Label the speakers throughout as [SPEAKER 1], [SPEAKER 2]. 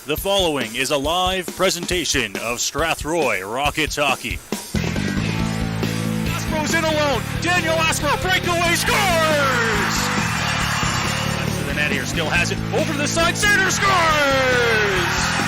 [SPEAKER 1] The following is a live presentation of Strathroy Rockets Hockey. Aspro's in alone. Daniel Aspro, breakaway, scores! Left to the net here, still has it. Over to the side, center, scores!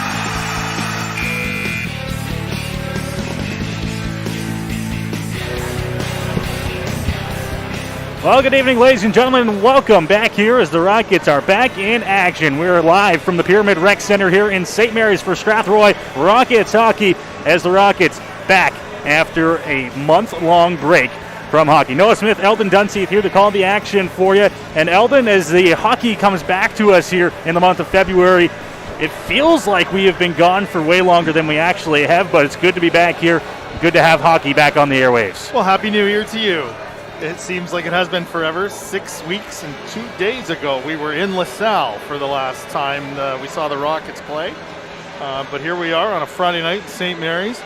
[SPEAKER 2] Well, good evening, ladies and gentlemen, and welcome back here as the Rockets are back in action. We're live from the Pyramid Rec Center here in St. Mary's for Strathroy Rockets Hockey as the Rockets back after a month-long break from hockey. Noah Smith, Eldon, Dunseith here to call the action for you. And Eldon, as the hockey comes back to us here in the month of February, it feels like we have been gone for way longer than we actually have, but it's good to be back here. Good to have hockey back on the airwaves.
[SPEAKER 3] Well, Happy New Year to you. It seems like it has been forever. 6 weeks and 2 days ago, we were in LaSalle for the last time we saw the Rockets play. But here we are on a Friday night in St. Mary's.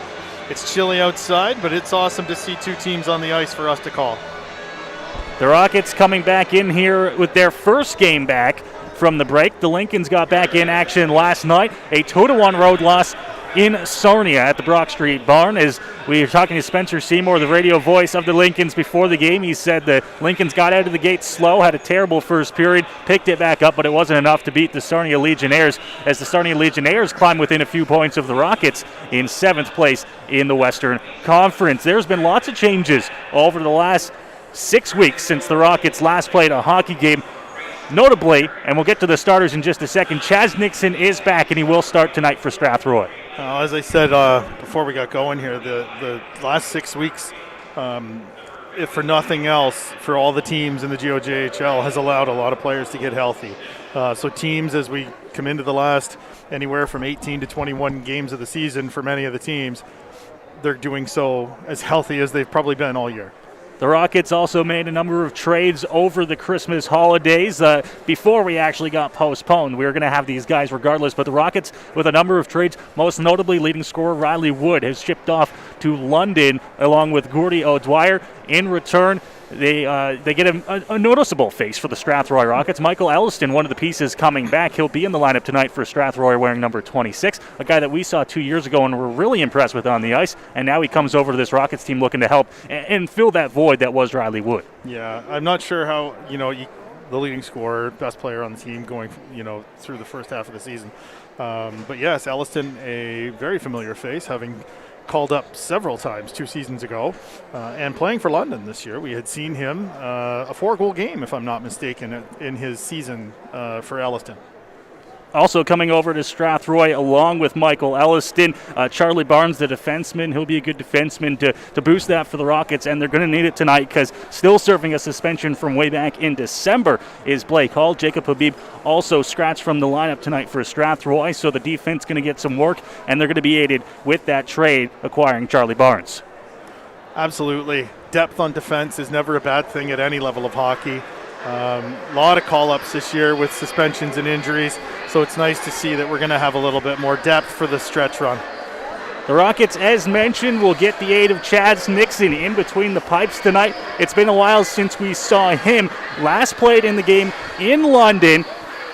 [SPEAKER 3] It's chilly outside, but it's awesome to see two teams on the ice for us to call.
[SPEAKER 2] The Rockets coming back in here with their first game back from the break. The Lincolns got back in action last night. A 2-1 road loss in Sarnia at the Brock Street Barn. As we were talking to Spencer Seymour, the radio voice of the Lincolns before the game, he said the Lincolns got out of the gate slow, had a terrible first period, picked it back up, but it wasn't enough to beat the Sarnia Legionnaires as the Sarnia Legionnaires climb within a few points of the Rockets in 7th place in the Western Conference. There's been lots of changes over the last 6 weeks since the Rockets last played a hockey game. Notably, and we'll get to the starters in just a second, Chaz Nixon is back and he will start tonight for Strathroy.
[SPEAKER 3] As I said before we got going here, the last 6 weeks, if for nothing else, for all the teams in the GOJHL, has allowed a lot of players to get healthy. So teams, as we come into the last anywhere from 18 to 21 games of the season for many of the teams, they're doing so as healthy as they've probably been all year.
[SPEAKER 2] The Rockets also made a number of trades over the Christmas holidays. Before we actually got postponed, we were going to have these guys regardless, but the Rockets with a number of trades, most notably leading scorer Riley Wood has shipped off to London along with Gordie O'Dwyer. In return, they get a noticeable face for the Strathroy Rockets. Michael Eldon, one of the pieces coming back. He'll be in the lineup tonight for Strathroy wearing number 26, a guy that we saw 2 years ago and were really impressed with on the ice, and now he comes over to this Rockets team looking to help and fill that void that was Riley Wood.
[SPEAKER 3] Yeah, I'm not sure how, the leading scorer, best player on the team going, through the first half of the season. But yes, Eldon, a very familiar face, having called up several times 2 seasons ago and playing for London this year. We had seen him a 4-goal game, if I'm not mistaken, in his season for Eldon.
[SPEAKER 2] Also coming over to Strathroy along with Michael Eldon, Charlie Barnes, the defenseman. He'll be a good defenseman to boost that for the Rockets, and they're going to need it tonight because still serving a suspension from way back in December is Blake Hall. Jacob Habib also scratched from the lineup tonight for Strathroy, so the defense going to get some work, and they're going to be aided with that trade acquiring Charlie Barnes.
[SPEAKER 3] Absolutely. Depth on defense is never a bad thing at any level of hockey. A lot of call-ups this year with suspensions and injuries, so it's nice to see that we're going to have a little bit more depth for the stretch run.
[SPEAKER 2] The Rockets, as mentioned, will get the aid of Chaz Nixon in between the pipes tonight. It's been a while since we saw him. Last played in the game in London,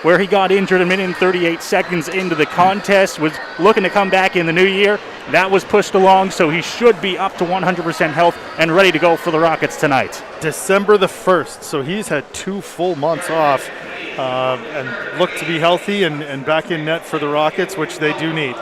[SPEAKER 2] where he got injured a minute and 38 seconds into the contest, was looking to come back in the new year. That was pushed along, so he should be up to 100% health and ready to go for the Rockets tonight.
[SPEAKER 3] December the 1st, so he's had 2 full months off and looked to be healthy and back in net for the Rockets, which they do need.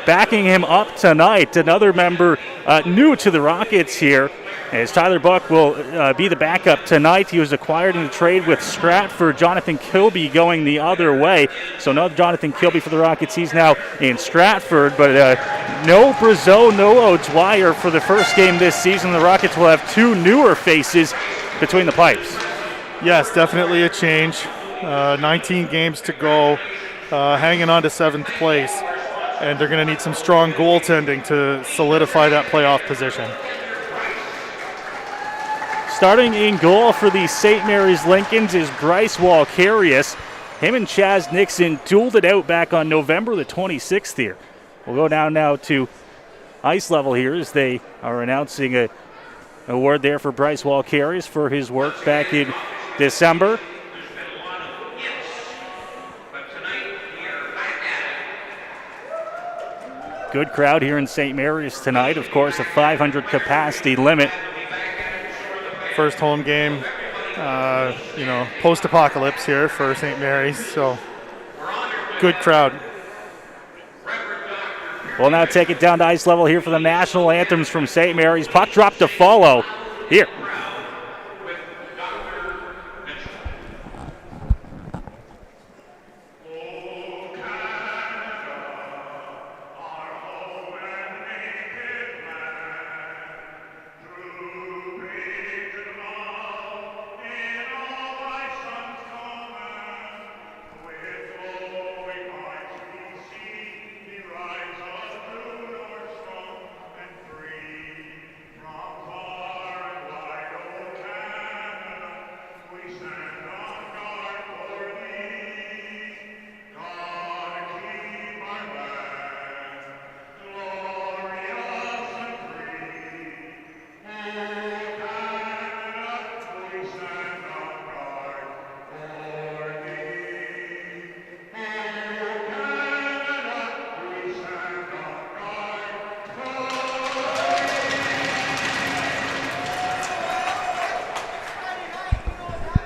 [SPEAKER 2] Backing him up tonight, another member new to the Rockets here, as Tyler Buck will be the backup tonight. He was acquired in a trade with Stratford. Jonathan Kilby going the other way. So no Jonathan Kilby for the Rockets. He's now in Stratford, but no Brazeau, no O'Dwyer for the first game this season. The Rockets will have 2 newer faces between the pipes.
[SPEAKER 3] Yes, definitely a change. 19 games to go, hanging on to 7th place. And they're going to need some strong goaltending to solidify that playoff position.
[SPEAKER 2] Starting in goal for the St. Mary's Lincolns is Bryce Walkarius. Him and Chaz Nixon dueled it out back on November the 26th here. We'll go down now to ice level here as they are announcing an award there for Bryce Walkarius for his work back in December. Good crowd here in St. Mary's tonight. Of course, a 500 capacity limit.
[SPEAKER 3] First home game, post-apocalypse here for St. Mary's, so good crowd.
[SPEAKER 2] We'll now take it down to ice level here for the national anthems from St. Mary's. Puck drop to follow here.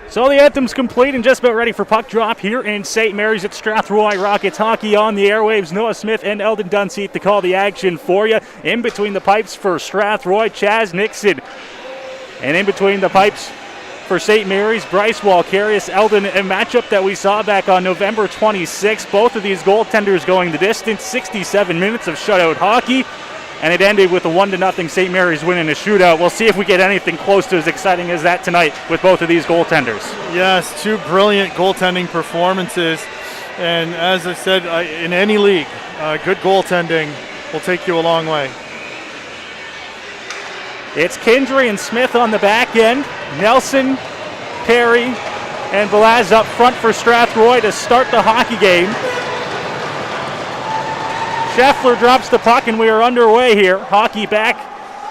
[SPEAKER 2] So the anthem's complete and just about ready for puck drop here in St. Mary's at Strathroy. Rockets hockey on the airwaves. Noah Smith and Eldon Dunseith to call the action for you. In between the pipes for Strathroy, Chaz Nixon. And in between the pipes for St. Mary's, Bryce Walkarius, Eldon, a matchup that we saw back on November 26th. Both of these goaltenders going the distance, 67 minutes of shutout hockey. And it ended with a 1-0 St. Mary's win in a shootout. We'll see if we get anything close to as exciting as that tonight with both of these goaltenders.
[SPEAKER 3] Yes, two brilliant goaltending performances. And as I said, in any league, good goaltending will take you a long way.
[SPEAKER 2] It's Kindry and Smith on the back end. Nelson, Perry, and Velaz up front for Strathroy to start the hockey game. Scheffler drops the puck and we are underway here. Hockey back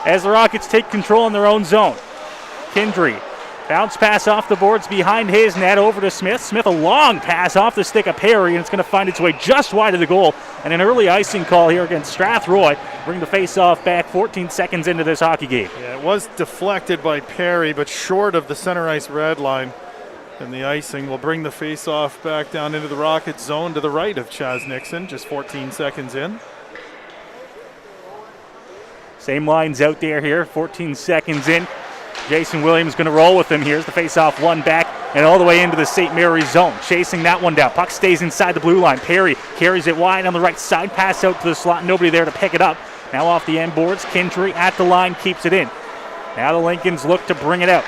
[SPEAKER 2] as the Rockets take control in their own zone. Kindry, bounce pass off the boards behind his net over to Smith. Smith a long pass off the stick of Perry and it's going to find its way just wide of the goal. And an early icing call here against Strathroy. Bring the face-off back 14 seconds into this hockey game.
[SPEAKER 3] Yeah, it was deflected by Perry but short of the center ice red line. And the icing will bring the face-off back down into the Rockets zone to the right of Chaz Nixon, just 14 seconds in.
[SPEAKER 2] Same lines out there here, 14 seconds in. Jason Williams going to roll with him. Here's the face-off, one back and all the way into the St. Mary's zone. Chasing that one down. Puck stays inside the blue line. Perry carries it wide on the right side. Pass out to the slot. Nobody there to pick it up. Now off the end boards. Kindry at the line keeps it in. Now the Lincolns look to bring it out.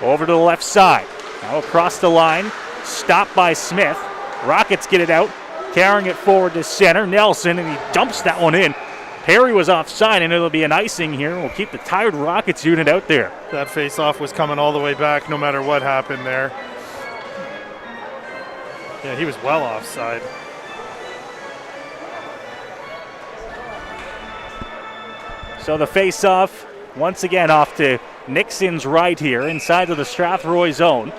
[SPEAKER 2] Over to the left side. Now across the line, stopped by Smith. Rockets get it out, carrying it forward to center. Nelson, and he dumps that one in. Perry was offside, and it'll be an icing here. We'll keep the tired Rockets unit out there.
[SPEAKER 3] That face-off was coming all the way back no matter what happened there. Yeah, he was well offside.
[SPEAKER 2] So the face-off, once again, off to Nixon's right here, inside of the Strathroy zone.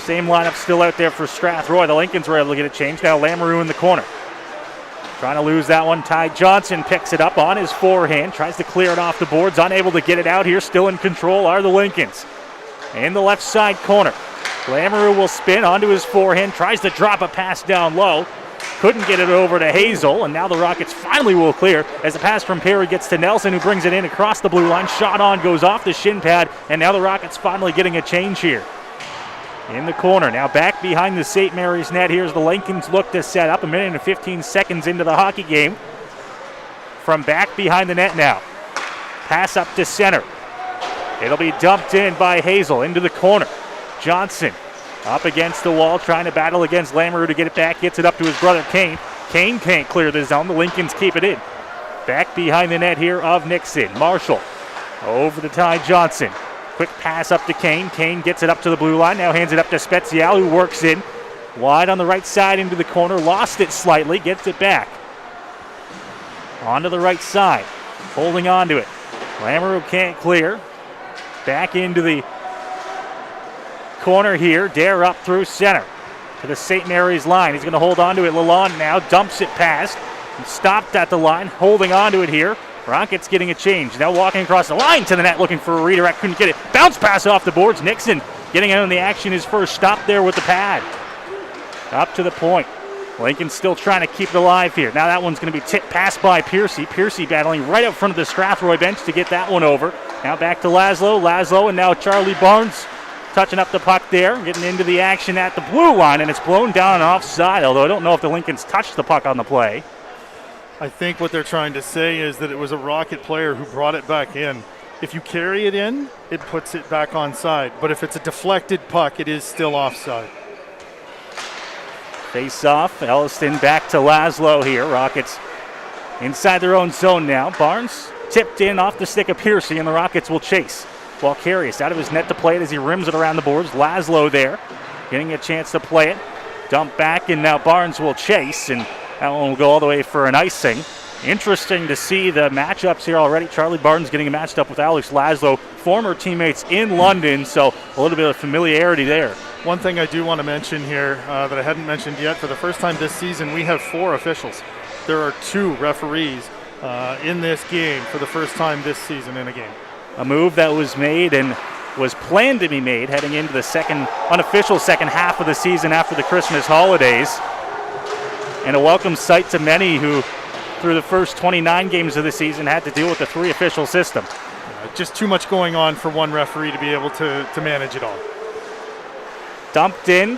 [SPEAKER 2] Same lineup still out there for Strathroy. The Lincolns were able to get it changed. Now Lamoureux in the corner. Trying to lose that one. Ty Johnson picks it up on his forehand. Tries to clear it off the boards. Unable to get it out here. Still in control are the Lincolns. In the left side corner. Lamoureux will spin onto his forehand. Tries to drop a pass down low. Couldn't get it over to Hazel, and now the Rockets finally will clear as the pass from Perry gets to Nelson, who brings it in across the blue line. Shot on, goes off the shin pad, and now the Rockets finally getting a change here. In the corner, now back behind the St. Mary's net. Here's the Lincolns look to set up. 1 minute and 15 seconds into the hockey game. From back behind the net now. Pass up to center. It'll be dumped in by Hazel into the corner. Johnson up against the wall, trying to battle against Lamoureux to get it back. Gets it up to his brother Kane. Kane can't clear the zone. The Lincolns keep it in. Back behind the net here of Nixon. Marshall over to Ty Johnson. Quick pass up to Kane. Kane gets it up to the blue line. Now hands it up to Spezial, who works in. Wide on the right side into the corner. Lost it slightly. Gets it back. Onto the right side. Holding on to it. Lamoureux can't clear. Back into the corner here. Dare up through center. to the St. Mary's line. He's going to hold on to it. Lalonde now dumps it past. Stopped at the line, holding on to it here. Rockets getting a change. Now walking across the line to the net, looking for a redirect. Couldn't get it. Bounce pass off the boards. Nixon getting in on the action. His first stop there with the pad. Up to the point. Lincoln still trying to keep it alive here. Now that one's going to be tipped past by Piercy. Piercy battling right up front of the Strathroy bench to get that one over. Now back to Laszlo. Laszlo and now Charlie Barnes touching up the puck there. Getting into the action at the blue line, and it's blown down and offside, although I don't know if the Lincolns touched the puck on the play.
[SPEAKER 3] I think what they're trying to say is that it was a Rocket player who brought it back in. If you carry it in, it puts it back onside. But if it's a deflected puck, it is still offside.
[SPEAKER 2] Face off. Elliston back to Laszlo here. Rockets inside their own zone now. Barnes tipped in off the stick of Piercy, and the Rockets will chase. Walkarius out of his net to play it as he rims it around the boards. Laszlo there getting a chance to play it. Dump back, and now Barnes will chase, and that one will go all the way for an icing. Interesting to see the matchups here already. Charlie Barnes getting matched up with Alex Laszlo, former teammates in London, so a little bit of familiarity there.
[SPEAKER 3] One thing I do want to mention here that I hadn't mentioned yet, for the first time this season, we have 4 officials. There are 2 referees in this game for the first time this season in a game.
[SPEAKER 2] A move that was made and was planned to be made heading into the unofficial second half of the season after the Christmas holidays. And a welcome sight to many who, through the first 29 games of the season, had to deal with the 3 official system.
[SPEAKER 3] Just too much going on for one referee to be able to manage it all.
[SPEAKER 2] Dumped in,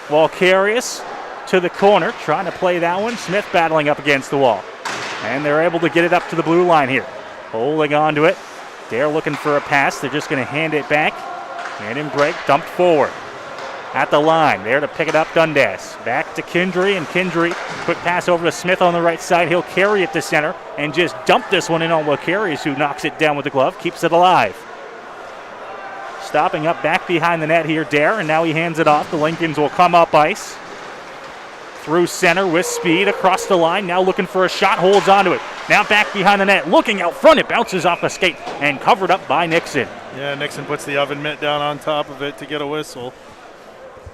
[SPEAKER 2] Walkarius to the corner, trying to play that one. Smith battling up against the wall. And they're able to get it up to the blue line here. Holding on to it. They're looking for a pass. They're just going to hand it back. Hand and break, dumped forward. At the line, there to pick it up, Dundas. Back to Kindry, and Kindry, quick pass over to Smith on the right side. He'll carry it to center and just dump this one in on Walkarius, who knocks it down with the glove, keeps it alive. Stopping up back behind the net here, Dare, and now he hands it off. The Lincolns will come up ice. Through center with speed across the line. Now looking for a shot, holds onto it. Now back behind the net, looking out front. It bounces off a skate and covered up by Nixon.
[SPEAKER 3] Yeah, Nixon puts the oven mitt down on top of it to get a whistle.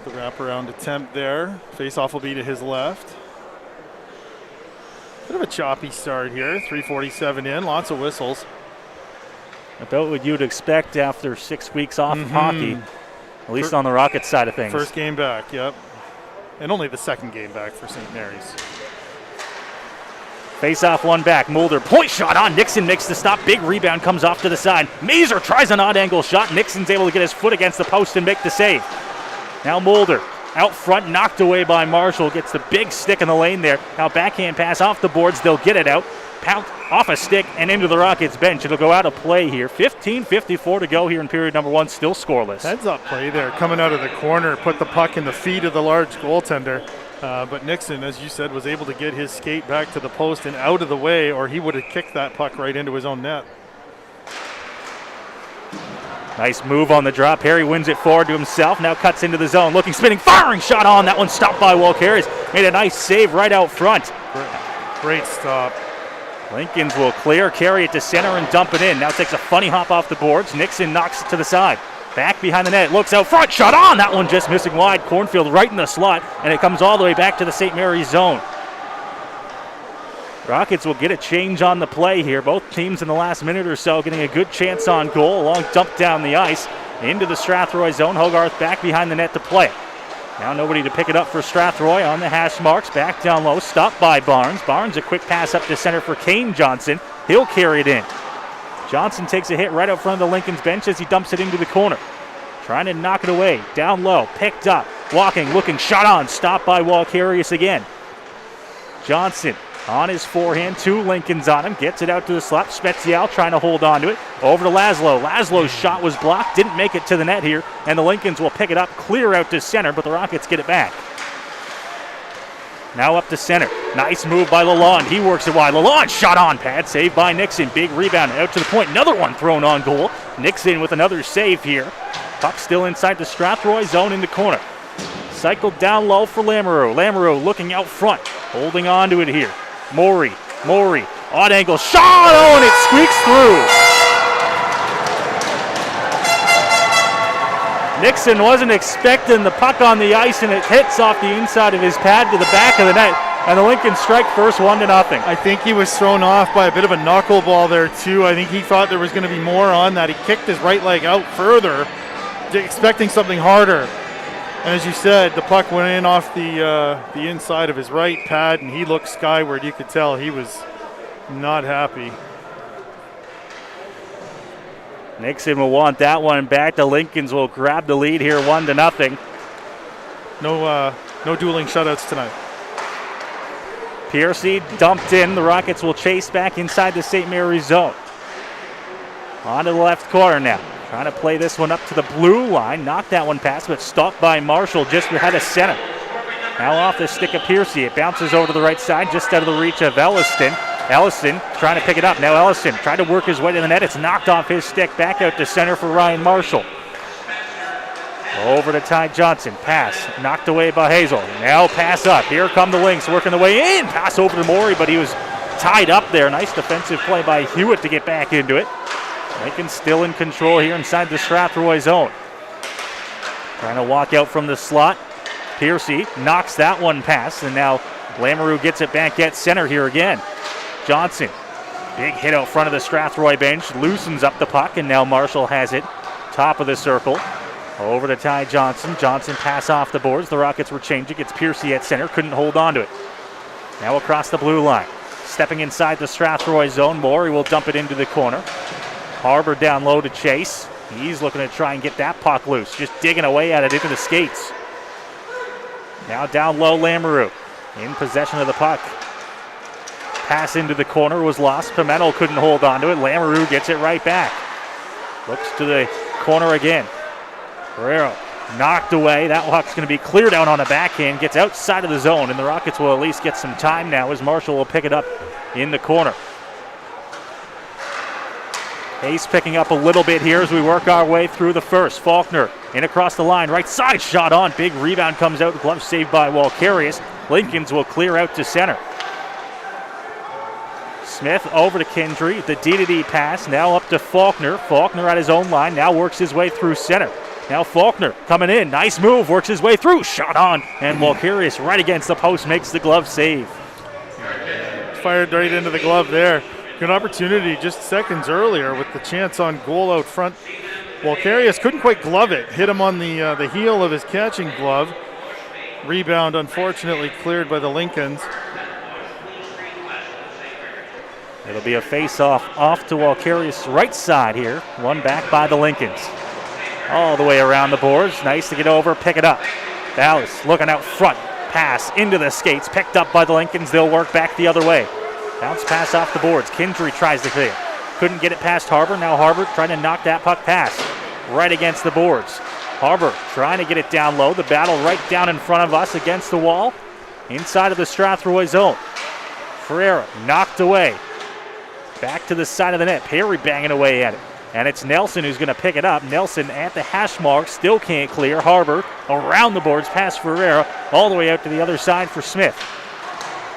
[SPEAKER 3] The wraparound attempt there. Face-off will be to his left. Bit of a choppy start here. 3:47 in, lots of whistles.
[SPEAKER 2] About what you'd expect after 6 weeks off of hockey, at least on the Rockets side of things.
[SPEAKER 3] First game back, yep. And only the second game back for St. Mary's.
[SPEAKER 2] Face-off one back. Mulder, point shot on. Nixon makes the stop. Big rebound comes off to the side. Mazer tries an odd angle shot. Nixon's able to get his foot against the post and make the save. Now Mulder out front, knocked away by Marshall. Gets the big stick in the lane there. Now backhand pass off the boards. They'll get it out. Pound off a stick and into the Rockets bench. It'll go out of play here. 15:54 to go here in period number 1. Still scoreless.
[SPEAKER 3] Heads up play there. Coming out of the corner. Put the puck in the feet of the large goaltender. But Nixon, as you said, was able to get his skate back to the post and out of the way, or he would have kicked that puck right into his own net.
[SPEAKER 2] Nice move on the drop. Harry wins it forward to himself. Now cuts into the zone. Looking, spinning, firing shot on. That one stopped by Walkarius. Made a nice save right out front.
[SPEAKER 3] Great stop.
[SPEAKER 2] Lincolns will clear, carry it to center, and dump it in. Now takes a funny hop off the boards. Nixon knocks it to the side. Back behind the net, looks out front, shot on! That one just missing wide. Cornfield right in the slot, and it comes all the way back to the St. Mary's zone. Rockets will get a change on the play here. Both teams in the last minute or so getting a good chance on goal. A long dump down the ice into the Strathroy zone. Hogarth back behind the net to play it. Now nobody to pick it up for Strathroy on the hash marks. Back down low, stopped by Barnes. Barnes a quick pass up to center for Kane Johnson. He'll carry it in. Johnson takes a hit right out front of the Lincoln's bench as he dumps it into the corner. Trying to knock it away. Down low, picked up, walking, looking, shot on. Stopped by Walkarius again. Johnson on his forehand, 2 Lincolns on him. Gets it out to the slot. Spezial trying to hold on to it. Over to Laszlo. Laszlo's shot was blocked. Didn't make it to the net here. And the Lincolns will pick it up, clear out to center, but the Rockets get it back. Now up to center. Nice move by Lalonde. He works it wide. Lalonde shot on. Pad saved by Nixon. Big rebound out to the point. Another one thrown on goal. Nixon with another save here. Puck still inside the Strathroy zone in the corner. Cycled down low for Lamoureux. Lamoureux looking out front. Holding on to it here. Maury. Odd angle shot. Oh, and it squeaks through. Nixon wasn't expecting the puck on the ice, and it hits off the inside of his pad to the back of the net. And the Lincoln strike first, 1-0.
[SPEAKER 3] I think he was thrown off by a bit of a knuckleball there too. I think he thought there was going to be more on that. He kicked his right leg out further, expecting something harder. And as you said, the puck went in off the inside of his right pad, and he looked skyward. You could tell he was not happy.
[SPEAKER 2] Nixon will want that one back. The Lincolns will grab the lead here, 1-0.
[SPEAKER 3] No dueling shutouts tonight.
[SPEAKER 2] Piercy dumped in. The Rockets will chase back inside the St. Mary's zone. On to the left corner now. Trying to play this one up to the blue line. Knocked that one past, but stopped by Marshall just ahead of center. Now off the stick of Piercy. It bounces over to the right side, just out of the reach of Elliston. Ellison trying to pick it up. Now Ellison tried to work his way to the net. It's knocked off his stick. Back out to center for Ryan Marshall. Over to Ty Johnson. Pass knocked away by Hazel. Now pass up. Here come the Lynx working the way in. Pass over to Morey, but he was tied up there. Nice defensive play by Hewitt to get back into it. Lincoln still in control here inside the Strathroy zone. Trying to walk out from the slot. Piercy knocks that one past, and now Lamoureux gets it back at center here again. Johnson, big hit out front of the Strathroy bench, loosens up the puck, and now Marshall has it. Top of the circle. Over to Ty Johnson. Johnson pass off the boards. The Rockets were changing. It's Piercy at center. Couldn't hold on to it. Now across the blue line. Stepping inside the Strathroy zone. Morey will dump it into the corner. Harbor down low to chase. He's looking to try and get that puck loose. Just digging away at it into the skates. Now down low, Lamoureux in possession of the puck. Pass into the corner was lost. Pimentel couldn't hold on to it. Lamoureux gets it right back. Looks to the corner again. Guerrero knocked away. That puck's going to be cleared out on a backhand. Gets outside of the zone, and the Rockets will at least get some time now as Marshall will pick it up in the corner. Pace picking up a little bit here as we work our way through the first. Faulkner in across the line. Right side shot on. Big rebound comes out. Glove saved by Walkarius. Lincolns will clear out to center. Smith over to Kendry. The D-to-D pass. Now up to Faulkner. Faulkner at his own line. Now works his way through center. Now Faulkner coming in. Nice move. Works his way through. Shot on. And Walkarius right against the post makes the glove save.
[SPEAKER 3] Fired right into the glove there. Good opportunity just seconds earlier with the chance on goal out front. Walkarius couldn't quite glove it. Hit him on the heel of his catching glove. Rebound unfortunately cleared by the Lincolns.
[SPEAKER 2] It'll be a face-off off to Walkarius' right side here. One back by the Lincolns. All the way around the boards. Nice to get over, pick it up. Dallas looking out front. Pass into the skates. Picked up by the Lincolns. They'll work back the other way. Bounce pass off the boards. Kendry tries to clear. Couldn't get it past Harbor. Now Harbor trying to knock that puck past. Right against the boards. Harbor trying to get it down low. The battle right down in front of us against the wall. Inside of the Strathroy zone. Ferreira knocked away. Back to the side of the net. Perry banging away at it. And it's Nelson who's going to pick it up. Nelson at the hash mark. Still can't clear. Harbor around the boards past Ferreira. All the way out to the other side for Smith.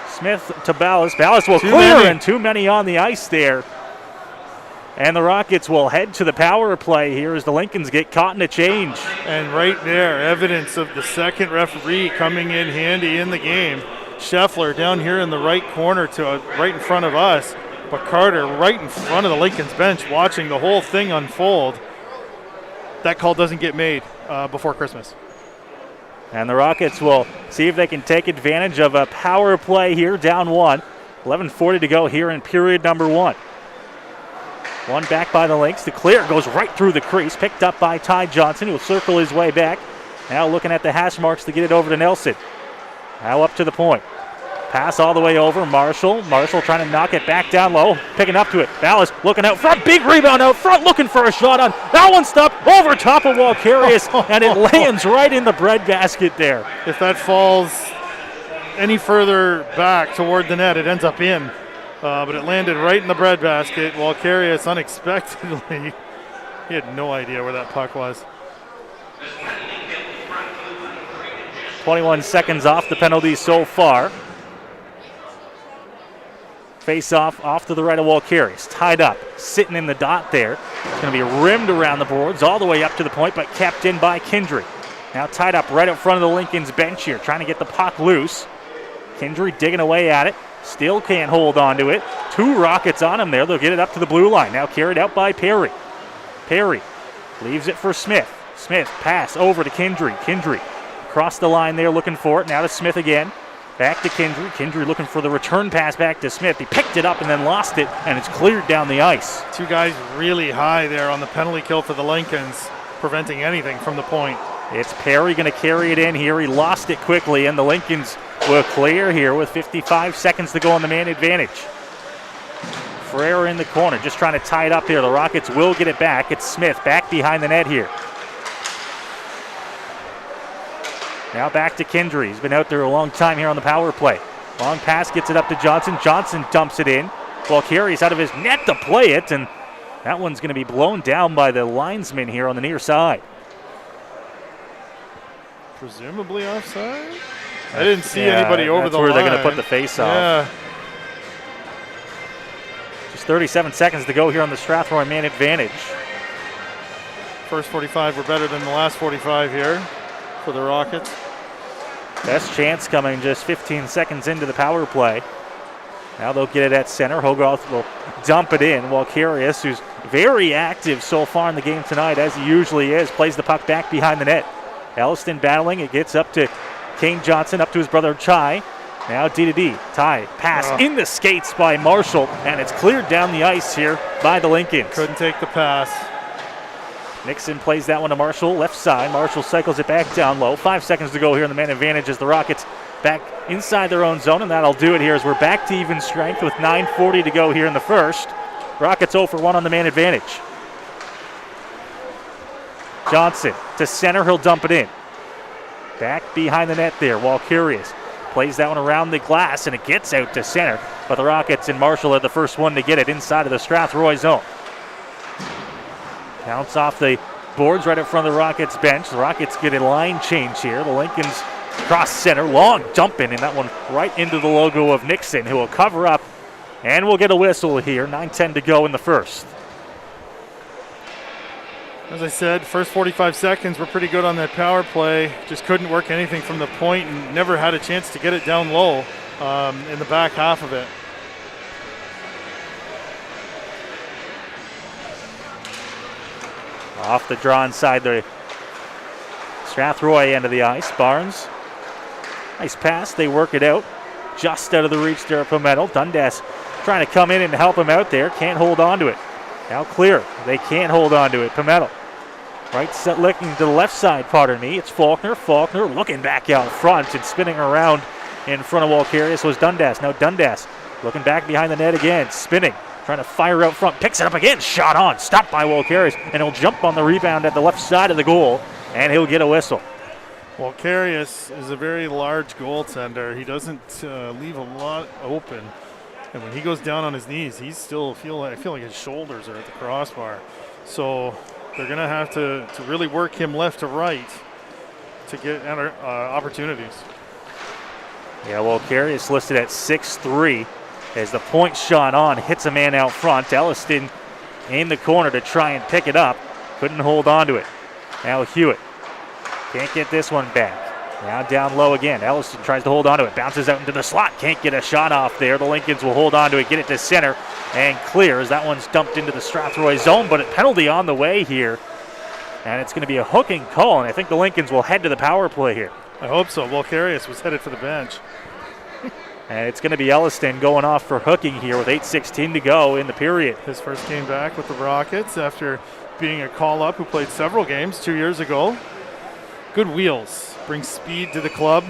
[SPEAKER 2] Smith to Ballas. Ballas will clear, and too many on the ice there. And the Rockets will head to the power play here as the Lincolns get caught in a change.
[SPEAKER 3] And right there, evidence of the second referee coming in handy in the game. Scheffler down here in the right corner to right in front of us. But Carter right in front of the Lincolns bench watching the whole thing unfold. That call doesn't get made before Christmas.
[SPEAKER 2] And the Rockets will see if they can take advantage of a power play here, down one. 11:40 to go here in period number one. One back by the Lynx. The clear goes right through the crease. Picked up by Ty Johnson, who will circle his way back. Now looking at the hash marks to get it over to Nelson. Now up to the point. Pass all the way over. Marshall trying to knock it back down low. Picking up to it. Ballas looking out front. Big rebound out front. Looking for a shot on. That one stopped over top of Walkarius. And it lands right in the breadbasket there.
[SPEAKER 3] If that falls any further back toward the net, it ends up in. But it landed right in the breadbasket. Walkarius unexpectedly, he had no idea where that puck was.
[SPEAKER 2] 21 seconds off the penalty so far. Face off to the right of Walkerius. Tied up, sitting in the dot there. It's going to be rimmed around the boards all the way up to the point, but kept in by Kindry. Now tied up right up front of the Lincoln's bench here, trying to get the puck loose. Kindry digging away at it. Still can't hold on to it. 2 Rockets on him there. They'll get it up to the blue line. Now carried out by Perry. Perry leaves it for Smith. Smith pass over to Kindry. Kindry across the line there looking for it. Now to Smith again. Back to Kindry. Kindry looking for the return pass back to Smith. He picked it up and then lost it, and it's cleared down the ice.
[SPEAKER 3] 2 guys really high there on the penalty kill for the Lincolns, preventing anything from the point.
[SPEAKER 2] It's Perry going to carry it in here. He lost it quickly, and the Lincolns will clear here with 55 seconds to go on the man advantage. Frere in the corner, just trying to tie it up here. The Rockets will get it back. It's Smith back behind the net here. Now back to Kindry. He's been out there a long time here on the power play. Long pass gets it up to Johnson. Johnson dumps it in. Walkerius out of his net to play it, and that one's going to be blown down by the linesman here on the near side.
[SPEAKER 3] Presumably offside? I didn't see anybody over the line.
[SPEAKER 2] That's where they're going to put the face off.
[SPEAKER 3] Yeah.
[SPEAKER 2] Just 37 seconds to go here on the Strathroy man advantage.
[SPEAKER 3] First 45 were better than the last 45 here for the Rockets.
[SPEAKER 2] Best chance coming just 15 seconds into the power play. Now they'll get it at center. Hogarth will dump it in. Walkerius, who's very active so far in the game tonight, as he usually is, plays the puck back behind the net. Elliston battling. It gets up to Kane Johnson, up to his brother Chai. Now D-to-D. Ty, pass in the skates by Marshall, and it's cleared down the ice here by the Lincolns.
[SPEAKER 3] Couldn't take the pass.
[SPEAKER 2] Nixon plays that one to Marshall, left side. Marshall cycles it back down low. 5 seconds to go here in the man advantage as the Rockets back inside their own zone, and that'll do it here as we're back to even strength with 9:40 to go here in the first. Rockets 0 for 1 on the man advantage. Johnson to center, he'll dump it in. Back behind the net there, Walkerius plays that one around the glass, and it gets out to center, but the Rockets and Marshall are the first one to get it inside of the Strathroy zone. Bounce off the boards right up front of the Rockets bench. The Rockets get a line change here. The Lincolns cross center, long jump in, and that one right into the logo of Nixon, who will cover up, and we'll get a whistle here. 9:10 to go in the first.
[SPEAKER 3] As I said, first 45 seconds were pretty good on that power play. Just couldn't work anything from the point and never had a chance to get it down low in the back half of it.
[SPEAKER 2] Off the draw inside the Strathroy end of the ice. Barnes, nice pass. They work it out. Just out of the reach there of Pimentel. Dundas trying to come in and help him out there. Can't hold on to it. Now clear. They can't hold on to it. Pimentel. Right set looking to the left side, pardon me. It's Faulkner. Faulkner looking back out front and spinning around in front of Walkerius was Dundas. Now Dundas looking back behind the net again. Spinning. Trying to fire out front. Picks it up again. Shot on. Stopped by Walkerius. And he'll jump on the rebound at the left side of the goal. And he'll get a whistle.
[SPEAKER 3] Walkerius is a very large goaltender. He doesn't leave a lot open. And when he goes down on his knees, he's still I feel like his shoulders are at the crossbar. So they're going to have to really work him left to right to get opportunities.
[SPEAKER 2] Yeah, Walkerius listed at 6'3". As the point shot on, hits a man out front. Elliston in the corner to try and pick it up. Couldn't hold on to it. Now Hewitt can't get this one back. Now down low again. Elliston tries to hold on to it. Bounces out into the slot. Can't get a shot off there. The Lincolns will hold on to it, get it to center, and clears. That one's dumped into the Strathroy zone, but a penalty on the way here. And it's going to be a hooking call, and I think the Lincolns will head to the power play here.
[SPEAKER 3] I hope so. Walkerius was headed for the bench.
[SPEAKER 2] And it's going to be Elliston going off for hooking here with 8:16 to go in the period.
[SPEAKER 3] His first game back with the Rockets after being a call-up who played several games 2 years ago. Good wheels. Brings speed to the club.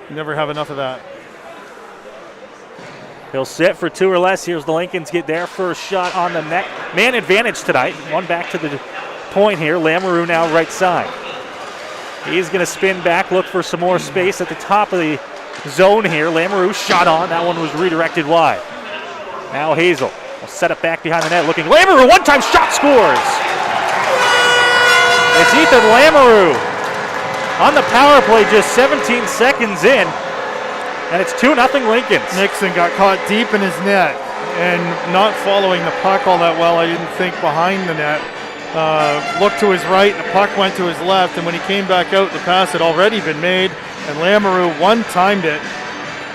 [SPEAKER 3] You never have enough of that.
[SPEAKER 2] He'll sit for 2 or less. Here's the Lincolns get their first shot on the net. Man advantage tonight. One back to the point here. Lamoureux now right side. He's going to spin back, look for some more space at the top of the zone here. Lamoureux shot on. That one was redirected wide. Now Hazel will set it back behind the net looking. Lamoureux, one-time shot, scores. It's Ethan Lamoureux on the power play just 17 seconds in. And it's 2-0 Lincolns.
[SPEAKER 3] Nixon got caught deep in his net and not following the puck all that well, I didn't think, behind the net. Looked to his right, the puck went to his left, and when he came back out, the pass had already been made, and Lamoureux one-timed it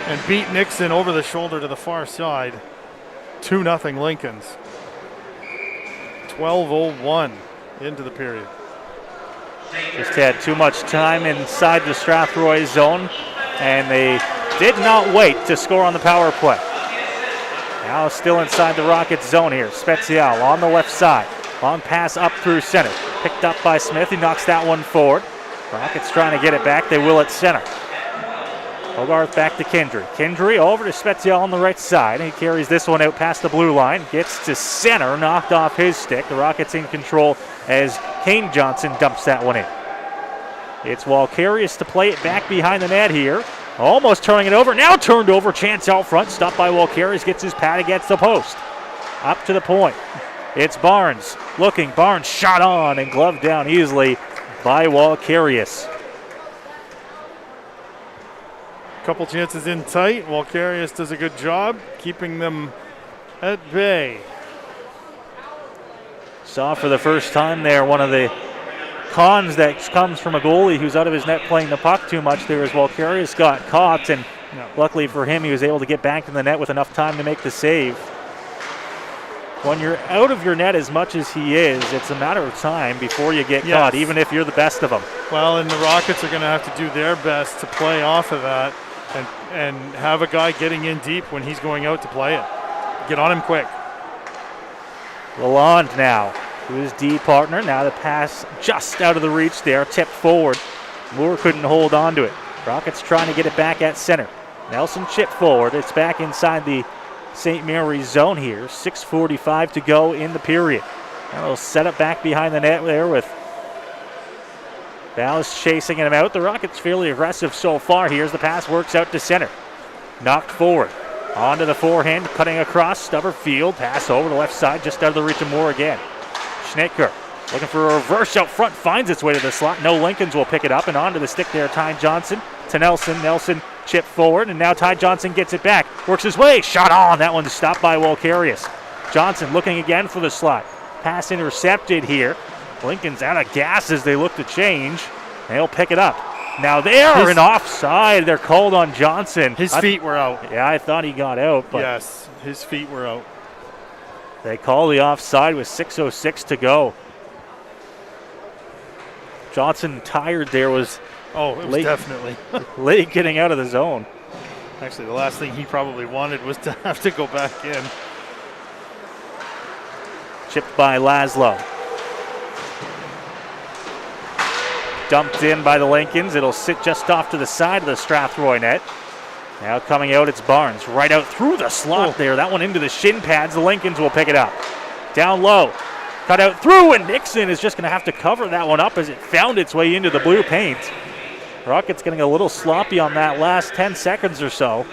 [SPEAKER 3] and beat Nixon over the shoulder to the far side. 2-0 Lincolns. 12:01 into the period.
[SPEAKER 2] Just had too much time inside the Strathroy zone, and they did not wait to score on the power play. Now still inside the Rockets zone here. Spezial on the left side. Long pass up through center. Picked up by Smith. He knocks that one forward. Rockets trying to get it back. They will at center. Hogarth back to Kendry. Kendry over to Spezial on the right side. He carries this one out past the blue line. Gets to center. Knocked off his stick. The Rockets in control as Kane Johnson dumps that one in. It's Walkarius to play it back behind the net here. Almost turning it over. Now turned over. Chance out front. Stopped by Walkarius. Gets his pad against the post. Up to the point. It's Barnes looking. Barnes shot on and gloved down easily by Walkarius.
[SPEAKER 3] Couple chances in tight. Walkarius does a good job keeping them at bay.
[SPEAKER 2] Saw for the first time there one of the cons that comes from a goalie who's out of his net playing the puck too much there as Walkarius got caught, and luckily for him he was able to get back in the net with enough time to make the save. When you're out of your net as much as he is, it's a matter of time before you get caught, even if you're the best of them.
[SPEAKER 3] Well, and the Rockets are going to have to do their best to play off of that and have a guy getting in deep when he's going out to play it. Get on him quick.
[SPEAKER 2] Lalonde now to his D partner. Now the pass just out of the reach there, tipped forward. Moore couldn't hold on to it. Rockets trying to get it back at center. Nelson chip forward. It's back inside the St. Mary's zone here. 6:45 to go in the period. Now they'll set it back behind the net there with Dallas chasing him out. The Rockets fairly aggressive so far. Here's the pass, works out to center. Knocked forward. Onto the forehand, cutting across. Stubberfield, pass over the left side, just out of the reach of Moore again. Schnittker looking for a reverse out front, finds its way to the slot. No Lincolns will pick it up, and onto the stick there, Ty Johnson to Nelson. Nelson chip forward, and now Ty Johnson gets it back. Works his way, shot on. That one's stopped by Walkarius. Johnson looking again for the slot. Pass intercepted here. Lincoln's out of gas as they look to change. They'll pick it up. Now they're an offside. They're called on Johnson.
[SPEAKER 3] His feet were out.
[SPEAKER 2] Yeah, I thought he got out. But
[SPEAKER 3] yes, his feet were out.
[SPEAKER 2] They call the offside with 6:06 to go. Johnson tired there, was
[SPEAKER 3] late, definitely
[SPEAKER 2] late getting out of the zone.
[SPEAKER 3] Actually, the last thing he probably wanted was to have to go back in.
[SPEAKER 2] Chipped by Laszlo. Dumped in by the Lincolns. It'll sit just off to the side of the Strathroy net. Now coming out, it's Barnes. Right out through the slot there. That one into the shin pads. The Lincolns will pick it up. Down low. Cut out through, and Nixon is just going to have to cover that one up as it found its way into the blue paint. Rockets getting a little sloppy on that last 10 seconds or so.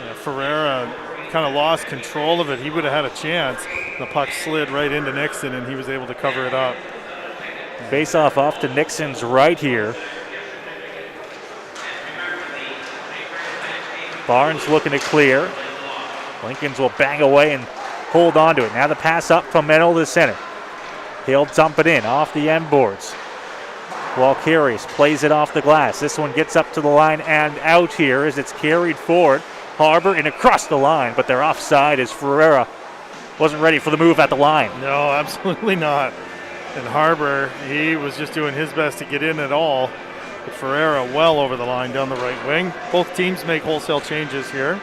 [SPEAKER 3] Yeah, Ferreira kind of lost control of it. He would have had a chance. The puck slid right into Nixon, and he was able to cover it up.
[SPEAKER 2] Face-off off to Nixon's right here. Barnes looking to clear. Lincolns will bang away and hold on to it. Now the pass up from middle to center. He'll dump it in off the end boards. Walkarius plays it off the glass. This one gets up to the line and out here as it's carried forward. Harbor and across the line, but they're offside as Ferreira wasn't ready for the move at the line.
[SPEAKER 3] No, absolutely not. And Harbor, he was just doing his best to get in at all. But Ferreira well over the line down the right wing. Both teams make wholesale changes here.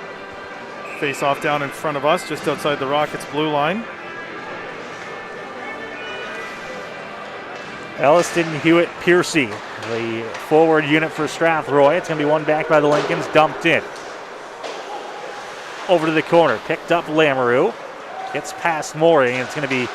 [SPEAKER 3] Face off down in front of us, just outside the Rockets' blue line.
[SPEAKER 2] Elliston, Hewitt, Piercy, the forward unit for Strathroy. It's going to be one back by the Lincolns, dumped in. Over to the corner, picked up Lamoureux. Gets past Morey, and it's going to be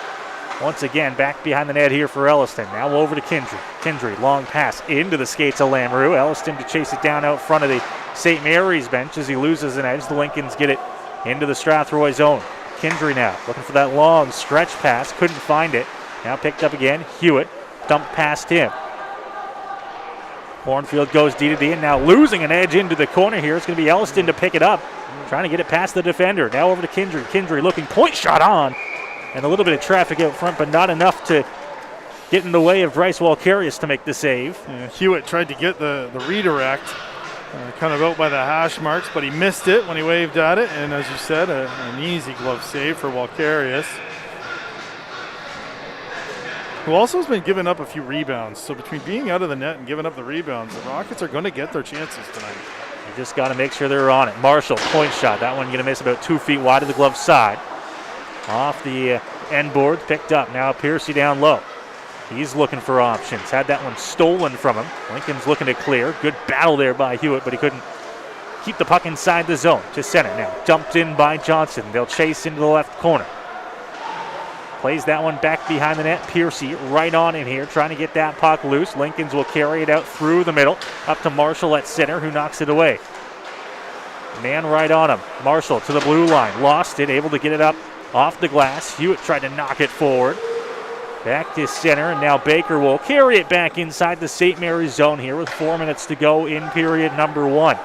[SPEAKER 2] once again back behind the net here for Elliston. Now over to Kendry. Kendry, long pass into the skates of Lamoureux. Elliston to chase it down out front of the St. Mary's bench as he loses an edge. The Lincolns get it into the Strathroy zone. Kendry now looking for that long stretch pass. Couldn't find it. Now picked up again. Hewitt dumped past him. Cornfield goes D to D and now losing an edge into the corner here. It's going to be Elston to pick it up. Trying to get it past the defender. Now over to Kindry. Kindry looking point shot on. And a little bit of traffic out front, but not enough to get in the way of Bryce Walkarius to make the save.
[SPEAKER 3] Yeah, Hewitt tried to get the redirect, kind of out by the hash marks, but he missed it when he waved at it. And as you said, an easy glove save for Walkarius, who also has been giving up a few rebounds. So between being out of the net and giving up the rebounds, the Rockets are going to get their chances tonight.
[SPEAKER 2] You just got to make sure they're on it. Marshall, point shot. That one going to miss about 2 feet wide of the glove side. Off the end board, picked up. Now Piercy down low. He's looking for options. Had that one stolen from him. Lincoln's looking to clear. Good battle there by Hewitt, but he couldn't keep the puck inside the zone. To center now. Dumped in by Johnson. They'll chase into the left corner. Plays that one back behind the net. Piercy right on in here, trying to get that puck loose. Lincolns will carry it out through the middle. Up to Marshall at center, who knocks it away. Man right on him. Marshall to the blue line. Lost it, able to get it up off the glass. Hewitt tried to knock it forward. Back to center, and now Baker will carry it back inside the St. Mary's zone here with 4 minutes to go in period number 1.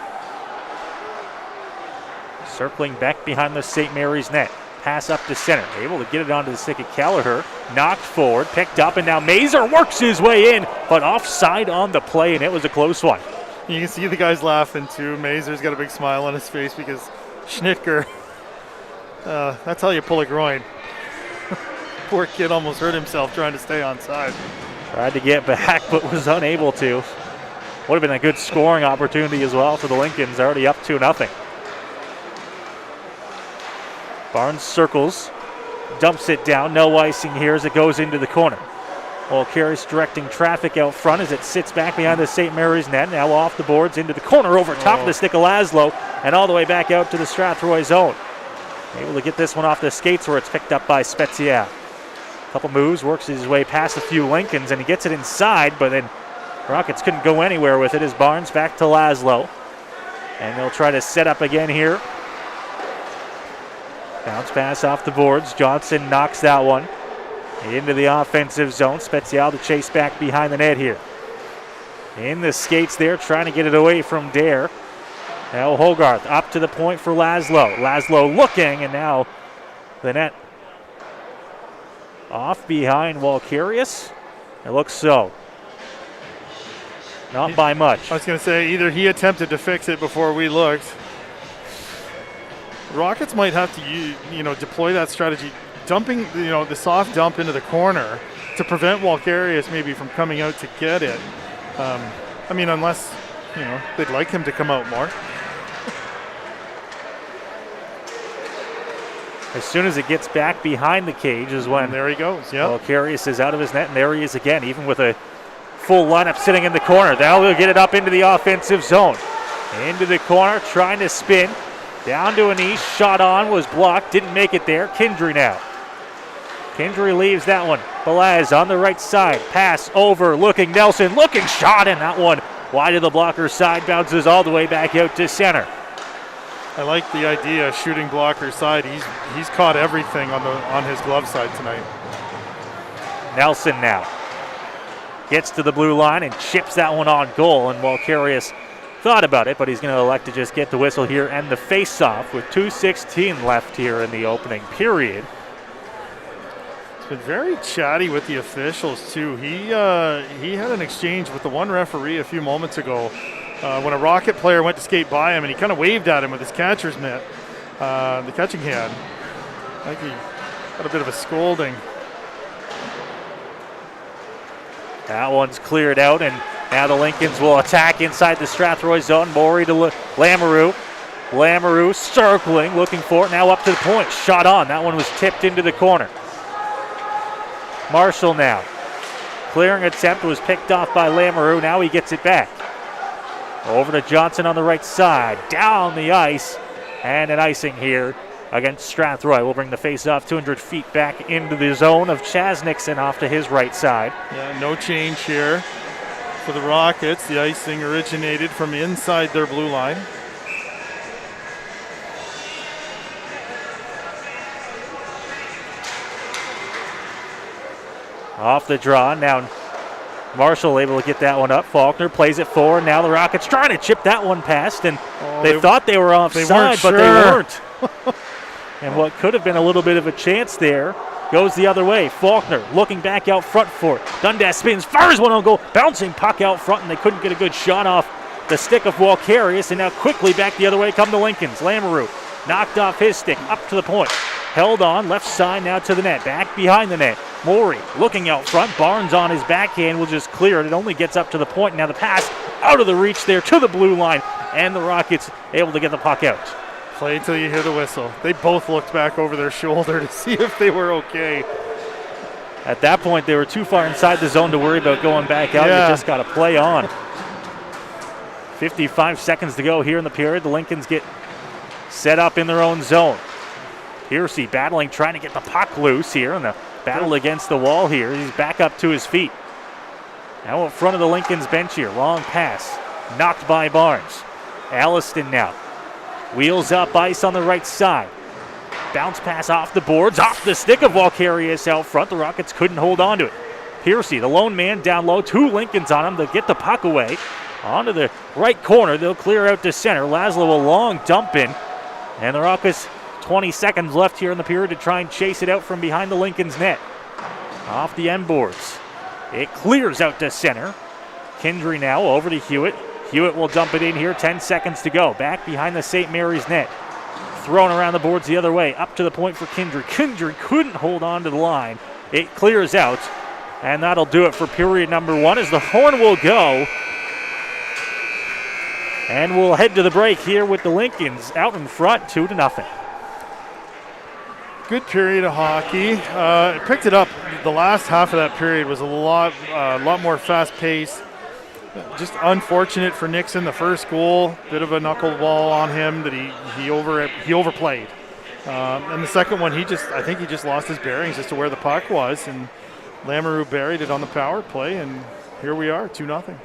[SPEAKER 2] Circling back behind the St. Mary's net. Pass up to center. Able to get it onto the stick of Kelleher. Knocked forward, picked up, and now Mazer works his way in, but offside on the play, and it was a close one.
[SPEAKER 3] You can see the guys laughing too. Mazer's got a big smile on his face because Schnitker, that's how you pull a groin. Poor kid almost hurt himself trying to stay on side.
[SPEAKER 2] Tried to get back, but was unable to. Would have been a good scoring opportunity as well for the Lincolns, already up 2-0. Barnes circles, dumps it down, no icing here as it goes into the corner. Walkarius directing traffic out front as it sits back behind the St. Mary's net. Now off the boards into the corner over top of the stick of Laszlo and all the way back out to the Strathroy zone. Able to get this one off the skates where it's picked up by Spezia. Couple moves, works his way past a few Lincolns and he gets it inside, but then Rockets couldn't go anywhere with it as Barnes back to Laszlo. And they'll try to set up again here. Bounce pass off the boards. Johnson knocks that one into the offensive zone. Spezia to chase back behind the net here. In the skates there, trying to get it away from Dare. Now Hogarth up to the point for Laszlo. Laszlo looking, and now the net off behind Walkarius. It looks so. Not by much.
[SPEAKER 3] I was going to say either he attempted to fix it before we looked. Rockets might have to, deploy that strategy, dumping, the soft dump into the corner to prevent Walkarius maybe from coming out to get it. Unless, they'd like him to come out more.
[SPEAKER 2] As soon as it gets back behind the cage is when
[SPEAKER 3] there he goes. Yeah.
[SPEAKER 2] Walkarius is out of his net, and there he is again, even with a full lineup sitting in the corner. Now they'll get it up into the offensive zone. Into the corner, trying to spin. Down to a knee, shot on, was blocked, didn't make it there. Kindry now. Kindry leaves that one. Balaz on the right side, pass over, looking Nelson, looking shot, and that one wide of the blocker side, bounces all the way back out to center.
[SPEAKER 3] I like the idea of shooting blocker side. He's caught everything on his glove side tonight.
[SPEAKER 2] Nelson now gets to the blue line and chips that one on goal, and Walkarius thought about it, but he's going to elect to just get the whistle here and the face-off with 2:16 left here in the opening period.
[SPEAKER 3] It's been very chatty with the officials too. He had an exchange with the one referee a few moments ago when a Rocket player went to skate by him, and he kind of waved at him with his catcher's mitt, the catching hand. I think he got a bit of a scolding.
[SPEAKER 2] That one's cleared out, and now the Lincolns will attack inside the Strathroy zone. Morey to Lamoureux. Lamoureux circling, looking for it. Now up to the point. Shot on. That one was tipped into the corner. Marshall now. Clearing attempt was picked off by Lamoureux. Now he gets it back. Over to Johnson on the right side. Down the ice. And an icing here against Strathroy. Will bring the face-off 200 feet back into the zone of Chaz Nixon off to his right side.
[SPEAKER 3] Yeah, no change here for the Rockets. The icing originated from inside their blue line. Off the draw. Now
[SPEAKER 2] Marshall able to get that one up. Faulkner plays it forward. Now the Rockets trying to chip that one past, and they thought they were offside, but they weren't. And what could have been a little bit of a chance there goes the other way. Faulkner looking back out front for it. Dundas spins, fires one on goal, bouncing puck out front, and they couldn't get a good shot off the stick of Walkarius, and now quickly back the other way come the Lincolns. Lamoureux knocked off his stick, up to the point. Held on, left side now to the net, back behind the net. Morey looking out front, Barnes on his backhand will just clear it. It only gets up to the point. Now the pass out of the reach there to the blue line, and the Rockets able to get the puck out.
[SPEAKER 3] Play until you hear the whistle. They both looked back over their shoulder to see if they were okay.
[SPEAKER 2] At that point, they were too far inside the zone to worry about going back out.
[SPEAKER 3] Yeah.
[SPEAKER 2] You just got to play on. 55 seconds to go here in the period. The Lincolns get set up in their own zone. Piercy battling, trying to get the puck loose here in the battle against the wall here. He's back up to his feet. Now in front of the Lincolns bench here. Long pass. Knocked by Barnes. Alliston now. Wheels up ice on the right side. Bounce pass off the boards, off the stick of Walkarius out front. The Rockets couldn't hold on to it. Piercy, the lone man down low. 2 Lincolns on him to get the puck away. Onto the right corner. They'll clear out to center. Laszlo a long dump in. And the Rockets 20 seconds left here in the period to try and chase it out from behind the Lincolns net. Off the end boards. It clears out to center. Kindry now over to Hewitt. Hewitt will dump it in here. 10 seconds to go. Back behind the St. Mary's net. Thrown around the boards the other way. Up to the point for Kindry. Kindry couldn't hold on to the line. It clears out. And that'll do it for period number 1 as the horn will go. And we'll head to the break here with the Lincolns out in front 2-0.
[SPEAKER 3] Good period of hockey. It picked it up. The last half of that period was a lot more fast-paced. Just unfortunate for Nixon. The first goal, bit of a knuckleball on him that he overplayed. And the second one, I think he just lost his bearings as to where the puck was, and Lamoureux buried it on the power play, and here we are, 2-0.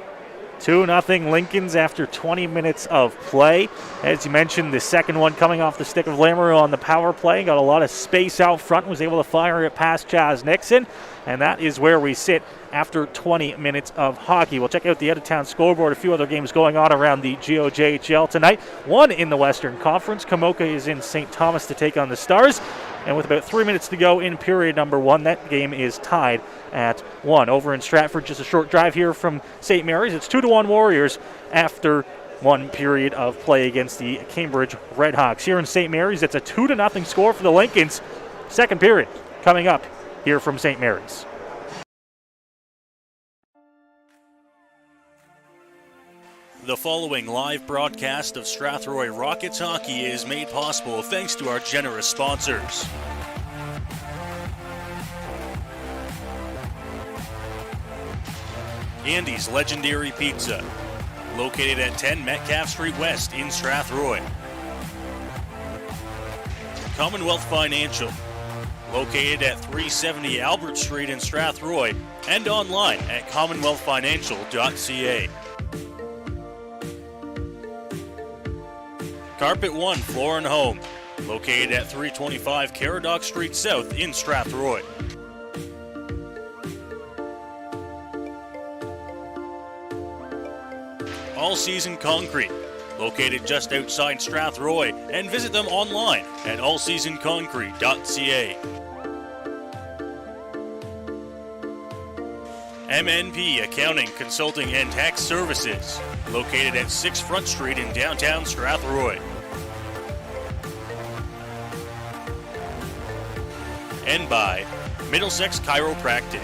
[SPEAKER 2] 2-0 Lincolns after 20 minutes of play. As you mentioned, the second one coming off the stick of Lamoureux on the power play. Got a lot of space out front, was able to fire it past Chaz Nixon. And that is where we sit after 20 minutes of hockey. We'll check out the out-of-town scoreboard. A few other games going on around the GOJHL tonight. One in the Western Conference. Kamoka is in St. Thomas to take on the Stars. And with about 3 minutes to go in period number 1, that game is tied at 1. Over in Stratford, just a short drive here from St. Mary's. It's 2-1 Warriors after 1 period of play against the Cambridge Redhawks. Here in St. Mary's, it's a 2-0 score for the Lincolns. Second period coming up here from St. Mary's.
[SPEAKER 1] The following live broadcast of Strathroy Rockets hockey is made possible thanks to our generous sponsors. Andy's Legendary Pizza, located at 10 Metcalf Street West in Strathroy. Commonwealth Financial, located at 370 Albert Street in Strathroy and online at commonwealthfinancial.ca. Carpet One Floor and Home, located at 325 Caradoc Street South in Strathroy. All Season Concrete, located just outside Strathroy, and visit them online at allseasonconcrete.ca. MNP Accounting, Consulting, and Tax Services, located at 6 Front Street in downtown Strathroy. And by Middlesex Chiropractic.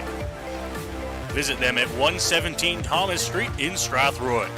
[SPEAKER 1] Visit them at 117 Thomas Street in Strathroy.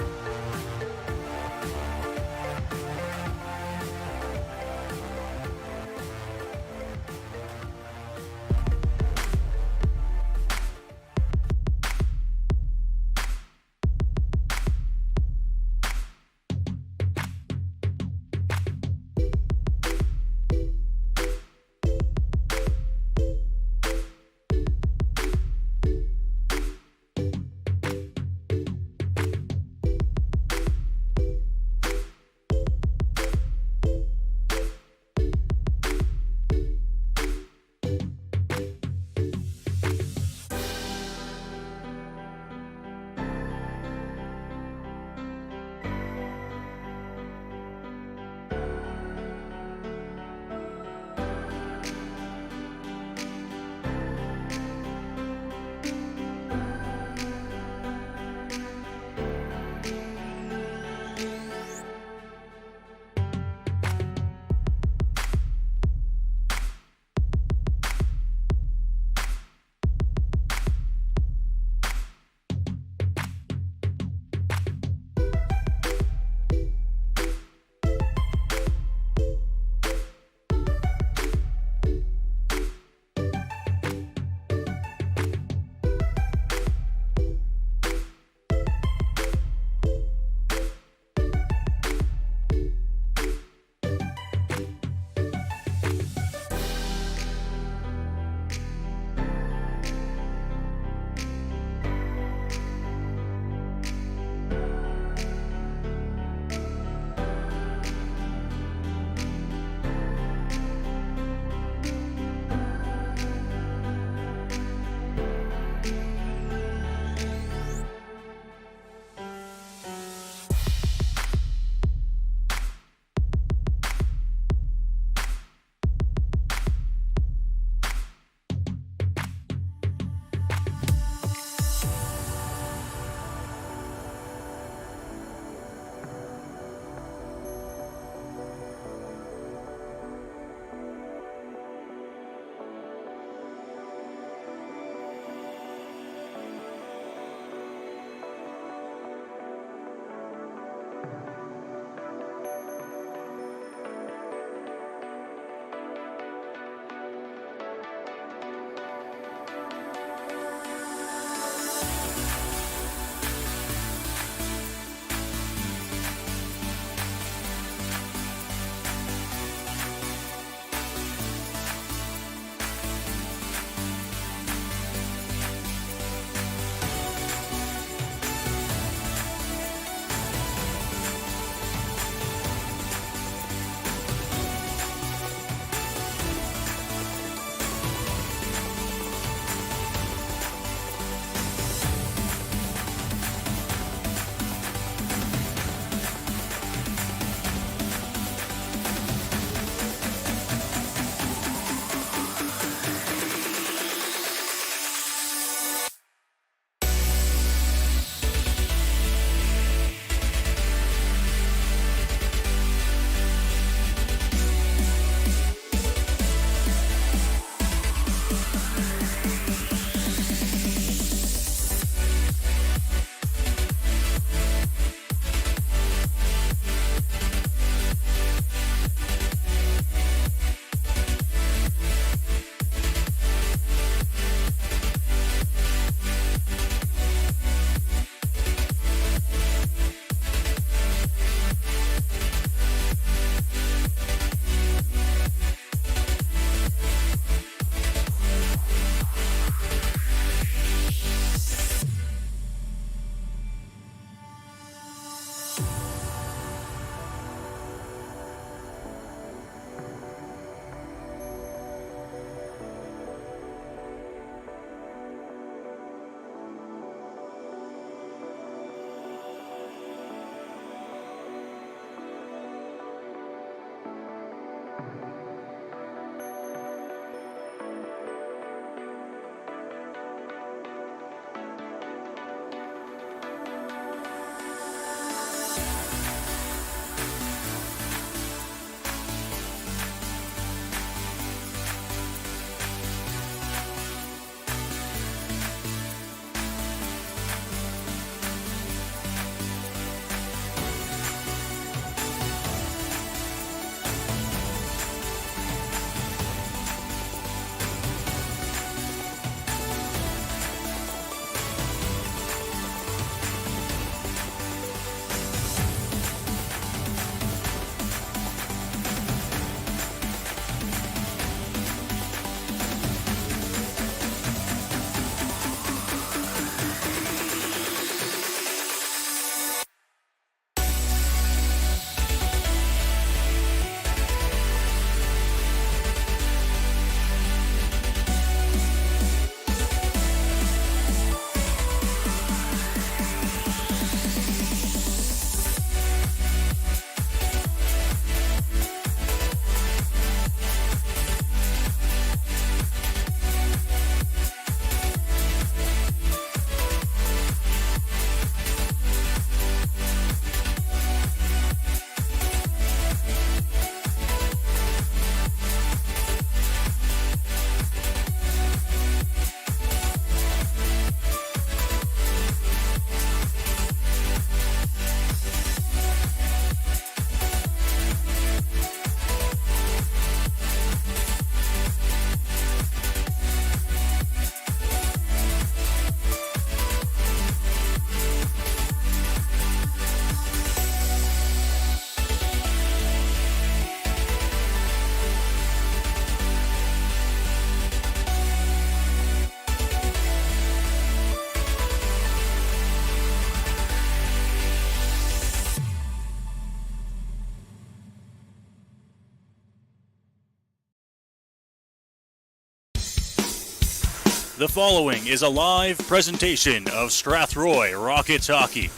[SPEAKER 1] The following is a live presentation of Strathroy Rockets hockey.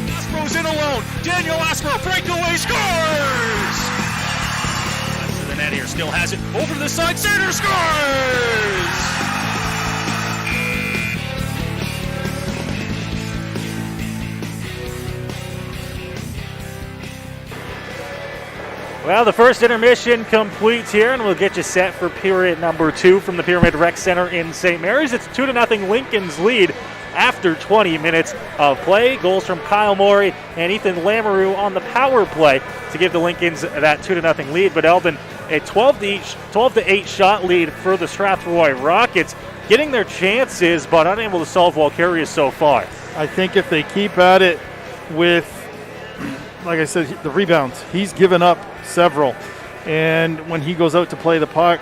[SPEAKER 1] Aspro's in alone. Daniel Aspro, breakaway, scores! To the net here, still has it. Over to the side, center, scores!
[SPEAKER 2] Well, the first intermission completes here, and we'll get you set for period number 2 from the Pyramid Rec Center in St. Mary's. It's 2-0 Lincoln's lead after 20 minutes of play. Goals from Kyle Morey and Ethan Lamoureux on the power play to give the Lincolns that 2-0 lead. But Eldon, a 12-8 shot lead for the Strathroy Rockets, getting their chances but unable to solve Walkerius so far.
[SPEAKER 3] I think if they keep at it with, like I said, the rebounds, he's given up several. And when he goes out to play the puck,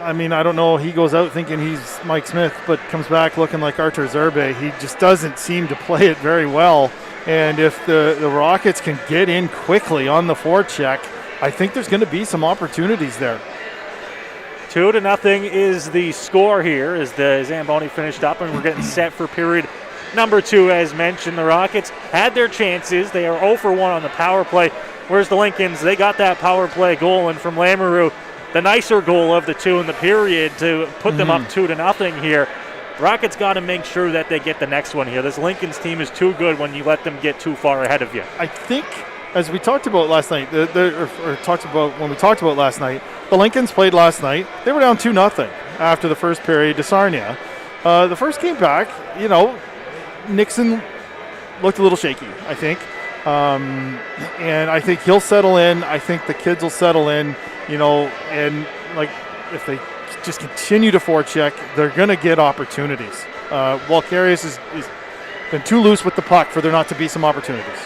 [SPEAKER 3] I mean, I don't know, he goes out thinking he's Mike Smith, but comes back looking like Artur Zerbe. He just doesn't seem to play it very well. And if the Rockets can get in quickly on the forecheck, I think there's going to be some opportunities there.
[SPEAKER 2] 2-0 is the score here as the Zamboni finished up, and we're getting set for period number 2. As mentioned, the Rockets had their chances. They are 0 for 1 on the power play, whereas the Lincolns, they got that power play goal, and from Lamoureux, the nicer goal of the 2 in the period to put them up 2-0 here. Rockets got to make sure that they get the next one here. This Lincolns team is too good when you let them get too far ahead of you.
[SPEAKER 3] I think, as we talked about last night, when we talked about last night, the Lincolns played last night. They were down 2-0 after the first period to Sarnia. The first game back, Nixon looked a little shaky, I think. And I think he'll settle in. I think the kids will settle in, and like if they just continue to forecheck, they're going to get opportunities. Walkerius has been too loose with the puck for there not to be some opportunities.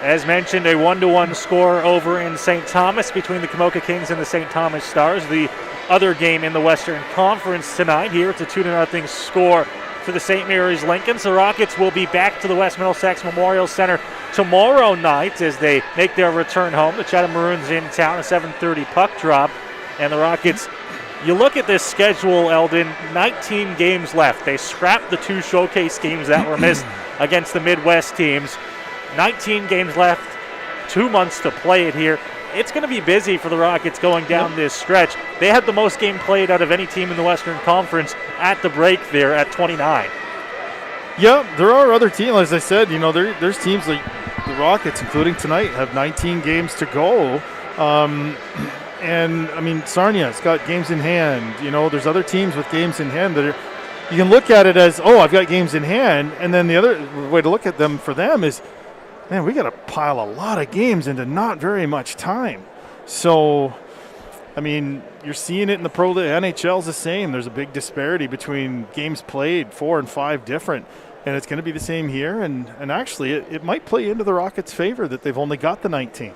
[SPEAKER 2] As mentioned, a 1-1 score over in St. Thomas between the Camoka Kings and the St. Thomas Stars. The other game in the Western Conference tonight. Here it's a 2-0 score for the St. Mary's Lincolns. The Rockets will be back to the West Middlesex Memorial Center tomorrow night as they make their return home. The Chatham Maroons in town, a 7:30 puck drop. And the Rockets, you look at this schedule, Eldon, 19 games left. They scrapped the 2 showcase games that were missed against the Midwest teams. 19 games left, 2 months to play it here. It's going to be busy for the Rockets going down this stretch. They had the most game played out of any team in the Western Conference at the break there at 29.
[SPEAKER 3] Yeah, there are other teams. As I said, there's teams like the Rockets, including tonight, have 19 games to go. And, I mean, Sarnia's got games in hand. There's other teams with games in hand that are, you can look at it as, I've got games in hand. And then the other way to look at them for them is, man, we got to pile a lot of games into not very much time. So, I mean, you're seeing it in the Pro League. NHL's the same. There's a big disparity between games played, 4 and 5 different. And it's going to be the same here. And actually, it might play into the Rockets' favor that they've only got the 19.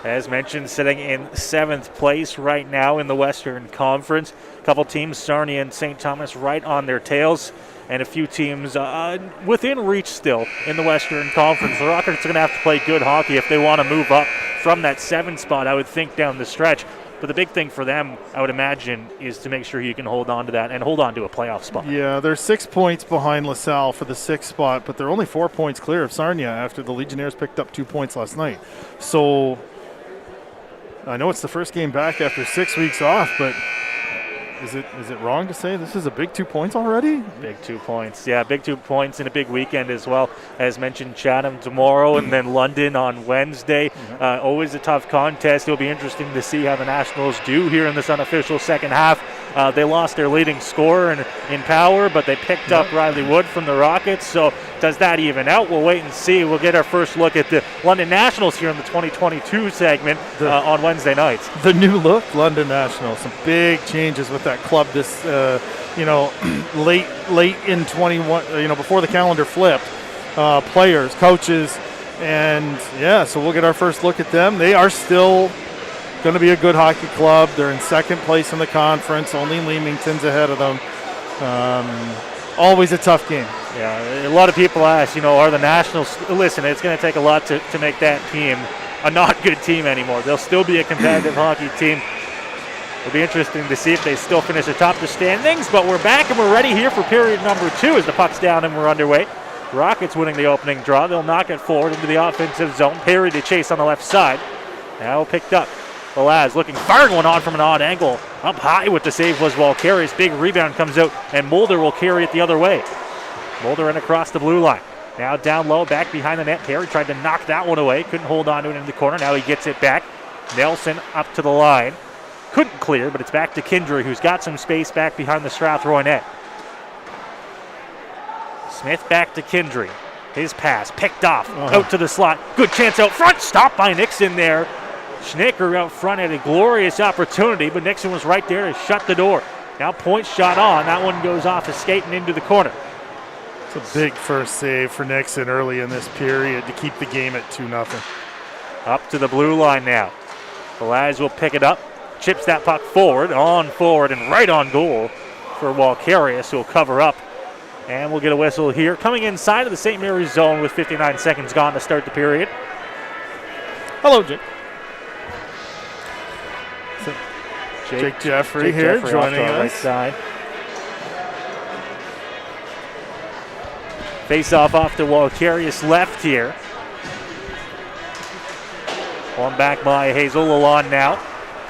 [SPEAKER 2] As mentioned, sitting in 7th place right now in the Western Conference. A couple teams, Sarnia and St. Thomas, right on their tails. And a few teams within reach still in the Western Conference. The Rockets are going to have to play good hockey if they want to move up from that 7th spot, I would think, down the stretch. But the big thing for them, I would imagine, is to make sure you can hold on to that and hold on to a playoff spot.
[SPEAKER 3] Yeah, they're 6 points behind LaSalle for the 6th spot, but they're only 4 points clear of Sarnia after the Legionnaires picked up 2 points last night. So I know it's the first game back after 6 weeks off, but is it wrong to say this is a big 2 points already?
[SPEAKER 2] Big 2 points. Yeah, big 2 points in a big weekend as well. As mentioned, Chatham tomorrow and then London on Wednesday. Always a tough contest. It'll be interesting to see how the Nationals do here in this unofficial second half. They lost their leading scorer in power, but they picked up Riley Wood from the Rockets. So does that even out? We'll wait and see. We'll get our first look at the London Nationals here in the 2022 segment on Wednesday nights.
[SPEAKER 3] The new look London Nationals. Some big changes with that club this, late in 21, before the calendar flipped. Players, coaches, and so we'll get our first look at them. They are still going to be a good hockey club. They're in 2nd place in the conference. Only Leamington's ahead of them. Always a tough game.
[SPEAKER 2] Yeah, a lot of people ask, are the Nationals, listen, it's going to take a lot to make that team a not good team anymore. They'll still be a competitive hockey team. It'll be interesting to see if they still finish atop the standings, but we're back and we're ready here for period number 2 as the puck's down and we're underway. Rockets winning the opening draw. They'll knock it forward into the offensive zone. Perry to chase on the left side. Now picked up. Velaz looking, firing one on from an odd angle. Up high with the save was Walkerius. Big rebound comes out, and Mulder will carry it the other way. Mulder in across the blue line. Now down low, back behind the net. Perry tried to knock that one away. Couldn't hold on to it in the corner. Now he gets it back. Nelson up to the line. Couldn't clear, but it's back to Kindry, who's got some space back behind the Strathroy net. Smith back to Kindry. His pass picked off, out to the slot. Good chance out front. Stopped by Nixon there. Schnicker out front had a glorious opportunity, but Nixon was right there to shut the door. Now point shot on. That one goes off, escaping into the corner.
[SPEAKER 3] It's a big first save for Nixon early in this period to keep the game at 2-0.
[SPEAKER 2] Up to the blue line now. Velaz will pick it up. Chips that puck forward, and right on goal for Walkerius, who will cover up. And we'll get a whistle here. Coming inside of the St. Mary's zone with 59 seconds gone to start the period.
[SPEAKER 3] Hello, Jake. Jake Jeffrey here joining us.
[SPEAKER 2] Right side. Face off to Walkerius left here. One back by Hazel. Lalonde now.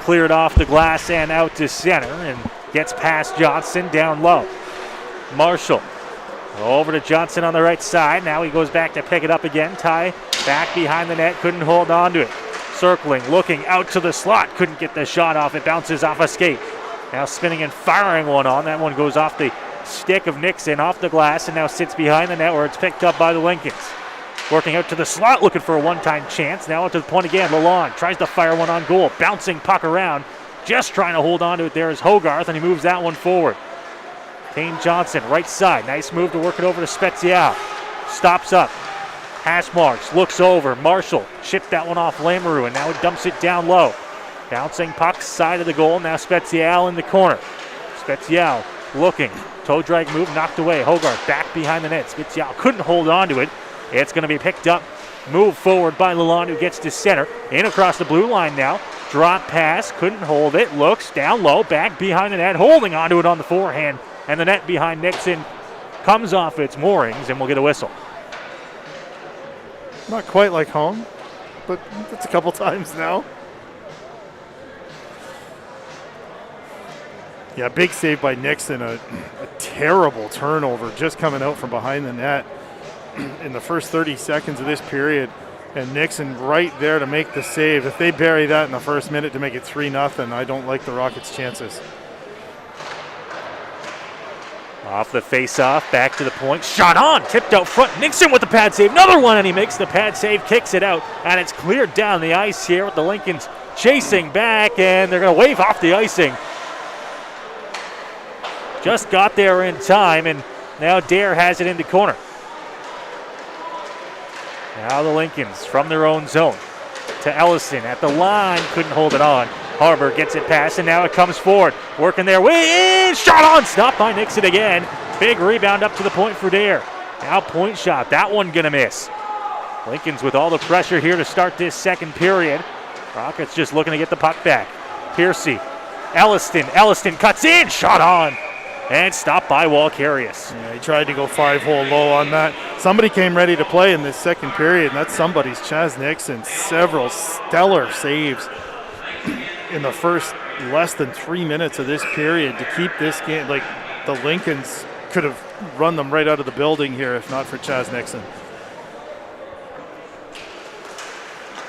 [SPEAKER 2] Cleared off the glass and out to center and gets past Johnson down low. Marshall over to Johnson on the right side. Now he goes back to pick it up again. Ty back behind the net. Couldn't hold on to it. Circling, looking out to the slot. Couldn't get the shot off. It bounces off a skate. Now spinning and firing one on. That one goes off the stick of Nixon, off the glass, and now sits behind the net where it's picked up by the Lincolns. Working out to the slot, looking for a one-time chance. Now out to the point again. Lalonde tries to fire one on goal. Bouncing puck around. Just trying to hold on to it there is Hogarth, and he moves that one forward. Kane Johnson, right side. Nice move to work it over to Spezial. Stops up. Hash marks, looks over. Marshall chipped that one off Lamoureux, and now it dumps it down low. Bouncing puck, side of the goal. Now Spezial in the corner. Spezial looking. Toe drag move, knocked away. Hogarth back behind the net. Spezial couldn't hold on to it. It's going to be picked up. Move forward by Lalonde, who gets to center. In across the blue line now. Drop pass, couldn't hold it. Looks down low, back behind the net. Holding onto it on the forehand. And the net behind Nixon comes off its moorings, and we'll get a whistle.
[SPEAKER 3] Not quite like home, but it's a couple times now. Yeah, big save by Nixon. A terrible turnover just coming out from behind the net in the first 30 seconds of this period. And Nixon right there to make the save. If they bury that in the first minute to make it 3-0, I don't like the Rockets' chances.
[SPEAKER 2] Off the face-off, back to the point. Shot on, tipped out front. Nixon with the pad save. Another one, and he makes the pad save, kicks it out. And it's cleared down the ice here with the Lincolns chasing back, and they're going to wave off the icing. Just got there in time, and now Dare has it in the corner. Now the Lincolns from their own zone to Ellison at the line. Couldn't hold it on. Harbour gets it past, and now it comes forward. Working their way in. Shot on. Stopped by Nixon again. Big rebound up to the point for Dare. Now point shot. That one going to miss. Lincolns with all the pressure here to start this second period. Rockets just looking to get the puck back. Piercy. Elliston cuts in. Shot on. And stopped by Walkerius.
[SPEAKER 3] Yeah, he tried to go 5-hole low on that. Somebody came ready to play in this second period, and that's somebody's Chaz Nixon. Several stellar saves in the first less than 3 minutes of this period to keep this game. Like, the Lincolns could have run them right out of the building here if not for Chaz Nixon.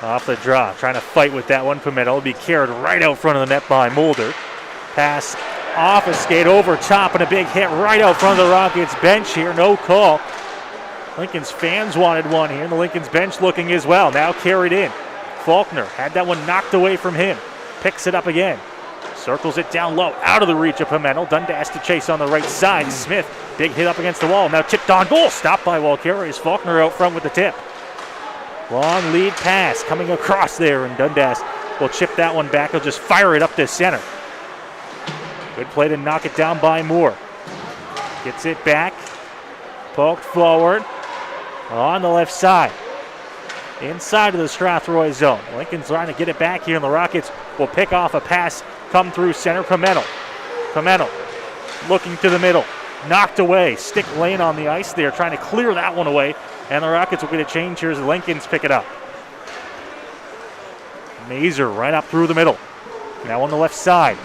[SPEAKER 2] Off the draw, trying to fight with that one. Pimento will be carried right out front of the net by Mulder. Pass off a skate over top, and a big hit right out front of the Rockets bench here. No call. Lincoln's fans wanted one here, and the Lincoln's bench looking as well. Now carried in. Faulkner had that one knocked away from him. Picks it up again. Circles it down low, out of the reach of Pimento. Dundas to chase on the right side. Smith, big hit up against the wall. Now tipped on goal. Stopped by Walkerius. Faulkner out front with the tip. Long lead pass coming across there, and Dundas will chip that one back. He'll just fire it up to center. Good play to knock it down by Moore. Gets it back. Poked forward on the left side. inside of the Strathroy zone. Lincoln's trying to get it back here, and the Rockets will pick off a pass, come through center. Pimentel looking to the middle, knocked away. Stick laying on the ice there, trying to clear that one away, and the Rockets will get a change here as the Lincolns pick it up. Mazer right up through the middle. Now on the left side,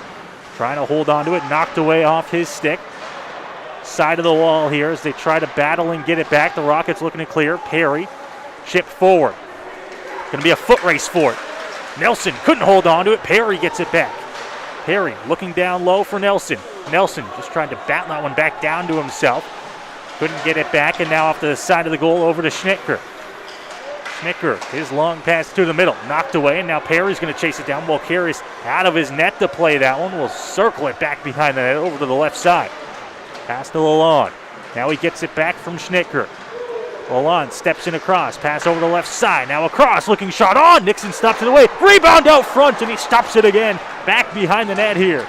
[SPEAKER 2] trying to hold on to it, knocked away off his stick. Side of the wall here as they try to battle and get it back. The Rockets looking to clear. Perry chipped forward. Going to be a foot race for it. Nelson couldn't hold on to it. Perry gets it back. Perry looking down low for Nelson. Nelson just trying to bat that one back down to himself. Couldn't get it back, and now off to the side of the goal over to Schnittker. Schnittker, his long pass to the middle, knocked away, and now Perry's going to chase it down. Walkerius out of his net to play that one. Will circle it back behind the net over to the left side. Pass to Lalonde. Now he gets it back from Schnittker. Lalonde steps in across. Pass over to the left side. Now across. Looking shot on. Nixon stops it away. Rebound out front, and he stops it again. Back behind the net here.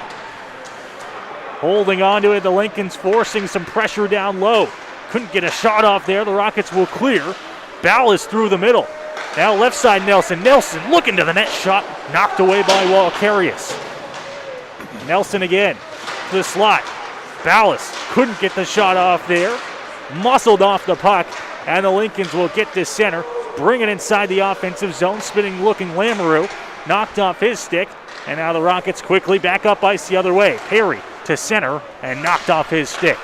[SPEAKER 2] Holding on to it. The Lincolns forcing some pressure down low. Couldn't get a shot off there. The Rockets will clear. Ballas through the middle. Now left side Nelson. Nelson looking to the net. Shot knocked away by Walkerius. Nelson again to the slot. Ballas couldn't get the shot off there. Muscled off the puck, and the Lincolns will get this center. Bring it inside the offensive zone. Spinning looking Lamoureux. Knocked off his stick, and now the Rockets quickly back up ice the other way. Perry to center, and knocked off his stick.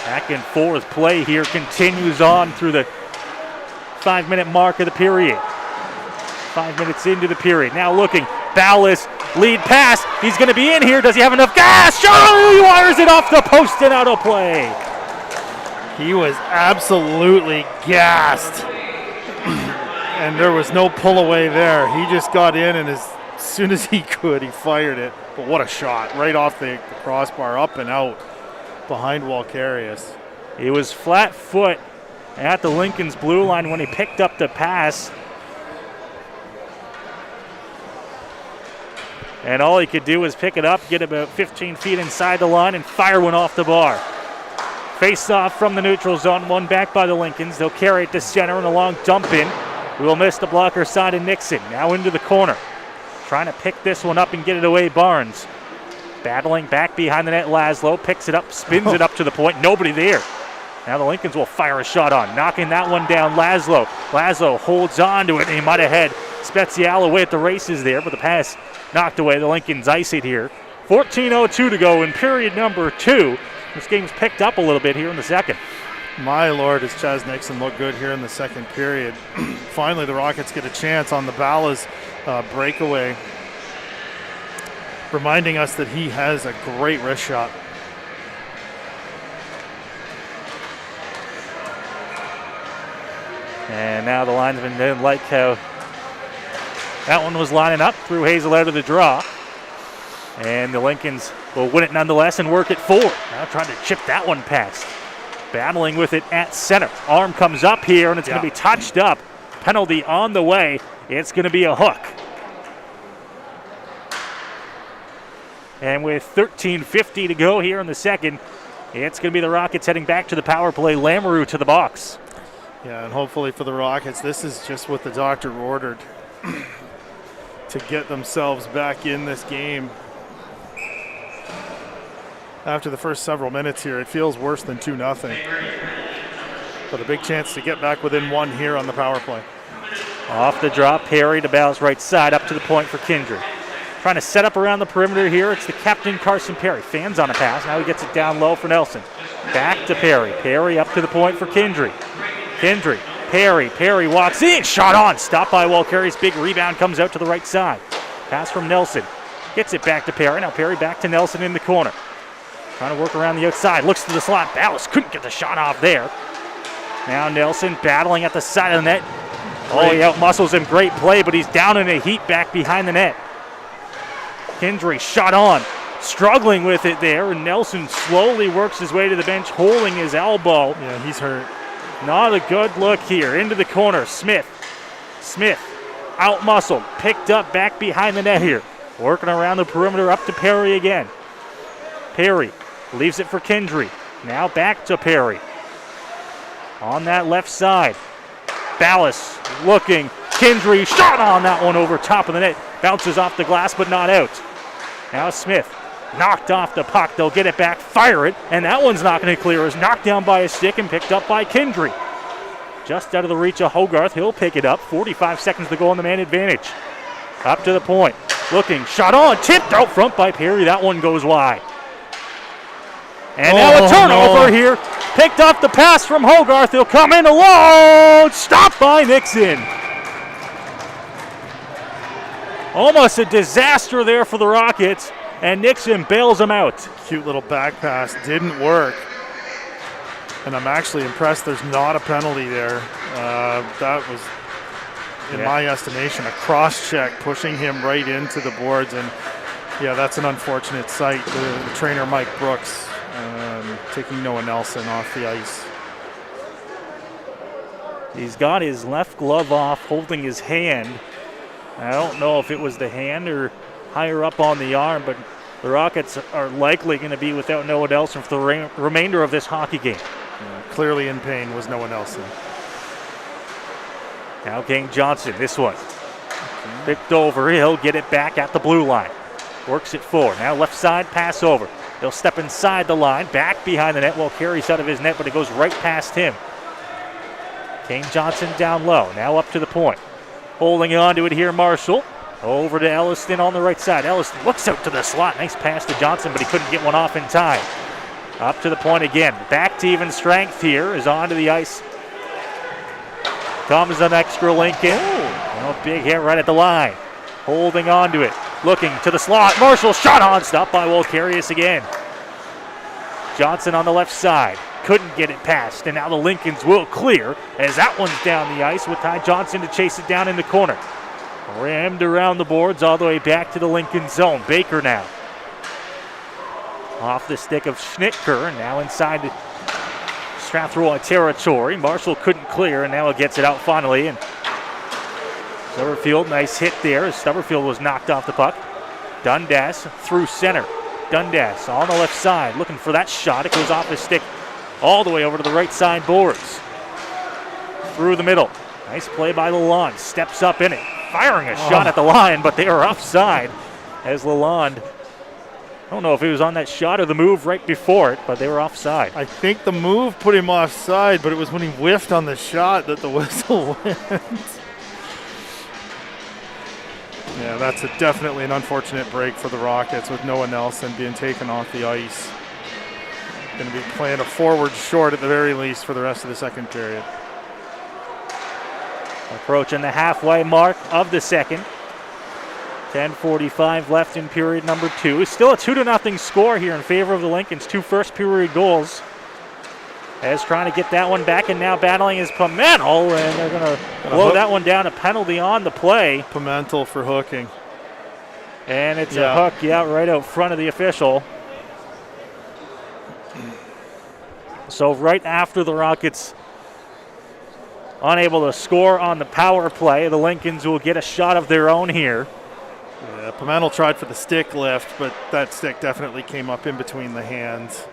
[SPEAKER 2] Back and forth play here continues on through the 5-minute mark of the period. 5 minutes into the period. Now looking, Ballas, lead pass. He's going to be in here. Does he have enough gas? He wires it off the post and out of play.
[SPEAKER 3] He was absolutely gassed. And there was no pull away there. He just got in, and as soon as he could, he fired it. But what a shot. Right off the crossbar, up and out behind Walkerius.
[SPEAKER 2] He was flat foot at the Lincoln's blue line when he picked up the pass. And all he could do was pick it up, get about 15 feet inside the line, and fire one off the bar. Face off from the neutral zone, one back by the Lincolns. They'll carry it to center and a long dump in. We will miss the blocker side of Nixon. Now into the corner. Trying to pick this one up and get it away, Barnes. Battling back behind the net, Laszlo picks it up, spins it up to the point. Nobody there. Now the Lincolns will fire a shot on. Knocking that one down, Laszlo. Laszlo holds on to it, and he might have had Spezial away at the races there, but the pass knocked away. The Lincolns ice it here. 14:02 to go in period number 2. This game's picked up a little bit here in the second.
[SPEAKER 3] My Lord, does Chaz Nixon look good here in the second period. Finally, the Rockets get a chance on the Ballas breakaway, reminding us that he has a great wrist shot.
[SPEAKER 2] And now the linesman didn't like how that one was lining up. Threw Hazel out of the draw. And the Lincolns will win it nonetheless and work it forward. Now trying to chip that one past. Battling with it at center. Arm comes up here, and it's going to be touched up. Penalty on the way. It's going to be a hook. And with 13:50 to go here in the second, it's going to be the Rockets heading back to the power play. Lamoureux to the box.
[SPEAKER 3] Yeah, and hopefully for the Rockets, this is just what the doctor ordered to get themselves back in this game. After the first several minutes here, it feels worse than 2-0. But a big chance to get back within one here on the power play.
[SPEAKER 2] Off the drop, Perry to Ball's right side, up to the point for Kindred. Trying to set up around the perimeter here. It's the captain, Carson Perry. Fans on a pass. Now he gets it down low for Nelson. Back to Perry. Perry up to the point for Kindred. Kindred, Perry. Perry walks in. Shot on. Stopped by Walkerius. Big rebound comes out to the right side. Pass from Nelson. Gets it back to Perry. Now Perry back to Nelson in the corner. Trying to work around the outside. Looks to the slot. Ballas couldn't get the shot off there. Now Nelson battling at the side of the net. Oh, he outmuscles him. Great play, but he's down in a heap back behind the net. Kindry shot on. Struggling with it there, and Nelson slowly works his way to the bench, holding his elbow.
[SPEAKER 3] Yeah, he's hurt.
[SPEAKER 2] Not a good look here. Into the corner. Smith outmuscled. Picked up back behind the net here. Working around the perimeter up to Perry again. Perry leaves it for Kindry. Now back to Perry. On that left side. Ballas looking. Kindry shot on that one over top of the net. Bounces off the glass but not out. Now Smith knocked off the puck. They'll get it back, fire it, and that one's not going to clear. It's knocked down by a stick and picked up by Kindry. Just out of the reach of Hogarth. He'll pick it up. 45 seconds to go on the man advantage. Up to the point. Looking. Shot on. Tipped out front by Perry. That one goes wide. And now a turnover here. Picked off the pass from Hogarth. He'll come in alone. Stopped by Nixon. Almost a disaster there for the Rockets. And Nixon bails him out.
[SPEAKER 3] Cute little back pass. Didn't work. And I'm actually impressed there's not a penalty there. That was, in my estimation, a cross-check pushing him right into the boards. And, yeah, that's an unfortunate sight. The trainer, Mike Brooks, taking Noah Nelson off the ice.
[SPEAKER 2] He's got his left glove off, holding his hand. I don't know if it was the hand or higher up on the arm, but the Rockets are likely going to be without Noah Nelson for the remainder of this hockey game.
[SPEAKER 3] Clearly in pain was Noah Nelson.
[SPEAKER 2] Now Kane Johnson, this one. Picked over, he'll get it back at the blue line. Works it forward. Now left side, pass over. He'll step inside the line, back behind the net. Well, carries out of his net, but it goes right past him. Kane Johnson down low, now up to the point. Holding on to it here, Marshall. Over to Elliston on the right side. Elliston looks out to the slot. Nice pass to Johnson, but he couldn't get one off in time. Up to the point again. Back to even strength here. Is onto the ice. Comes an extra Lincoln. Oh, big hit right at the line. Holding on to it. Looking to the slot. Marshall shot on. Stopped by Wolkarius again. Johnson on the left side. Couldn't get it past. And now the Lincolns will clear as that one's down the ice with Ty Johnson to chase it down in the corner. Rammed around the boards all the way back to the Lincoln zone. Baker now. Off the stick of Schnitker, and now inside the Strathroy territory. Marshall couldn't clear, and now it gets it out finally. And Stubberfield, nice hit there as Stubberfield was knocked off the puck. Dundas through center. Dundas on the left side, looking for that shot. It goes off his stick all the way over to the right side boards. Through the middle. Nice play by Lalonde. Steps up in it. Firing a shot at the line, but they are offside as Lalonde, I don't know if he was on that shot or the move right before it, but they were offside.
[SPEAKER 3] I think the move put him offside, but it was when he whiffed on the shot that the whistle went. Yeah, that's definitely an unfortunate break for the Rockets with Noah Nelson being taken off the ice. Going to be playing a forward short at the very least for the rest of the second period.
[SPEAKER 2] Approaching the halfway mark of the second. 10:45 left in period number 2. It's still a 2-0 score here in favor of the Lincolns. 2 first period goals. As trying to get that one back, and now battling is Pimentel, and they're going to blow that one down. A penalty on the play.
[SPEAKER 3] Pimentel for hooking.
[SPEAKER 2] And it's a hook, right out front of the official. So right after the Rockets unable to score on the power play, the Lincolns will get a shot of their own here.
[SPEAKER 3] Yeah, Pimentel tried for the stick lift, but that stick definitely came up in between the hands.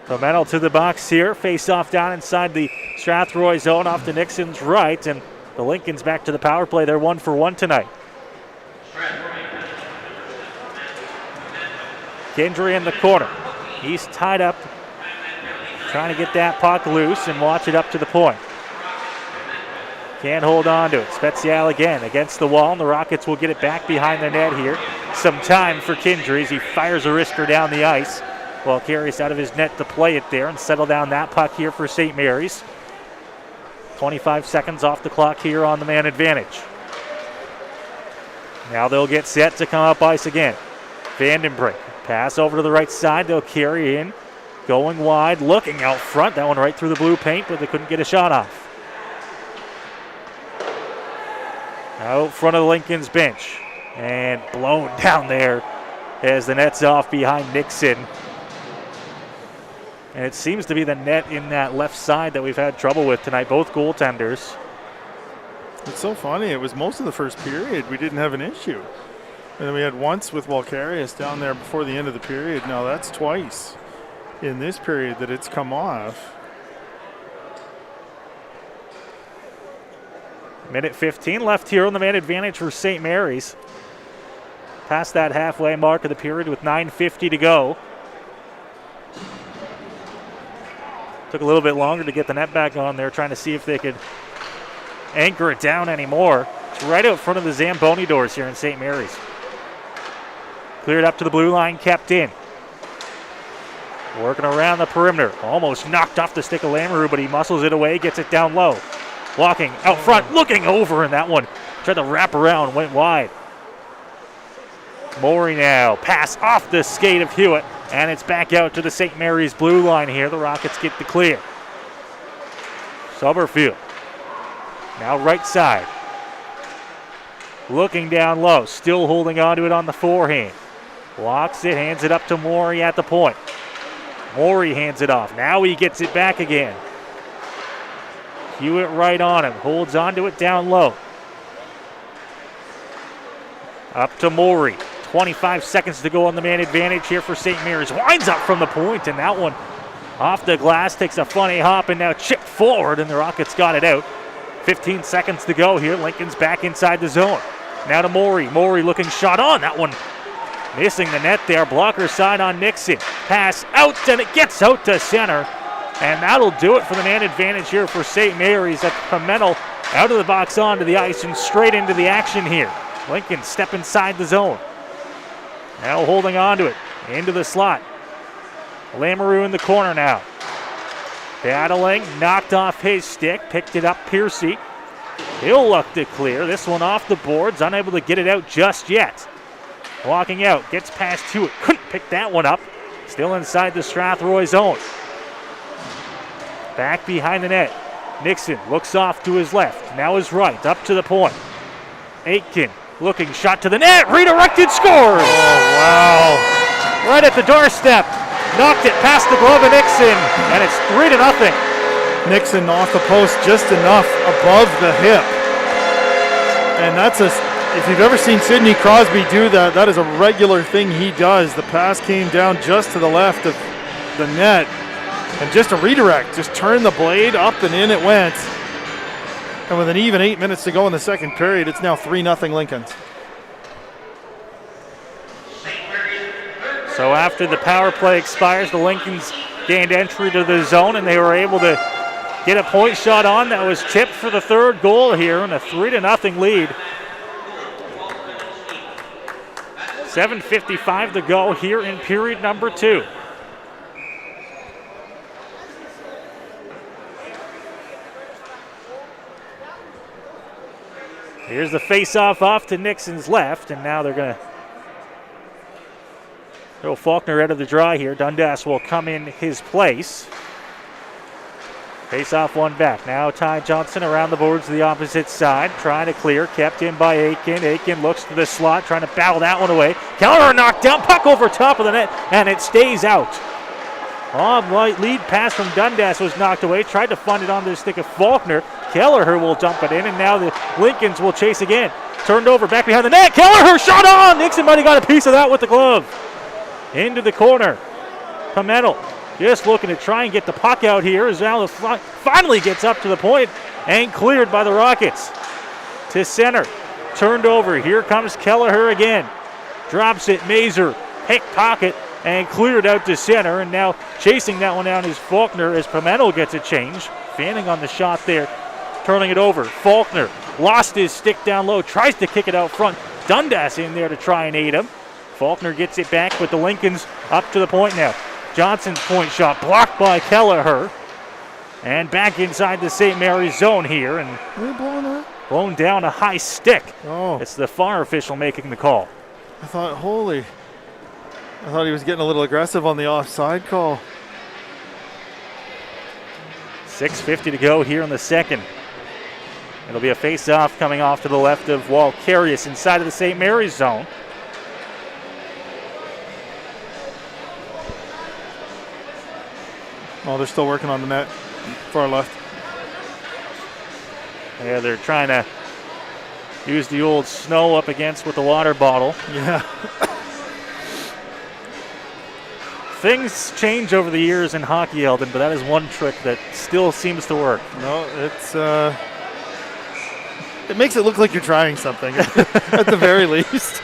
[SPEAKER 2] Pimentel to the box here. Face off down inside the Strathroy zone off to Nixon's right, and the Lincolns back to the power play. They're 1 for 1 tonight. Kindry in the corner. He's tied up, trying to get that puck loose and watch it up to the point. Can't hold on to it. Spezial again against the wall, and the Rockets will get it back behind the net here. Some time for Kindry as he fires a wrister down the ice. Well, carries out of his net to play it there and settle down that puck here for St. Mary's. 25 seconds off the clock here on the man advantage. Now they'll get set to come up ice again. Vandenbrink, pass over to the right side. They'll carry in, going wide, looking out front. That one right through the blue paint, but they couldn't get a shot off. Out front of the Lincoln's bench, and blown down there as the net's off behind Nixon. And it seems to be the net in that left side that we've had trouble with tonight, both goaltenders.
[SPEAKER 3] It's so funny. It was most of the first period we didn't have an issue. And then we had once with Wolkarius down there before the end of the period. Now that's twice. in this period that it's come off.
[SPEAKER 2] Minute 15 left here on the man advantage for St. Mary's. Past that halfway mark of the period with 9:50 to go. Took a little bit longer to get the net back on there, trying to see if they could anchor it down anymore. It's right out front of the Zamboni doors here in St. Mary's. Cleared up to the blue line, kept in. Working around the perimeter. Almost knocked off the stick of Lamoureux, but he muscles it away, gets it down low. Walking out front, looking over, and that one tried to wrap around, went wide. Morey now, pass off the skate of Hewitt, and it's back out to the St. Mary's blue line here. The Rockets get the clear. Summerfield, now right side. Looking down low, still holding on to it on the forehand. Locks it, hands it up to Morey at the point. Morey hands it off. Now he gets it back again. Hewitt right on him, holds onto it down low. Up to Morey. 25 seconds to go on the man advantage here for St. Mary's. Winds up from the point, and that one off the glass, takes a funny hop, and now chipped forward, and the Rockets got it out. 15 seconds to go here. Lincoln's back inside the zone. Now to Morey. Morey looking shot on. That one missing the net there. Blocker side on Nixon. Pass out, and it gets out to center. And that'll do it for the man advantage here for St. Mary's. That's Pimentel out of the box onto the ice and straight into the action here. Lincoln step inside the zone. Now holding on to it. Into the slot. Lamoureux in the corner now. Battling, knocked off his stick, picked it up Piercy. He'll look to clear. This one off the boards, unable to get it out just yet. Walking out, gets past Hewitt, couldn't pick that one up. Still inside the Strathroy zone. Back behind the net. Nixon looks off to his left, now his right, up to the point. Aitken looking, shot to the net, redirected, scores!
[SPEAKER 3] Oh, wow.
[SPEAKER 2] Right at the doorstep. Knocked it past the glove of Nixon, and it's 3-0.
[SPEAKER 3] Nixon off the post just enough above the hip. And that's if you've ever seen Sidney Crosby do that, that is a regular thing he does. The pass came down just to the left of the net. And just a redirect, just turn the blade up and in it went. And with an even 8 minutes to go in the second period, it's now 3-0 Lincolns.
[SPEAKER 2] So after the power play expires, the Lincolns gained entry to the zone, and they were able to get a point shot on that was tipped for the third goal here, and a 3-0 lead. 7:55 to go here in period number 2. Here's the face-off off to Nixon's left, and now they're going to throw Faulkner out of the dry here. Dundas will come in his place. Face-off one back. Now Ty Johnson around the boards to the opposite side, trying to clear, kept in by Aitken. Aitken looks to the slot, trying to battle that one away. Kelleher knocked down, puck over top of the net, and it stays out. On lead pass from Dundas was knocked away. Tried to find it onto the stick of Faulkner. Kelleher will dump it in, and now the Lincolns will chase again. Turned over, back behind the net. Kelleher shot on! Nixon might have got a piece of that with the glove. Into the corner. Pimentel just looking to try and get the puck out here as Allen finally gets up to the point and cleared by the Rockets. To center. Turned over. Here comes Kelleher again. Drops it. Mazur. Pickpocket. And cleared out to center, and now chasing that one down is Faulkner as Pimentel gets a change. Fanning on the shot there, turning it over. Faulkner lost his stick down low, tries to kick it out front. Dundas in there to try and aid him. Faulkner gets it back, but the Lincolns up to the point now. Johnson's point shot blocked by Kelleher. And back inside the St. Mary's zone here, and blown down a high stick.
[SPEAKER 3] Oh.
[SPEAKER 2] It's the far official making the call.
[SPEAKER 3] I thought he was getting a little aggressive on the offside call.
[SPEAKER 2] 6:50 to go here in the second. It'll be a face-off coming off to the left of Walkarius inside of the St. Mary's zone.
[SPEAKER 3] Oh, they're still working on the net. Far left.
[SPEAKER 2] Yeah, they're trying to use the old snow up against with the water bottle.
[SPEAKER 3] Yeah.
[SPEAKER 2] things change over the years in hockey, Eldon, but that is one trick that still seems to work.
[SPEAKER 3] No, it makes it look like you're trying something at the very least.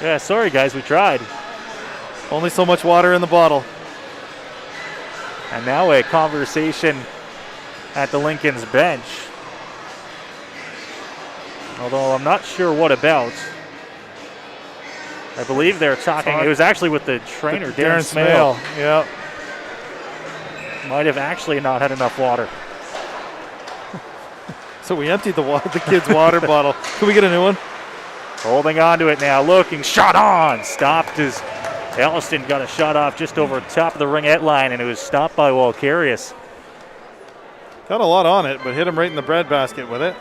[SPEAKER 2] Yeah, sorry guys, we tried.
[SPEAKER 3] Only so much water in the bottle.
[SPEAKER 2] And now a conversation at the Lincoln's bench. Although I'm not sure what about. I believe they're talking. It was actually with the trainer, Darren Smale.
[SPEAKER 3] Yeah.
[SPEAKER 2] Might have actually not had enough water.
[SPEAKER 3] So we emptied the kid's water bottle. Can we get a new one?
[SPEAKER 2] Holding on to it now, looking, shot on. Stopped as Elliston got a shot off just over top of the ringette line, and it was stopped by Walkarius.
[SPEAKER 3] Got a lot on it, but hit him right in the breadbasket with it.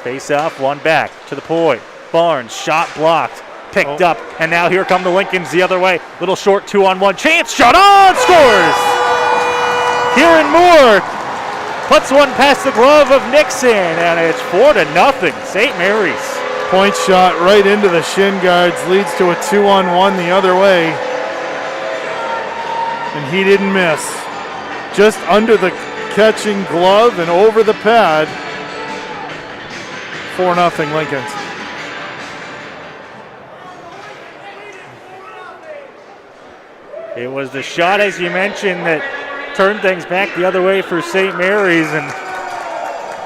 [SPEAKER 2] Face off, one back to the point. Barnes, shot blocked, picked up, and now here come the Lincolns the other way. Little short 2-on-1 chance, shot on, scores! Kieran Moore puts one past the glove of Nixon, and it's 4-0, St. Mary's.
[SPEAKER 3] Point shot right into the shin guards, leads to a 2-on-1 the other way. And he didn't miss. Just under the catching glove and over the pad. 4-0 Lincolns.
[SPEAKER 2] It was the shot, as you mentioned, that turned things back the other way for St. Mary's, and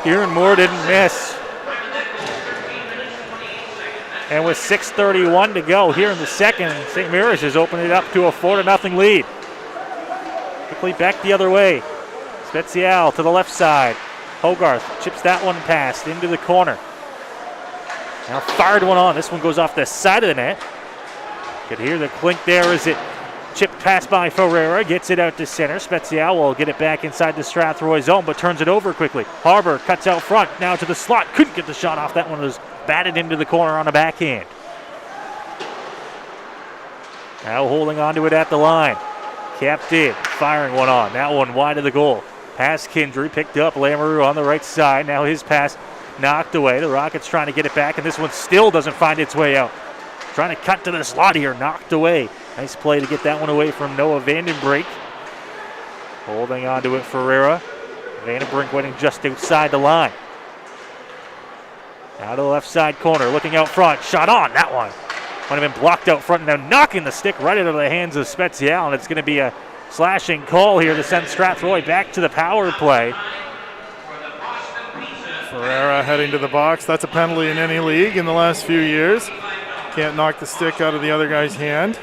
[SPEAKER 2] Kieran Moore didn't miss. And with 6:31 to go here in the second, St. Mary's has opened it up to a 4-0 lead. Quickly back the other way. Spezial to the left side. Hogarth chips that one past into the corner. Now fired one on. This one goes off the side of the net. Could hear the clink there as it chipped past by Ferreira. Gets it out to center. Spezial will get it back inside the Strathroy zone, but turns it over quickly. Harbour cuts out front. Now to the slot. Couldn't get the shot off. That one was batted into the corner on a backhand. Now holding on to it at the line. Kept in. Firing one on. That one wide of the goal. Pass Kindry. Picked up Lamoureux on the right side. Now his pass knocked away. The Rockets trying to get it back, and this one still doesn't find its way out. Trying to cut to the slot here. Knocked away. Nice play to get that one away from Noah Vandenbrink. Holding on to it, Ferreira. Vandenbrink waiting just outside the line. Now to the left side corner. Looking out front. Shot on. That one might have been blocked out front. Now knocking the stick right into the hands of Spezial, and it's going to be a slashing call here to send Strathroy back to the power play.
[SPEAKER 3] Ferreira heading to the box. That's a penalty in any league in the last few years. Can't knock the stick out of the other guy's hand.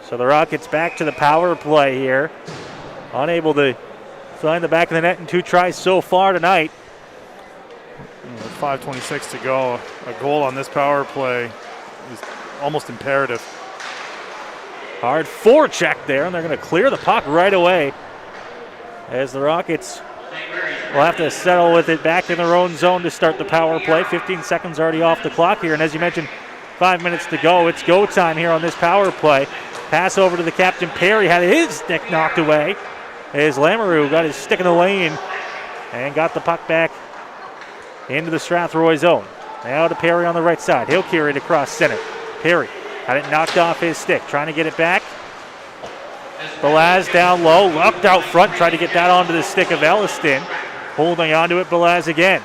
[SPEAKER 2] So the Rockets back to the power play here. Unable to find the back of the net in 2 tries so far tonight.
[SPEAKER 3] With 5:26 to go, a goal on this power play is almost imperative.
[SPEAKER 2] Hard forecheck there, and they're going to clear the puck right away as the Rockets will have to settle with it back in their own zone to start the power play. 15 seconds already off the clock here, and as you mentioned, 5 minutes to go. It's go time here on this power play. Pass over to the captain. Perry had his stick knocked away as Lamoureux got his stick in the lane and got the puck back into the Strathroy zone. Now to Perry on the right side. He'll carry it across center. Perry had it knocked off his stick, trying to get it back. Belaz down low, locked out front, tried to get that onto the stick of Elliston. Holding onto it, Belaz again.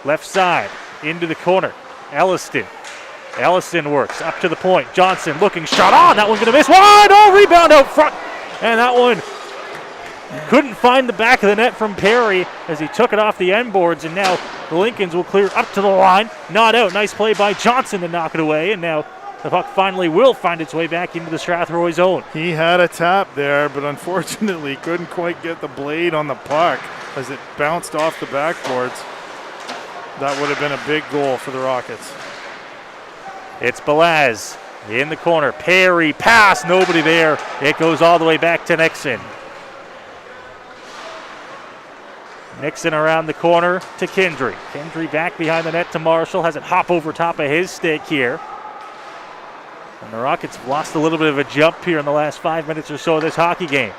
[SPEAKER 2] Left side, into the corner. Elliston works up to the point. Johnson looking, shot on. That one's going to miss. Wide, oh, rebound out front. And that one couldn't find the back of the net from Perry as he took it off the end boards, and now the Lincolns will clear up to the line. Not out. Nice play by Johnson to knock it away, and now the puck finally will find its way back into the Strathroy zone.
[SPEAKER 3] He had a tap there, but unfortunately couldn't quite get the blade on the puck as it bounced off the backboards. That would have been a big goal for the Rockets.
[SPEAKER 2] It's Belaz in the corner. Perry pass, nobody there. It goes all the way back to Nixon. Nixon around the corner to Kindry. Kindry back behind the net to Marshall. Has it hop over top of his stick here. And the Rockets have lost a little bit of a jump here in the last 5 minutes or so of this hockey game.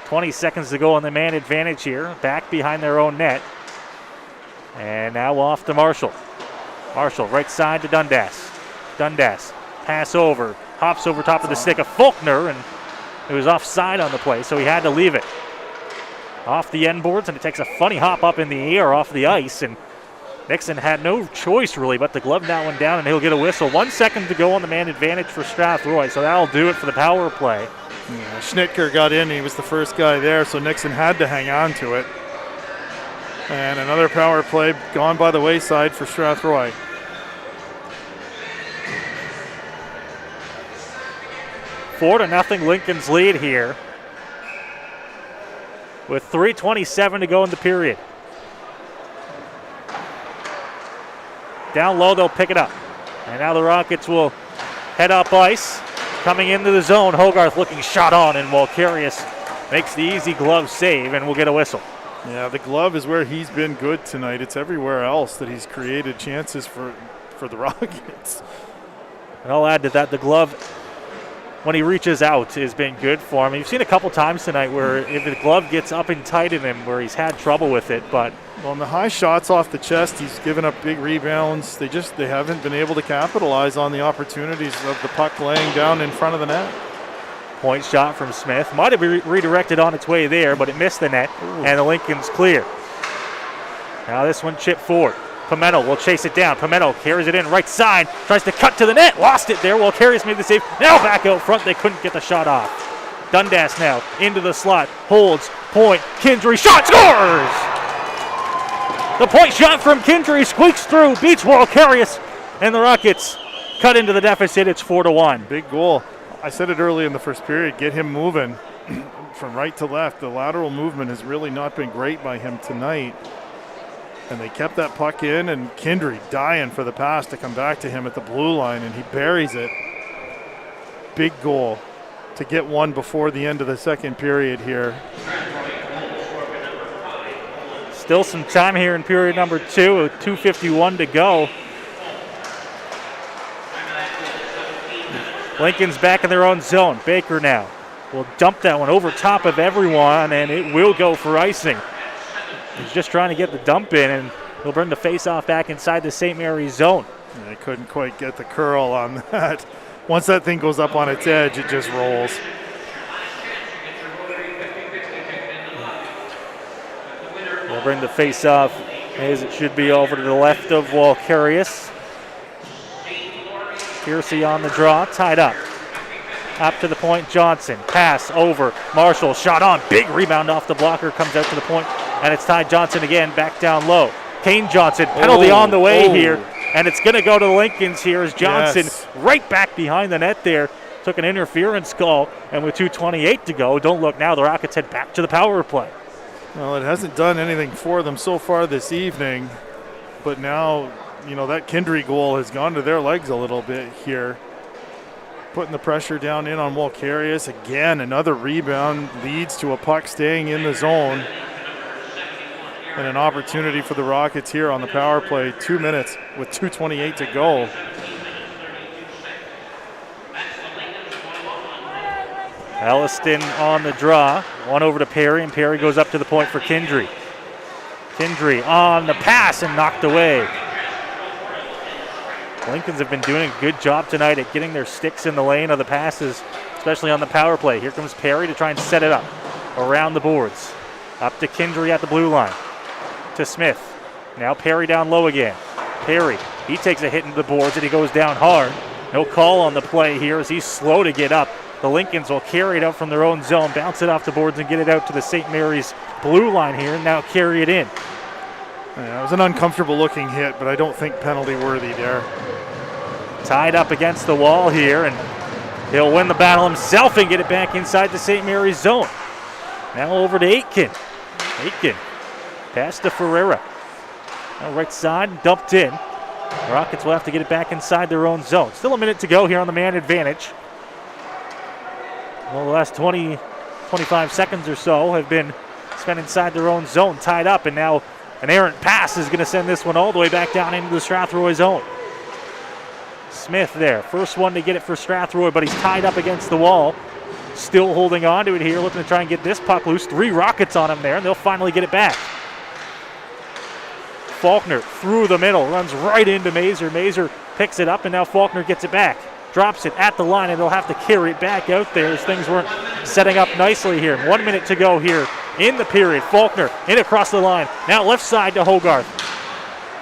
[SPEAKER 2] 20 seconds to go on the man advantage here. Back behind their own net. And now off to Marshall. Marshall, right side to Dundas. Dundas, pass over. Hops over top of the stick of Faulkner, and it was offside on the play, so he had to leave it. Off the end boards, and it takes a funny hop up in the air off the ice, and Nixon had no choice really but to glove that one down, and he'll get a whistle. 1 second to go on the man advantage for Strathroy, so that'll do it for the power play.
[SPEAKER 3] Yeah, Schnitker got in. He was the first guy there, so Nixon had to hang on to it. And another power play gone by the wayside for Strathroy.
[SPEAKER 2] Four to nothing, Lincoln's lead here, with 3:27 to go in the period. Down low, they'll pick it up. And now the Rockets will head up ice. Coming into the zone, Hogarth looking shot on, and Walkarius makes the easy glove save, and we'll get a whistle.
[SPEAKER 3] Yeah, the glove is where he's been good tonight. It's everywhere else that he's created chances for the Rockets.
[SPEAKER 2] And I'll add to that, the glove, when he reaches out, has been good for him. You've seen a couple times tonight where if the glove gets up and tight in him, where he's had trouble with it, but
[SPEAKER 3] well, in the high shots off the chest, he's given up big rebounds. They haven't been able to capitalize on the opportunities of the puck laying down in front of the net.
[SPEAKER 2] Point shot from Smith. Might have been redirected on its way there, but it missed the net, and the Lincoln's clear. Now this one chipped forward. Pimento will chase it down. Pimento carries it in right side, tries to cut to the net, lost it there. Walkarius made the save. Now back out front, they couldn't get the shot off. Dundas now into the slot, holds, point, Kindry, shot, scores! The point shot from Kindry squeaks through, beats Walkarius, and the Rockets cut into the deficit. It's 4-1.
[SPEAKER 3] Big goal. I said it early in the first period, get him moving from right to left. The lateral movement has really not been great by him tonight. And they kept that puck in, and Kindry dying for the pass to come back to him at the blue line, and he buries it. Big goal to get one before the end of the second period here.
[SPEAKER 2] Still some time here in period number 2 with 2:51 to go. Lincoln's back in their own zone. Baker now will dump that one over top of everyone, and it will go for icing. He's just trying to get the dump in, and he'll bring the face-off back inside the St. Mary's zone.
[SPEAKER 3] They couldn't quite get the curl on that. Once that thing goes up on its edge, it just rolls.
[SPEAKER 2] They'll bring the face-off as it should be over to the left of Walkarius. Piercy on the draw, tied up. Up to the point, Johnson. Pass over. Marshall, shot on. Big rebound off the blocker, comes out to the point, and it's Ty Johnson again, back down low. Kane Johnson, penalty on the way here, and it's going to go to the Lincolns here as Johnson right back behind the net there. Took an interference call, and with 2:28 to go, don't look now, the Rockets head back to the power play.
[SPEAKER 3] Well, it hasn't done anything for them so far this evening, but now, you know, that Kindry goal has gone to their legs a little bit here. Putting the pressure down in on Walkarius. Again, another rebound leads to a puck staying in the zone. And an opportunity for the Rockets here on the power play. 2 minutes with 2:28 to go.
[SPEAKER 2] Elliston on the draw. One over to Perry, and Perry goes up to the point for Kindry. Kindry on the pass and knocked away. Lincolns have been doing a good job tonight at getting their sticks in the lane of the passes, especially on the power play. Here comes Perry to try and set it up around the boards. Up to Kindry at the blue line. To Smith. Now Perry down low again. Perry, he takes a hit into the boards and he goes down hard. No call on the play here as he's slow to get up. The Lincolns will carry it out from their own zone, bounce it off the boards and get it out to the St. Mary's blue line here, and now carry it in.
[SPEAKER 3] Yeah, it was an uncomfortable looking hit, but I don't think penalty worthy there.
[SPEAKER 2] Tied up against the wall here, and he'll win the battle himself and get it back inside the St. Mary's zone. Now over to Aitken. Aitken, pass to Ferreira. Now right side, dumped in. The Rockets will have to get it back inside their own zone. Still a minute to go here on the man advantage. Well, the last 25 seconds or so have been spent inside their own zone, tied up, and now an errant pass is going to send this one all the way back down into the Strathroy zone. Smith there, first one to get it for Strathroy, but he's tied up against the wall. still holding on to it here, looking to try and get this puck loose. 3 Rockets on him there, and they'll finally get it back. Faulkner through the middle, runs right into Mazur. Mazur picks it up, and now Faulkner gets it back. Drops it at the line, and they'll have to carry it back out there as things weren't setting up nicely here. 1 minute to go here in the period. Faulkner in across the line. Now left side to Hogarth.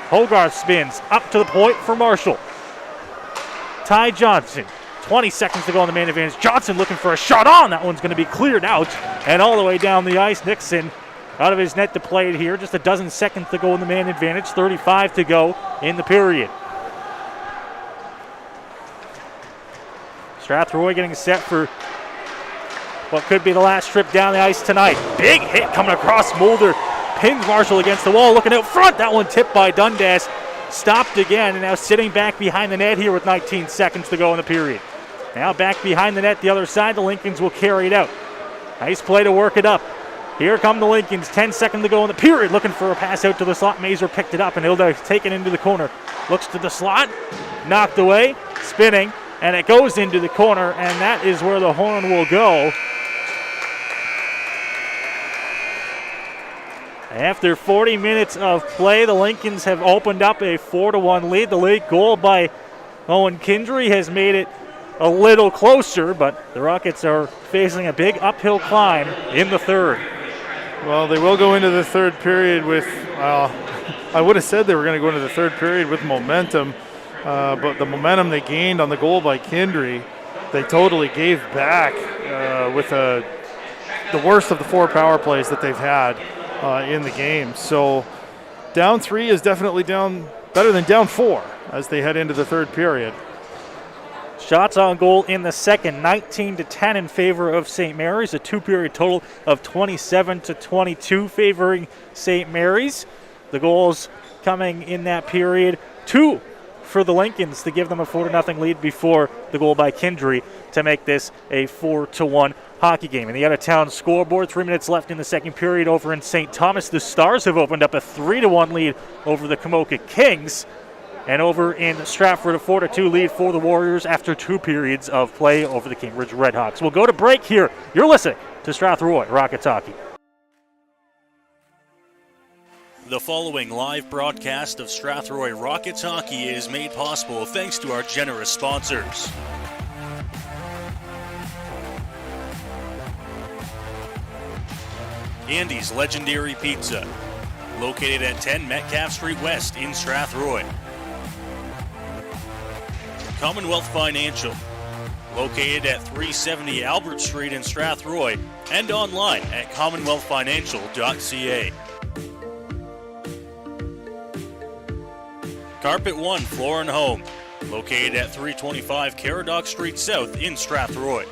[SPEAKER 2] Hogarth spins up to the point for Marshall. Ty Johnson. 20 seconds to go on the man advantage. Johnson looking for a shot on. That one's going to be cleared out. And all the way down the ice, Nixon out of his net to play it here. Just a dozen seconds to go in the man advantage. 35 to go in the period. Strathroy getting set for what could be the last trip down the ice tonight. Big hit coming across Mulder. Pins Marshall against the wall. Looking out front. That one tipped by Dundas. Stopped again, and now sitting back behind the net here with 19 seconds to go in the period. Now back behind the net, the other side, the Lincolns will carry it out. Nice play to work it up. Here come the Lincolns, 10 seconds to go in the period, looking for a pass out to the slot. Mazur picked it up, and Eldon taken into the corner. Looks to the slot, knocked away, spinning, and it goes into the corner, and that is where the horn will go. After 40 minutes of play, the Lincolns have opened up a 4-1 lead. The late goal by Owen Kindry has made it a little closer, but the Rockets are facing a big uphill climb in the third.
[SPEAKER 3] Well, they will go into the third period with, I would have said they were going to go into the third period with momentum, but the momentum they gained on the goal by Kindry, they totally gave back with the worst of the 4 power plays that they've had in the game. So down 3 is definitely better than down 4 as they head into the third period.
[SPEAKER 2] Shots on goal in the second, 19-10 in favor of St. Mary's. A 2-period total of 27-22 favoring St. Mary's. The goals coming in that period, 2 for the Lincolns to give them a 4-0 lead before the goal by Kindry to make this a 4-1 hockey game. In the out-of-town scoreboard, 3 minutes left in the second period over in St. Thomas. The Stars have opened up a 3-1 lead over the Kamoka Kings. And over in Stratford, a 4-2 lead for the Warriors after 2 periods of play over the Cambridge Redhawks. We'll go to break here. You're listening to Strathroy Rockets Hockey.
[SPEAKER 1] The following live broadcast of Strathroy Rockets Hockey is made possible thanks to our generous sponsors. Andy's Legendary Pizza, located at 10 Metcalf Street West in Strathroy. Commonwealth Financial, located at 370 Albert Street in Strathroy and online at commonwealthfinancial.ca. Carpet One Floor and Home, located at 325 Caradoc Street South in Strathroy.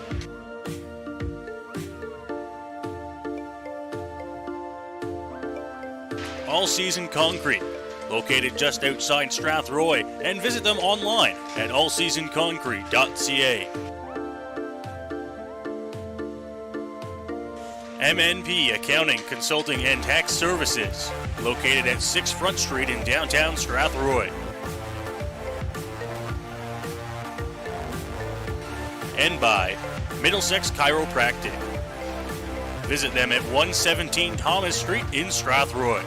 [SPEAKER 1] All Season Concrete, located just outside Strathroy, and visit them online at allseasonconcrete.ca. MNP Accounting, Consulting and Tax Services, located at 6 Front Street in downtown Strathroy. And by Middlesex Chiropractic. Visit them at 117 Thomas Street in Strathroy.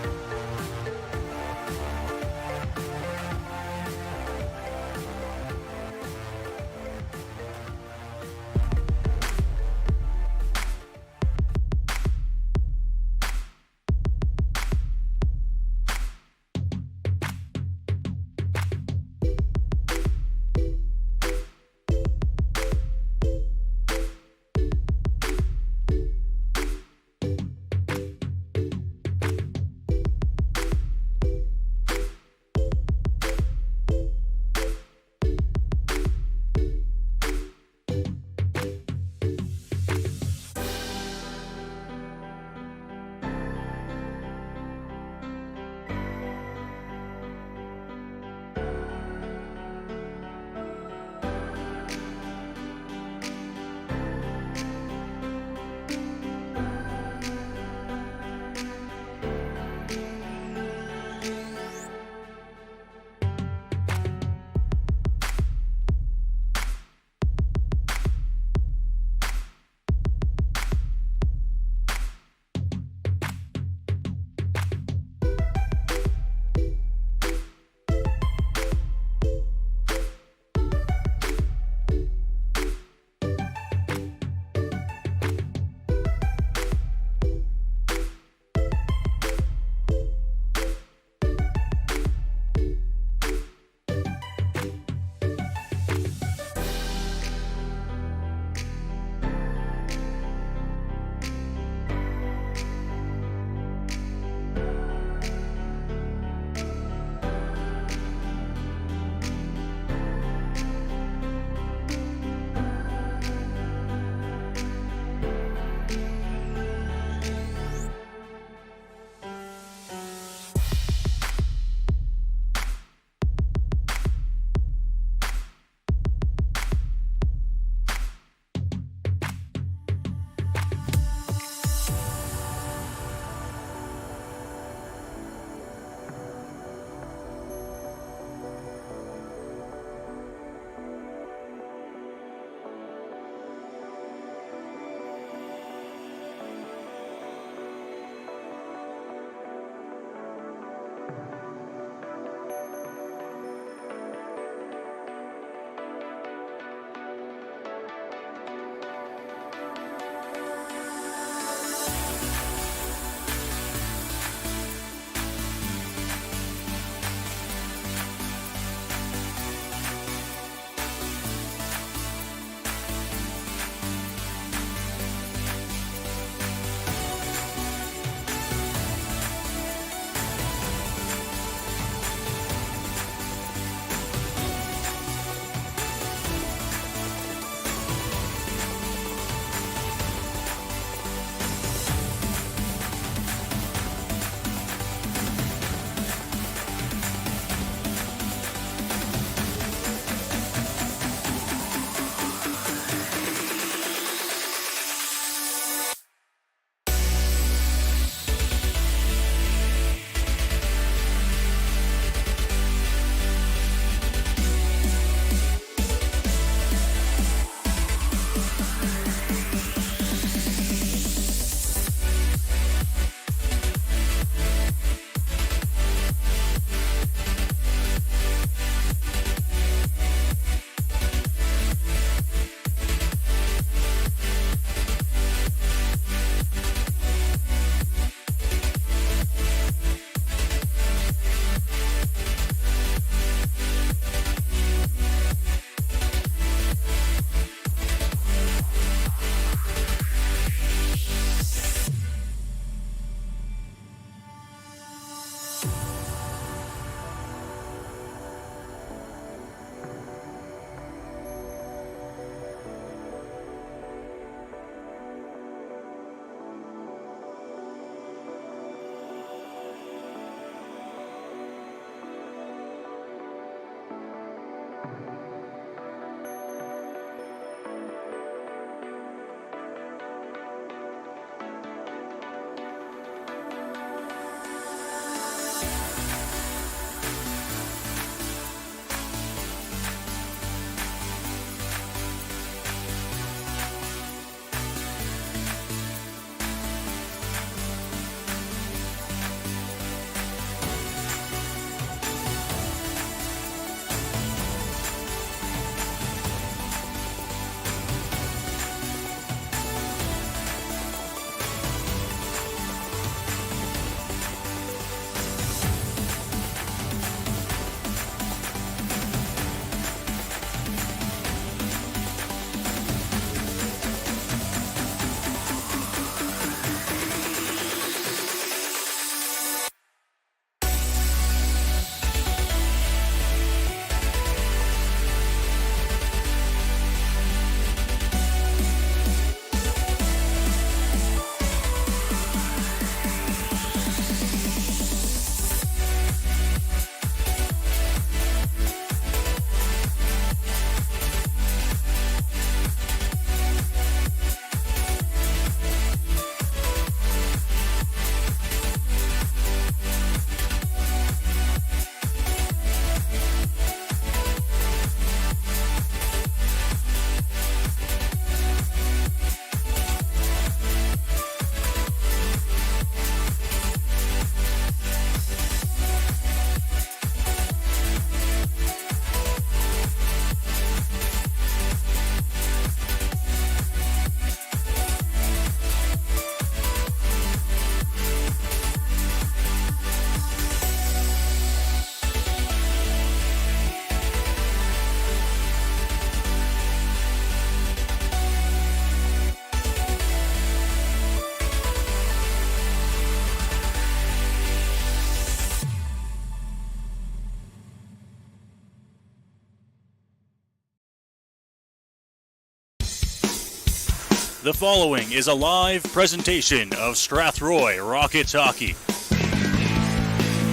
[SPEAKER 1] The following is a live presentation of Strathroy Rockets hockey.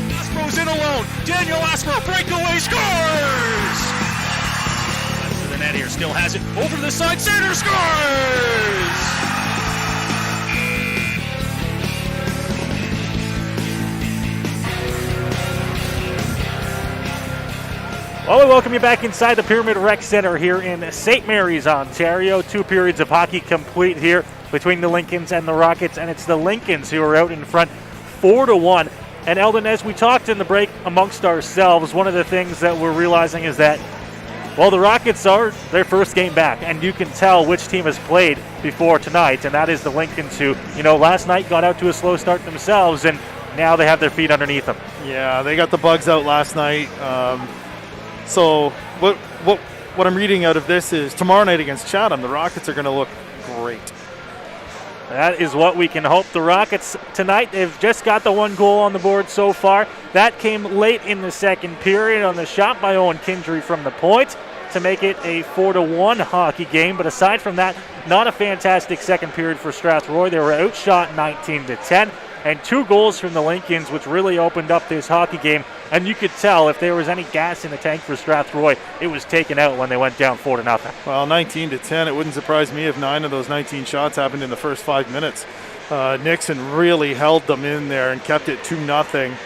[SPEAKER 1] Aspro's in alone. Daniel Aspro, breakaway, scores! Left to the net here, still has it. Over to the side, center, scores!
[SPEAKER 2] Well, we welcome you back inside the Pyramid Rec Center here in St. Mary's, Ontario. 2 periods of hockey complete here between the Lincolns and the Rockets, and it's the Lincolns who are out in front 4-1. And Eldon, as we talked in the break amongst ourselves, one of the things that we're realizing is that, well, the Rockets are their first game back, and you can tell which team has played before tonight, and that is the Lincolns who, last night got out to a slow start themselves, and now they have their feet underneath them.
[SPEAKER 3] Yeah, they got the bugs out last night. So what I'm reading out of this is tomorrow night against Chatham, the Rockets are going to look great.
[SPEAKER 2] That is what we can hope. The Rockets tonight, they've just got the 1 goal on the board so far. That came late in the second period on the shot by Owen Kindry from the point to make it a 4-1 hockey game. But aside from that, not a fantastic second period for Strathroy. They were outshot 19-10. And 2 goals from the Lincolns, which really opened up this hockey game. And you could tell if there was any gas in the tank for Strathroy, it was taken out when they went down 4-0.
[SPEAKER 3] Well, 19-10, it wouldn't surprise me if 9 of those 19 shots happened in the first 5 minutes. Nixon really held them in there and kept it 2-0.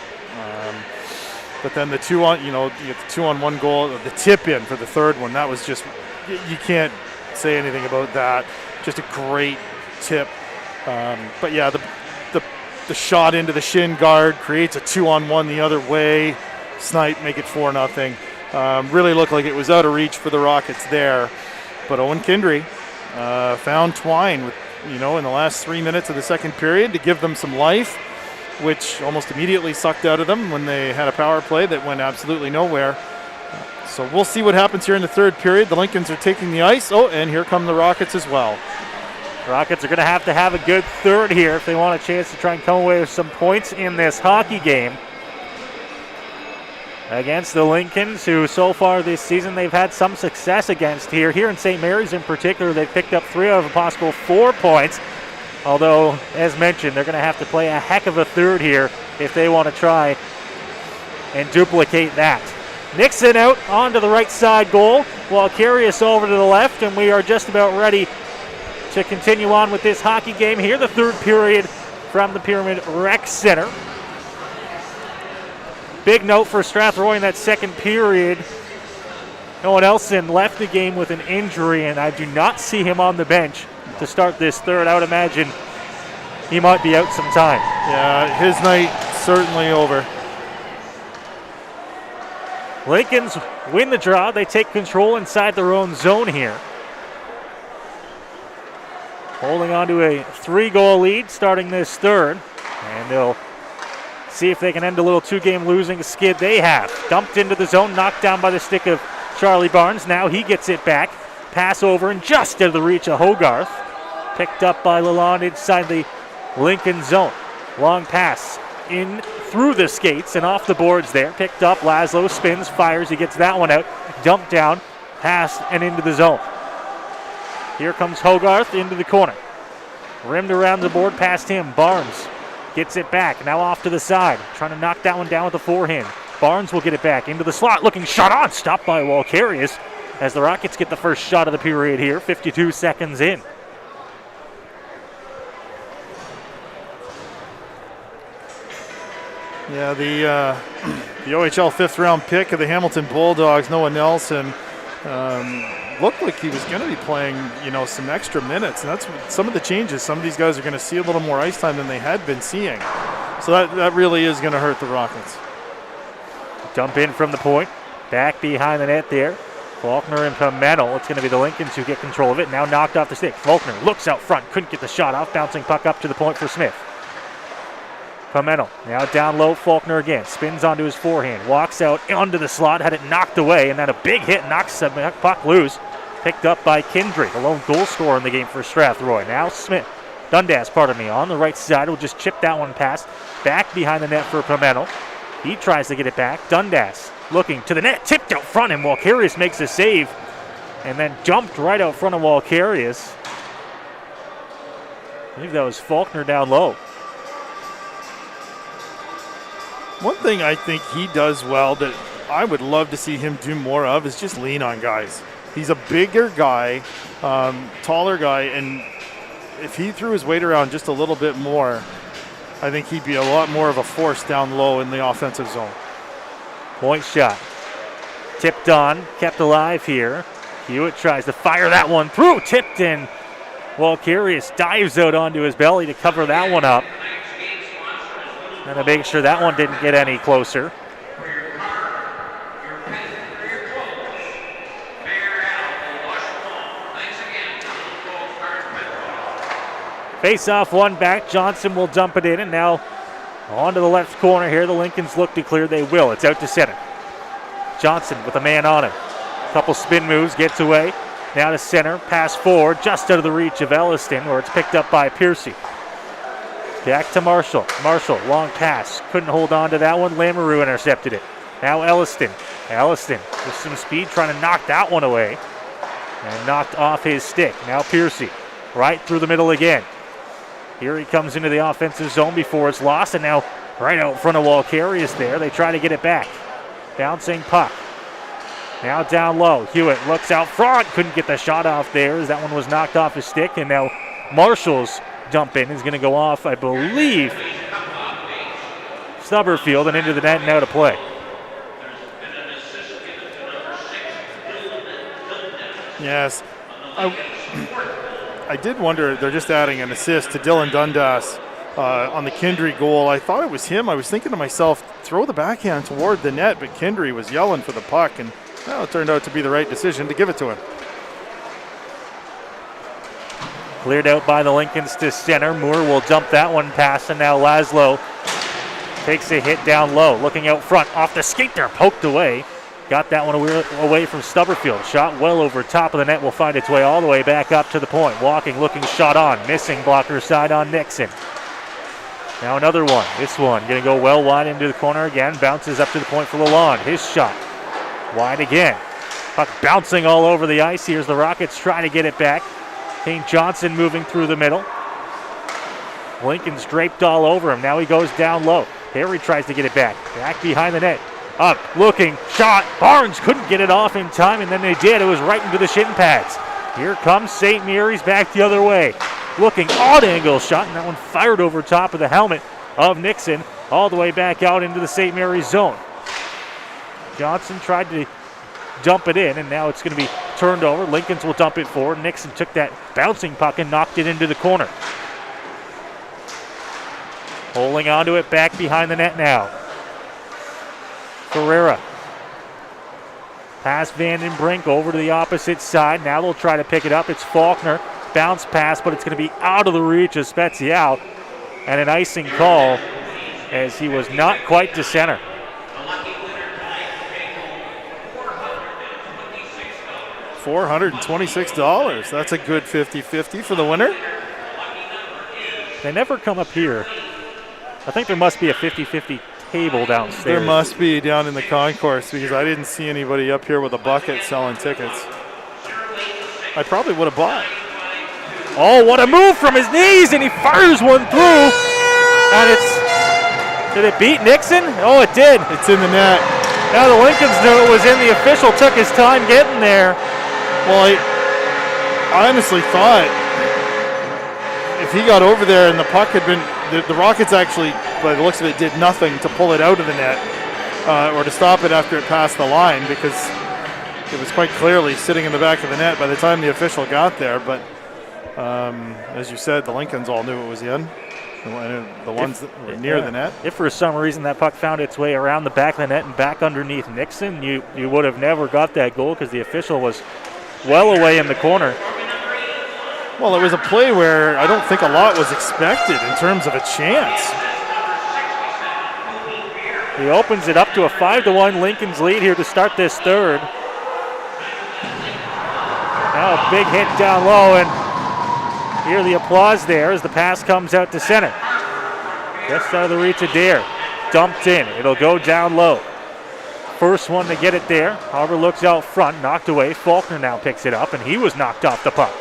[SPEAKER 3] But then the 2-on-1 goal, the tip in for the third one, that was just, you can't say anything about that. Just a great tip. But yeah, the shot into the shin guard creates a 2-on-1 the other way. Snipe, make it 4-0. Really looked like it was out of reach for the Rockets there. But Owen Kindry found Twine in the last 3 minutes of the second period to give them some life, which almost immediately sucked out of them when they had a power play that went absolutely nowhere. So we'll see what happens here in the third period. The Lincolns are taking the ice. Oh, and here come the Rockets as well.
[SPEAKER 2] Rockets are going to have a good third here if they want a chance to try and come away with some points in this hockey game against the Lincolns, who so far this season they've had some success against here. Here in St. Mary's in particular, they've picked up 3 out of a possible 4 points. Although, as mentioned, they're going to have to play a heck of a third here if they want to try and duplicate that. Nixon out onto the right side goal, while Carius over to the left, and we are just about ready to continue on with this hockey game here, the third period from the Pyramid Rec Center. Big note for Strathroy in that second period. Noah Nelson left the game with an injury, and I do not see him on the bench to start this third. I would imagine he might be out some time.
[SPEAKER 3] Yeah, his night certainly over.
[SPEAKER 2] Lincolns win the draw. They take control inside their own zone here. Holding on to a 3-goal lead starting this third. And they'll see if they can end a little 2-game losing skid they have. Dumped into the zone, knocked down by the stick of Charlie Barnes. Now he gets it back. Pass over and just out of the reach of Hogarth. Picked up by Lalonde inside the Lincoln zone. Long pass in through the skates and off the boards there. Picked up, Laszlo spins, fires, he gets that one out. Dumped down, pass and into the zone. Here comes Hogarth into the corner. Rimmed around the board past him. Barnes gets it back. Now off to the side. Trying to knock that one down with the forehand. Barnes will get it back into the slot. Looking shot on. Stopped by Walkarius as the Rockets get the first shot of the period here. 52 seconds in.
[SPEAKER 3] Yeah, the OHL 5th round pick of the Hamilton Bulldogs, Noah Nelson, looked like he was going to be playing, some extra minutes. And that's some of the changes. Some of these guys are going to see a little more ice time than they had been seeing. So that really is going to hurt the Rockets.
[SPEAKER 2] Dump in from the point. Back behind the net there. Faulkner and Pimentel. It's going to be the Lincolns who get control of it. Now knocked off the stick. Faulkner looks out front. Couldn't get the shot off. Bouncing puck up to the point for Smith. Pimentel now down low. Faulkner again. Spins onto his forehand. Walks out onto the slot. Had it knocked away. And then a big hit knocks the puck loose. Picked up by Kindry. The lone goal scorer in the game for Strathroy. Now Dundas, on the right side. Will just chip that one past. Back behind the net for Pimentel. He tries to get it back. Dundas looking to the net. Tipped out front. And Walkarius makes a save. And then jumped right out front of Walkarius. believe that was Faulkner down low.
[SPEAKER 3] One thing I think he does well that I would love to see him do more of is just lean on guys. He's a bigger guy, taller guy, and if he threw his weight around just a little bit more, I think he'd be a lot more of a force down low in the offensive zone.
[SPEAKER 2] Point shot. Tipped on, kept alive here. Hewitt tries to fire that one through, tipped in. Walkarius dives out onto his belly to cover that one up. And to make sure that one didn't get any closer. Face off one back. Johnson will dump it in, and now onto the left corner here. The Lincolns look to clear. They will. It's out to center. Johnson with a man on him. Couple spin moves, gets away. Now to center. Pass forward, just out of the reach of Elliston, where it's picked up by Piercy. Back to Marshall. Marshall, long pass. Couldn't hold on to that one. Lamoureux intercepted it. Now Elliston. Elliston with some speed, trying to knock that one away. And knocked off his stick. Now Piercy. Right through the middle again. Here he comes into the offensive zone before it's lost. And now right out front of Walkarius there. They try to get it back. Bouncing puck. Now down low. Hewitt looks out front. Couldn't get the shot off there as that one was knocked off his stick. And now Marshall's dump in is going to go off, I believe, Stubberfield, and into the net and out of play.
[SPEAKER 3] Yes. I did wonder, they're just adding an assist to Dylan Dundas on the Kindry goal. I thought it was him. I was thinking to myself, throw the backhand toward the net, but Kindry was yelling for the puck, and well, it turned out to be the right decision to give it to him.
[SPEAKER 2] Cleared out by the Lincolns to center. Moore will dump that one past, and now Laszlo takes a hit down low. Looking out front, off the skate there, poked away. Got that one away from Stubberfield. Shot well over top of the net, will find its way all the way back up to the point. Walking, looking, shot on. Missing blocker side on Nixon. Now another one. This one going to go well wide into the corner again. Bounces up to the point for Lalonde. His shot. Wide again. Puck bouncing all over the ice. Here's the Rockets trying to get it back. Kane Johnson moving through the middle. Lincoln's draped all over him. Now he goes down low. Harry tries to get it back. Back behind the net. Up, looking, shot. Barnes couldn't get it off in time, and then they did. It was right into the shin pads. Here comes St. Mary's back the other way. Looking, odd angle shot, and that one fired over top of the helmet of Nixon, all the way back out into the St. Mary's zone. Johnson tried to dump it in, and now it's going to be turned over. Lincolns will dump it forward. Nixon took that bouncing puck and knocked it into the corner. Holding onto it back behind the net now. Ferreira. Pass Vandenbrink over to the opposite side. Now they'll try to pick it up. It's Faulkner. Bounce pass, but it's going to be out of the reach of Spezial. And an icing call as he was not quite to center.
[SPEAKER 3] $426. That's a good 50-50 for the winner.
[SPEAKER 2] They never come up here. I think there must be a 50-50 table downstairs.
[SPEAKER 3] There must be down in the concourse because I didn't see anybody up here with a bucket selling tickets. I probably would have bought.
[SPEAKER 2] Oh, what a move from his knees, and he fires one through. And did it beat Nixon? Oh, it did.
[SPEAKER 3] It's in the net.
[SPEAKER 2] Now the Lincolns knew it was in. The official took his time getting there.
[SPEAKER 3] Well, I honestly thought if he got over there and the puck had been, the Rockets actually, by the looks of it, did nothing to pull it out of the net or to stop it after it passed the line because it was quite clearly sitting in the back of the net by the time the official got there. But as you said, the Lincolns all knew it was in. The ones that were near the net.
[SPEAKER 2] If for some reason that puck found its way around the back of the net and back underneath Nixon, you would have never got that goal because the official was well away in the corner.
[SPEAKER 3] Well, it was a play where I don't think a lot was expected in terms of a chance.
[SPEAKER 2] He opens it up to a 5-1 Lincoln's lead here to start this third. Now a big hit down low, and hear the applause there as the pass comes out to center. Just out of the reach of Dare. Dumped in. It'll go down low. First one to get it there. Harbour looks out front, knocked away. Faulkner now picks it up, and he was knocked off the puck.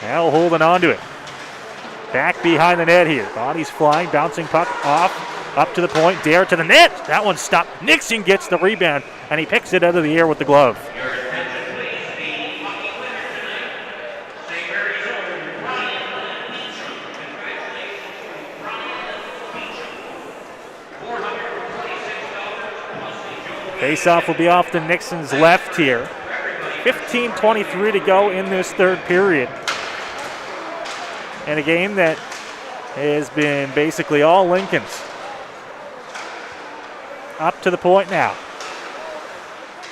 [SPEAKER 2] Now holding on to it. Back behind the net here. Bodies flying, bouncing puck off, up to the point, Dare to the net. That one stopped. Nixon gets the rebound, and he picks it out of the air with the glove. Face-off will be off to Nixon's left here. 15:23 to go in this third period. And a game that has been basically all Lincoln's. Up to the point now.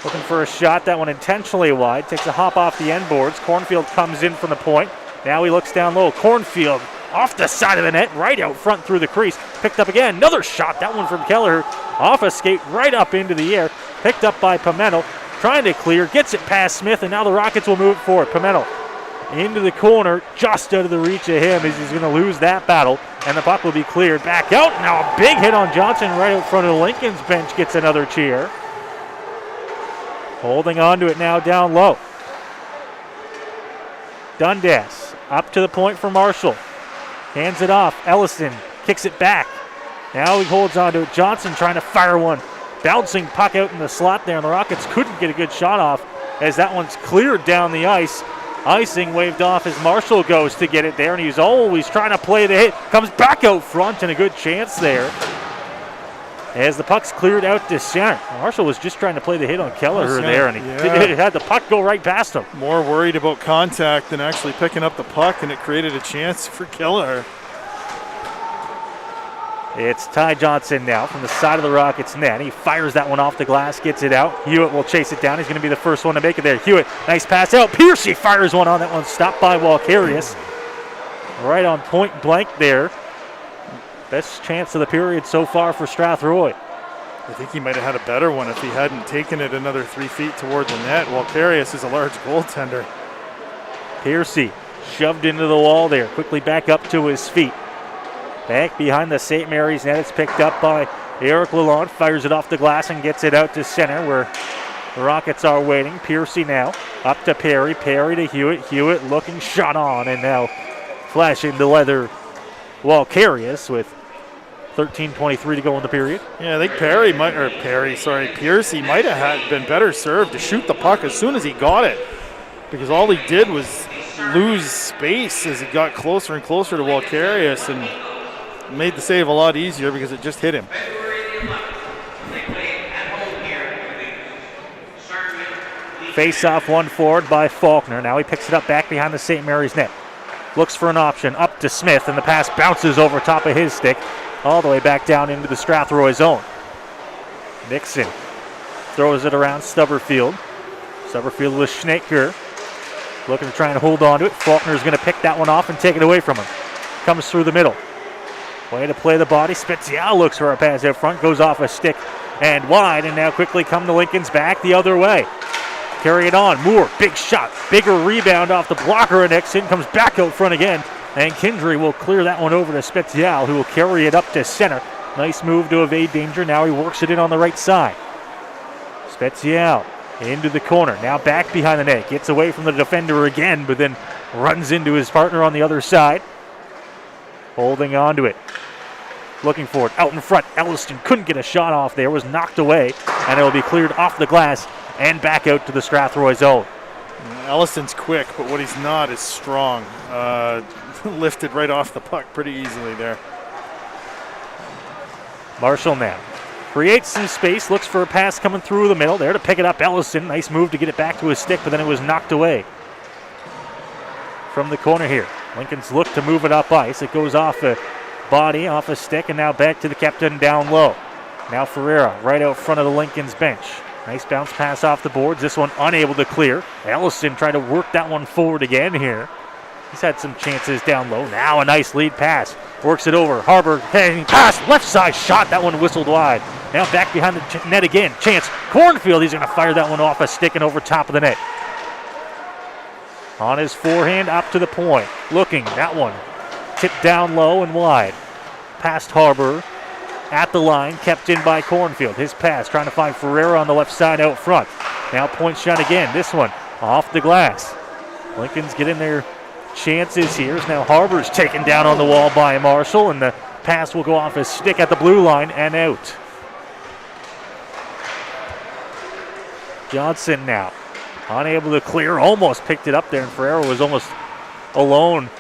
[SPEAKER 2] Looking for a shot, that one intentionally wide. Takes a hop off the end boards. Cornfield comes in from the point. Now he looks down low. Cornfield off the side of the net, right out front through the crease. Picked up again, another shot. That one from Kelleher. Off a skate, right up into the air. Picked up by Pimentel. Trying to clear, gets it past Smith, and now the Rockets will move it forward. Pimentel into the corner, just out of the reach of him as he's going to lose that battle, and the puck will be cleared back out. Now a big hit on Johnson right out front of Lincoln's bench, gets another cheer. Holding on to it now down low. Dundas up to the point for Marshall. Hands it off. Ellison kicks it back. Now he holds on to it. Johnson trying to fire one. Bouncing puck out in the slot there, and the Rockets couldn't get a good shot off as that one's cleared down the ice. Icing waved off as Marshall goes to get it there, and he's always trying to play the hit. Comes back out front, and a good chance there as the puck's cleared out to center. Marshall was just trying to play the hit on Kelleher there, and he had the puck go right past him.
[SPEAKER 3] More worried about contact than actually picking up the puck, and it created a chance for Kelleher.
[SPEAKER 2] It's Ty Johnson now from the side of the Rockets net. He fires that one off the glass, gets it out. Hewitt will chase it down. He's going to be the first one to make it there. Hewitt, nice pass out. Piercy fires one on. That one stopped by Walkarius. Right on point blank there. Best chance of the period so far for Strathroy.
[SPEAKER 3] I think he might have had a better one if he hadn't taken it another 3 feet toward the net. Walkarius is a large goaltender.
[SPEAKER 2] Piercy shoved into the wall there. Quickly back up to his feet. Back behind the St. Mary's net. It's picked up by Eric Lalonde. Fires it off the glass and gets it out to center where the Rockets are waiting. Piercy now up to Perry. Perry to Hewitt. Hewitt looking shot on, and now flashing the leather Walkarius with 13:23 to go in the period.
[SPEAKER 3] Yeah, I think Piercy might have been better served to shoot the puck as soon as he got it, because all he did was lose space as he got closer and closer to Walkarius, and made the save a lot easier because it just hit him.
[SPEAKER 2] Face-off one forward by Faulkner. Now he picks it up back behind the St. Mary's net. Looks for an option up to Smith, and the pass bounces over top of his stick all the way back down into the Strathroy zone. Nixon throws it around Stubberfield. Stubberfield with Schnaker. Looking to try and hold on to it. Faulkner's going to pick that one off and take it away from him. Comes through the middle. Way to play the body. Spezial looks for a pass out front. Goes off a stick and wide, and now quickly come to Lincoln's back the other way. Carry it on. Moore, big shot. Bigger rebound off the blocker, and Nixon comes back out front again. And Kindry will clear that one over to Spezial, who will carry it up to center. Nice move to evade danger. Now he works it in on the right side. Spezial into the corner. Now back behind the net. Gets away from the defender again, but then runs into his partner on the other side. Holding on to it. Looking for it. Out in front. Elliston couldn't get a shot off there. Was knocked away. And it will be cleared off the glass and back out to the Strathroy zone.
[SPEAKER 3] Elliston's quick, but what he's not is strong. Lifted right off the puck pretty easily there.
[SPEAKER 2] Marshall now creates some space. Looks for a pass coming through the middle. There to pick it up. Ellison. Nice move to get it back to his stick, but then it was knocked away. From the corner here. Lincoln's look to move it up ice. It goes off a body, off a stick, and now back to the captain down low. Now Ferreira right out front of the Lincoln's bench. Nice bounce pass off the boards. This one unable to clear. Ellison tried to work that one forward again here. He's had some chances down low. Now a nice lead pass. Works it over. Harbour heading pass. Left side shot. That one whistled wide. Now back behind the net again. Chance. Cornfield. He's going to fire that one off a stick and over top of the net. On his forehand up to the point. Looking. That one tipped down low and wide. Past Harbour. At the line, kept in by Cornfield. His pass, trying to find Ferreira on the left side out front. Now point shot again. This one off the glass. Lincoln's getting their chances here. Now Harbor's taken down on the wall by Marshall, and the pass will go off his stick at the blue line and out. Johnson now unable to clear, almost picked it up there, and Ferrero was almost alone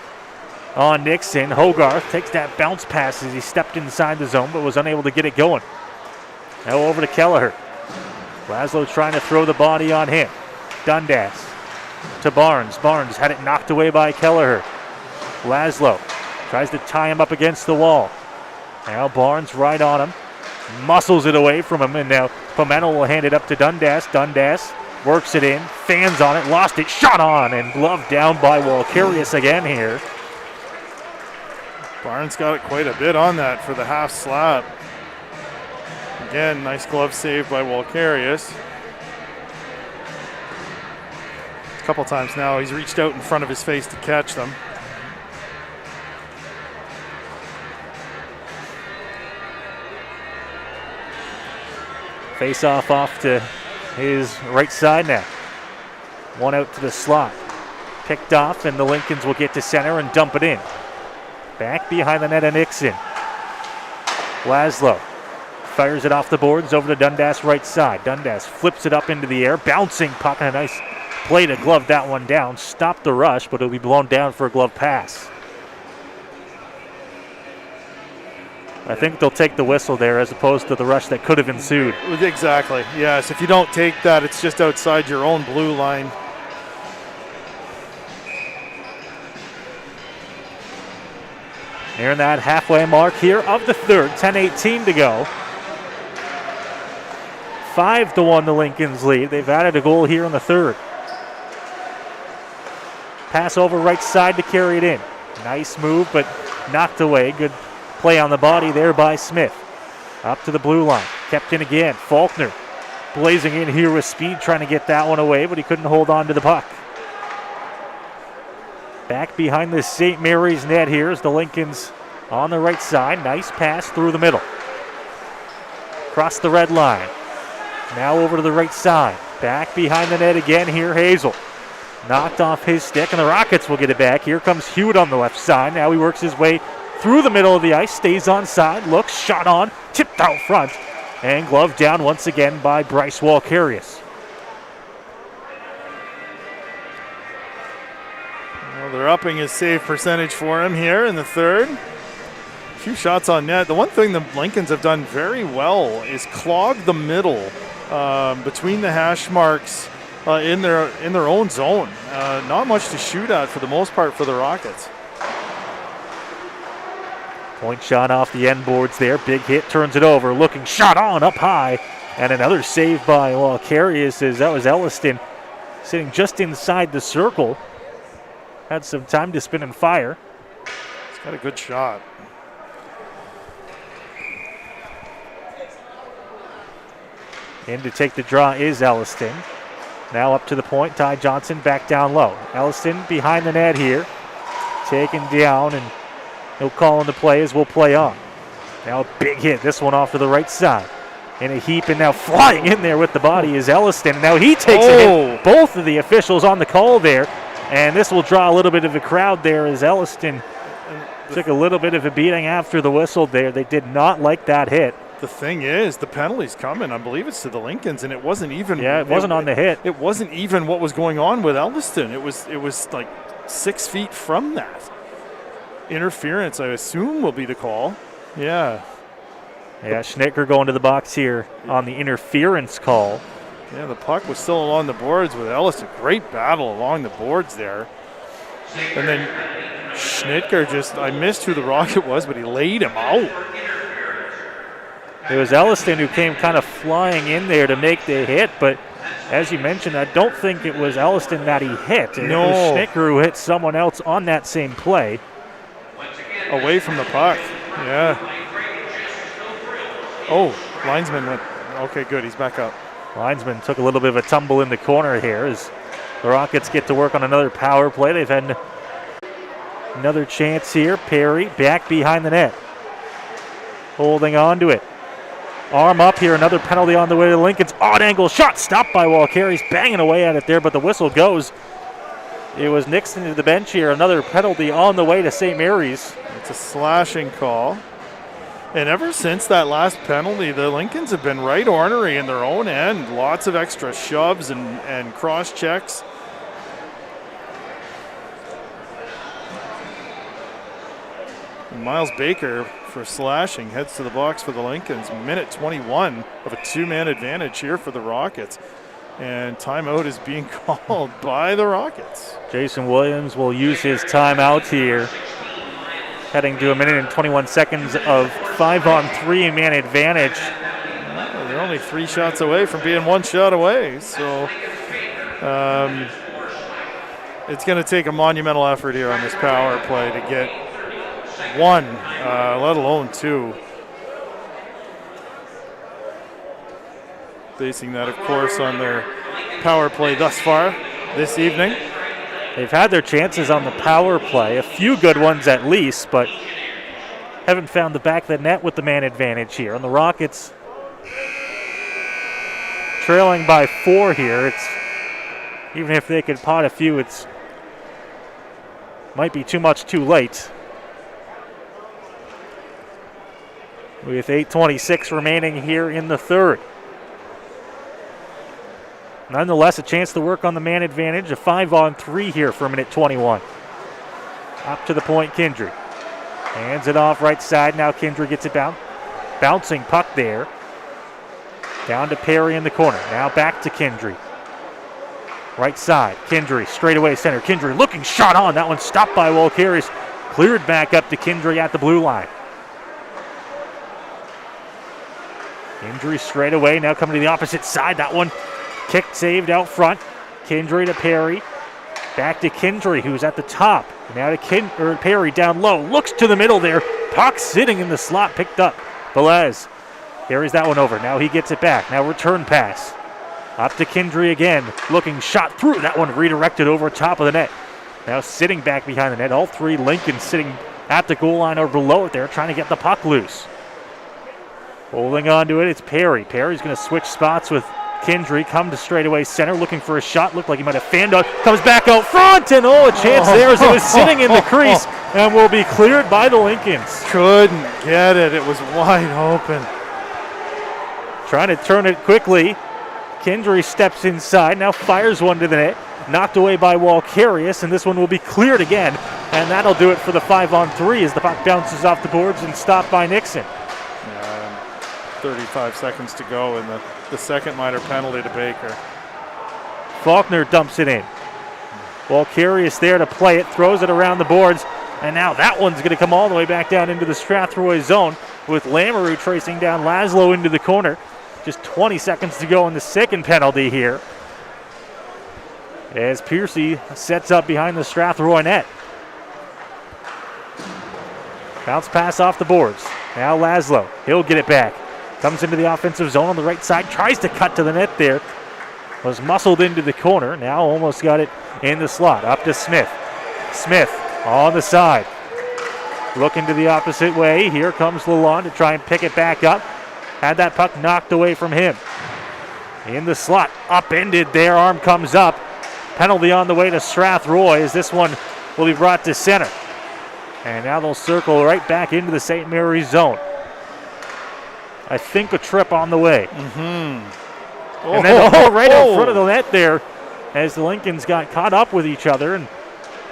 [SPEAKER 2] on Nixon. Hogarth takes that bounce pass as he stepped inside the zone but was unable to get it going. Now over to Kelleher. Laszlo trying to throw the body on him. Dundas to Barnes. Barnes had it knocked away by Kelleher. Laszlo tries to tie him up against the wall. Now Barnes right on him. Muscles it away from him, and now Pomeno will hand it up to Dundas. Dundas works it in, fans on it, lost it, shot on, and gloved down by Walkarius again here.
[SPEAKER 3] Barnes got it quite a bit on that for the half slap. Again, nice glove save by Walkarius. A couple times now he's reached out in front of his face to catch them.
[SPEAKER 2] Face off to his right side now. One out to the slot. Picked off, and the Lincolns will get to center and dump it in. Back behind the net of Nixon. Laszlo fires it off the boards over to Dundas right side. Dundas flips it up into the air. Bouncing puck, and a nice play to glove that one down. Stop the rush, but it'll be blown down for a glove pass. I think they'll take the whistle there as opposed to the rush that could have ensued.
[SPEAKER 3] Exactly, yes. If you don't take that, it's just outside your own blue line.
[SPEAKER 2] Nearing that halfway mark here of the third. 10:18 to go. 5-1 the Lincolns lead. They've added a goal here in the third. Pass over right side to carry it in. Nice move, but knocked away. Good play on the body there by Smith. Up to the blue line. Kept in again. Faulkner blazing in here with speed, trying to get that one away, but he couldn't hold on to the puck. Back behind the St. Mary's net here is the Lincolns on the right side. Nice pass through the middle. Across the red line. Now over to the right side. Back behind the net again here, Hazel. Knocked off his stick, and the Rockets will get it back. Here comes Hewitt on the left side. Now he works his way through the middle of the ice, stays on side, looks, shot on, tipped out front, and gloved down once again by Bryce Walkarius.
[SPEAKER 3] Well, they're upping his save percentage for him here in the third. A few shots on net. The one thing the Lincolns have done very well is clog the middle between the hash marks in their own zone. Not much to shoot at for the most part for the Rockets.
[SPEAKER 2] Point shot off the end boards there. Big hit, turns it over. Looking, shot on up high. And another save by Walkarius as that was Elliston sitting just inside the circle. Had some time to spin and fire.
[SPEAKER 3] He's got a good shot.
[SPEAKER 2] In to take the draw is Elliston. Now up to the point. Ty Johnson back down low. Elliston behind the net here. Taken down, and no call in the play as we'll play on. Now a big hit. This one off to the right side. In a heap, and now flying in there with the body is Elliston. And now he takes a hit. Both of the officials on the call there. And this will draw a little bit of a crowd there as Elliston took a little bit of a beating after the whistle there. They did not like that hit.
[SPEAKER 3] The thing is, the penalty's coming. I believe it's to the Lincolns, and it wasn't even.
[SPEAKER 2] Yeah, it wasn't on the hit.
[SPEAKER 3] It wasn't even what was going on with Elliston. It was like 6 feet from that. Interference, I assume, will be the call. Yeah.
[SPEAKER 2] Yeah, Schnittger going to the box here on the interference call.
[SPEAKER 3] Yeah, the puck was still along the boards with Elliston. Great battle along the boards there. And then Schnittger I missed who the Rocket was, but he laid him out.
[SPEAKER 2] It was Elliston who came kind of flying in there to make the hit, but as you mentioned, I don't think it was Elliston that he hit.
[SPEAKER 3] No.
[SPEAKER 2] It was Schnittger who hit someone else on that same play.
[SPEAKER 3] Away from the puck. Yeah. Oh, linesman went. Okay, good. He's back up.
[SPEAKER 2] Linesman took a little bit of a tumble in the corner here as the Rockets get to work on another power play. They've had another chance here. Perry back behind the net. Holding on to it. Arm up here. Another penalty on the way to Lincoln's. Odd angle shot. Stopped by Walkarius. Banging away at it there, but the whistle goes. It was Nixon to the bench here. Another penalty on the way to St. Mary's.
[SPEAKER 3] It's a slashing call. And ever since that last penalty, the Lincolns have been right ornery in their own end. Lots of extra shoves and cross checks. And Miles Baker for slashing heads to the box for the Lincolns. Minute 21 of a two-man advantage here for the Rockets. And timeout is being called by the Rockets.
[SPEAKER 2] Jason Williams will use his timeout here. Heading to a minute and 21 seconds of 5-on-3 man advantage.
[SPEAKER 3] Well, they're only 3 shots away from being 1 shot away. So it's going to take a monumental effort here on this power play to get 1, let alone 2. Basing that, of course, on their power play thus far this evening.
[SPEAKER 2] They've had their chances on the power play, a few good ones at least, but haven't found the back of the net with the man advantage here. And the Rockets trailing by 4 here. It's even if they could pot a few, it's might be too much too late. With 8:26 remaining here in the third. Nonetheless, a chance to work on the man advantage. A 5-on-3 here for minute 21. Up to the point, Kindry. Hands it off right side. Now Kindry gets it bouncing puck there. Down to Perry in the corner. Now back to Kindry. Right side. Kindry straight away center. Kindry looking shot on. That one stopped by Walkerius. Cleared back up to Kindry at the blue line. Kindry straight away. Now coming to the opposite side. That one kicked, saved out front. Kindry to Perry. Back to Kindry, who's at the top. Now to Perry down low. Looks to the middle there. Puck sitting in the slot. Picked up. Velez carries that one over. Now he gets it back. Now return pass. Up to Kindry again. Looking shot through. That one redirected over top of the net. Now sitting back behind the net. All 3 Lincoln sitting at the goal line or below it there, trying to get the puck loose. Holding on to it, it's Perry. Perry's going to switch spots with Kindry. Come to straightaway center, looking for a shot. Looked like he might have fanned out. Comes back out front, and a chance there as it was sitting in the crease and will be cleared by the Lincolns.
[SPEAKER 3] Couldn't get it. It was wide open.
[SPEAKER 2] Trying to turn it quickly. Kindry steps inside, now fires one to the net. Knocked away by Walkerius, and this one will be cleared again. And that'll do it for the 5-on-3 as the puck bounces off the boards and stopped by Nixon.
[SPEAKER 3] 35 seconds to go, and the second minor penalty to Baker.
[SPEAKER 2] Faulkner dumps it in. Walkerius there to play it, throws it around the boards, and now that one's going to come all the way back down into the Strathroy zone with Lamoureux tracing down Laszlo into the corner. Just 20 seconds to go in the second penalty here as Piercy sets up behind the Strathroy net. Bounce pass off the boards. Now Laszlo, he'll get it back. Comes into the offensive zone on the right side, tries to cut to the net there. Was muscled into the corner, now almost got it in the slot. Up to Smith. Smith on the side. Looking to the opposite way. Here comes Lalonde to try and pick it back up. Had that puck knocked away from him. In the slot, upended there, arm comes up. Penalty on the way to Strathroy as this one will be brought to center. And now they'll circle right back into the St. Mary's zone. I think a trip on the way. And then right in front of the net there as the Lincolns got caught up with each other. And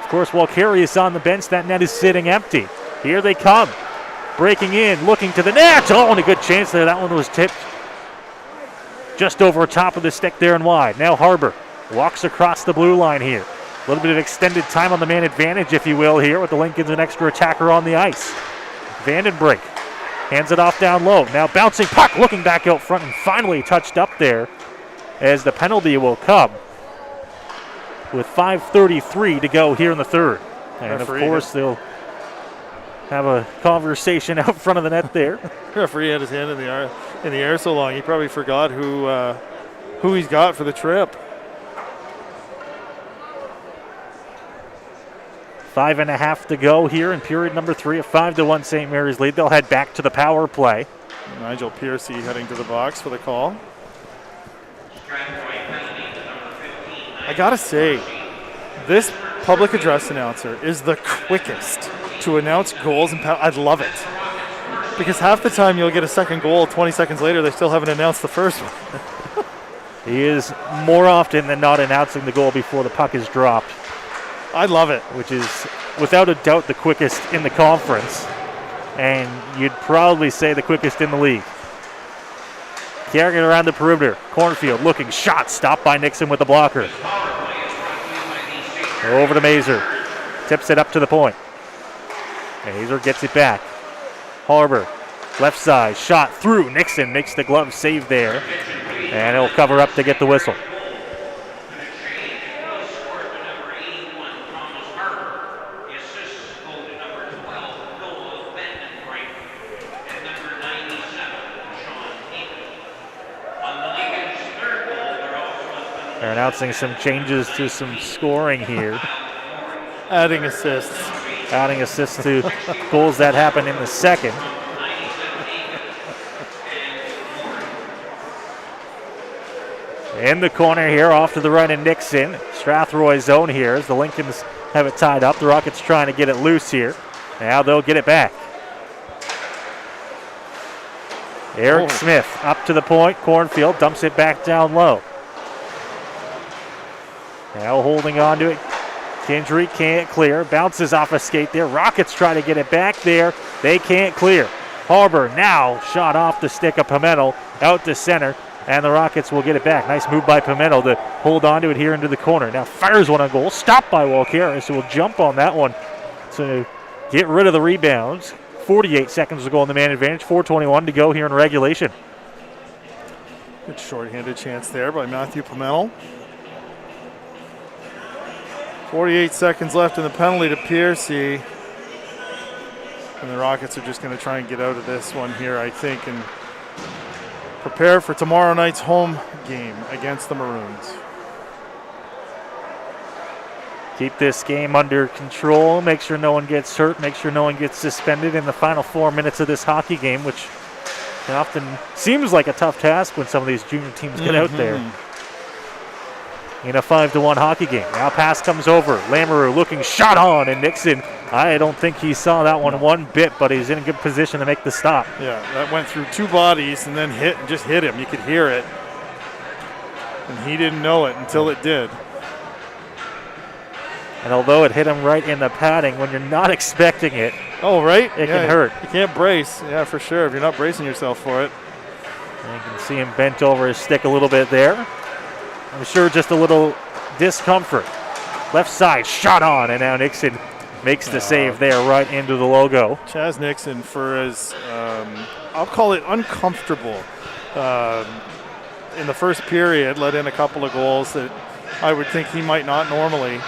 [SPEAKER 2] of course, Walkerius on the bench. That net is sitting empty. Here they come. Breaking in, looking to the net. Oh, and a good chance there. That one was tipped just over top of the stick there and wide. Now Harbor walks across the blue line here. A little bit of extended time on the man advantage, if you will, here with the Lincolns an extra attacker on the ice. Vandenbrink hands it off down low. Now bouncing puck, looking back out front and finally touched up there as the penalty will come with 5:33 to go here in the third. And of course they'll have a conversation out front of the net there.
[SPEAKER 3] Referee had his hand in the air so long he probably forgot who he's got for the trip.
[SPEAKER 2] 5.5 to go here in period number 3. A 5-1 St. Mary's lead. They'll head back to the power play.
[SPEAKER 3] Nigel Piercy heading to the box for the call. I gotta say, This public address announcer is the quickest to announce goals and I love it. Because half the time you'll get a second goal, 20 seconds later they still haven't announced the first one.
[SPEAKER 2] He is more often than not announcing the goal before the puck is dropped.
[SPEAKER 3] I love it.
[SPEAKER 2] Which is without a doubt the quickest in the conference. And you'd probably say the quickest in the league. Carrying it around the perimeter. Cornfield looking, shot, stopped by Nixon with the blocker. Over to Mazer. Tips it up to the point. Mazer gets it back. Harbor, left side, shot through. Nixon makes the glove save there. And he'll cover up to get the whistle. They're announcing some changes to some scoring here.
[SPEAKER 3] Adding assists.
[SPEAKER 2] Adding assists to goals that happened in the second. In the corner here, off to the right of Nixon. Strathroy zone here as the Lincolns have it tied up. The Rockets trying to get it loose here. Now they'll get it back. Eric Smith up to the point. Cornfield dumps it back down low. Now holding on to it. Kendry can't clear. Bounces off a skate there. Rockets try to get it back there. They can't clear. Harbor now shot off the stick of Pimento out to center. And the Rockets will get it back. Nice move by Pimento to hold on to it here into the corner. Now fires one on goal. Stopped by Walkeris, who will jump on that one to get rid of the rebounds. 48 seconds to go on the man advantage. 4:21 to go here in regulation.
[SPEAKER 3] Good shorthanded chance there by Matthew Pimento. 48 seconds left in the penalty to Piercy. And the Rockets are just going to try and get out of this one here, I think, and prepare for tomorrow night's home game against the Maroons.
[SPEAKER 2] Keep this game under control. Make sure no one gets hurt. Make sure no one gets suspended in the final 4 minutes of this hockey game, which often seems like a tough task when some of these junior teams get out there in a 5-1 hockey game. Now pass comes over. Lamoureux looking, shot on, and Nixon, I don't think he saw that one bit, but he's in a good position to make the stop.
[SPEAKER 3] Yeah, that went through two bodies and then just hit him. You could hear it. And he didn't know it until it did.
[SPEAKER 2] And although it hit him right in the padding, when you're not expecting it,
[SPEAKER 3] it
[SPEAKER 2] can hurt.
[SPEAKER 3] You can't brace, for sure, if you're not bracing yourself for it.
[SPEAKER 2] And you can see him bent over his stick a little bit there. I'm sure just a little discomfort. Left side, shot on, and now Nixon makes the save there right into the logo.
[SPEAKER 3] Chaz Nixon, for his, I'll call it uncomfortable, in the first period, let in a couple of goals that I would think he might not normally.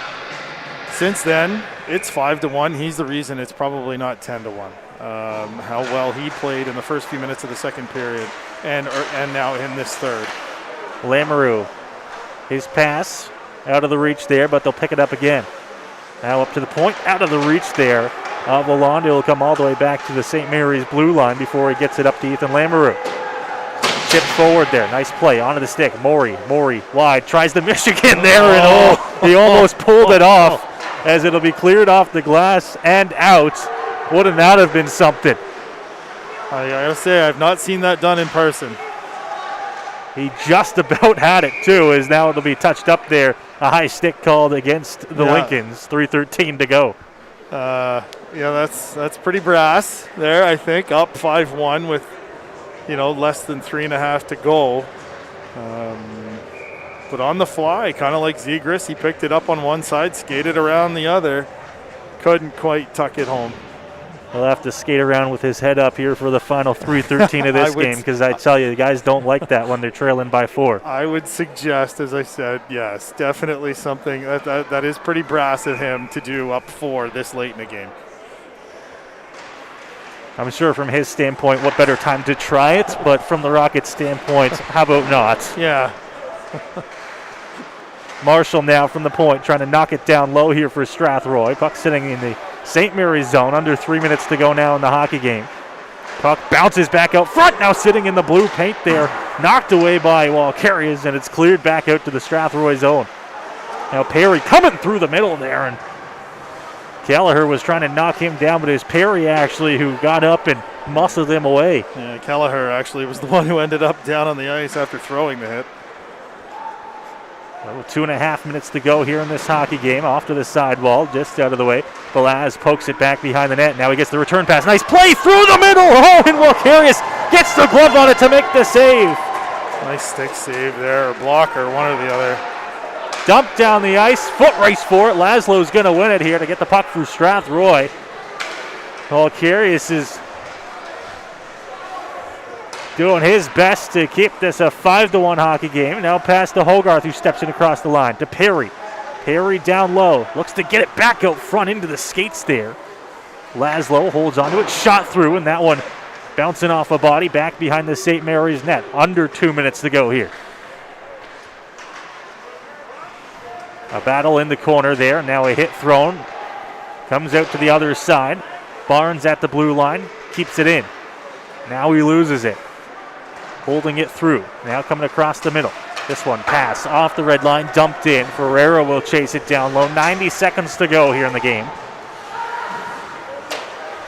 [SPEAKER 3] Since then, it's 5-1. He's the reason it's probably not 10-1. How well he played in the first few minutes of the second period and now in this third.
[SPEAKER 2] Lamoureux, his pass out of the reach there, but they'll pick it up again. Now up to the point, out of the reach there. Lalonde will come all the way back to the St. Mary's blue line before he gets it up to Ethan Lamoureux. Chip forward there, nice play, onto the stick. Maury wide, tries the Michigan there, and he almost pulled it off as it'll be cleared off the glass and out. Wouldn't that have been something?
[SPEAKER 3] I gotta say, I've not seen that done in person.
[SPEAKER 2] He just about had it too, as now it'll be touched up there. A high stick called against the Lincolns. 3:13 to go.
[SPEAKER 3] That's pretty brass there, I think. Up 5-1 with, less than 3.5 to go. But on the fly, kind of like Zegras, he picked it up on one side, skated around the other. Couldn't quite tuck it home.
[SPEAKER 2] He'll have to skate around with his head up here for the final 3:13 of this game, because I tell you, the guys don't like that when they're trailing by 4.
[SPEAKER 3] I would suggest, as I said, yes, definitely something that is pretty brass of him to do up 4 this late in the game.
[SPEAKER 2] I'm sure from his standpoint, what better time to try it, but from the Rockets' standpoint, how about not?
[SPEAKER 3] Yeah.
[SPEAKER 2] Marshall now from the point, trying to knock it down low here for Strathroy. Puck sitting in the St. Mary's zone, under 3 minutes to go now in the hockey game. Puck bounces back out front, now sitting in the blue paint there. Knocked away by Walkeris, and it's cleared back out to the Strathroy zone. Now Perry coming through the middle there, and Kelleher was trying to knock him down, but it was Perry actually who got up and muscled him away.
[SPEAKER 3] Yeah, Kelleher actually was the one who ended up down on the ice after throwing the hit.
[SPEAKER 2] Well, 2.5 minutes to go here in this hockey game. Off to the sidewall, just out of the way. Balaz pokes it back behind the net. Now he gets the return pass. Nice play through the middle. Oh, and Wilkarius gets the glove on it to make the save.
[SPEAKER 3] Nice stick save there, or blocker, one or the other.
[SPEAKER 2] Dumped down the ice, foot race for it. Laszlo's going to win it here to get the puck through Strathroy. Wilkarius is doing his best to keep this a 5-1 hockey game. Now pass to Hogarth, who steps in across the line. To Perry. Perry down low. Looks to get it back out front into the skates there. Laszlo holds onto it. Shot through, and that one bouncing off a body back behind the St. Mary's net. Under 2 minutes to go here. A battle in the corner there. Now a hit thrown. Comes out to the other side. Barnes at the blue line. Keeps it in. Now he loses it. Holding it through. Now coming across the middle. This one pass off the red line. Dumped in. Ferreira will chase it down low. 90 seconds to go here in the game.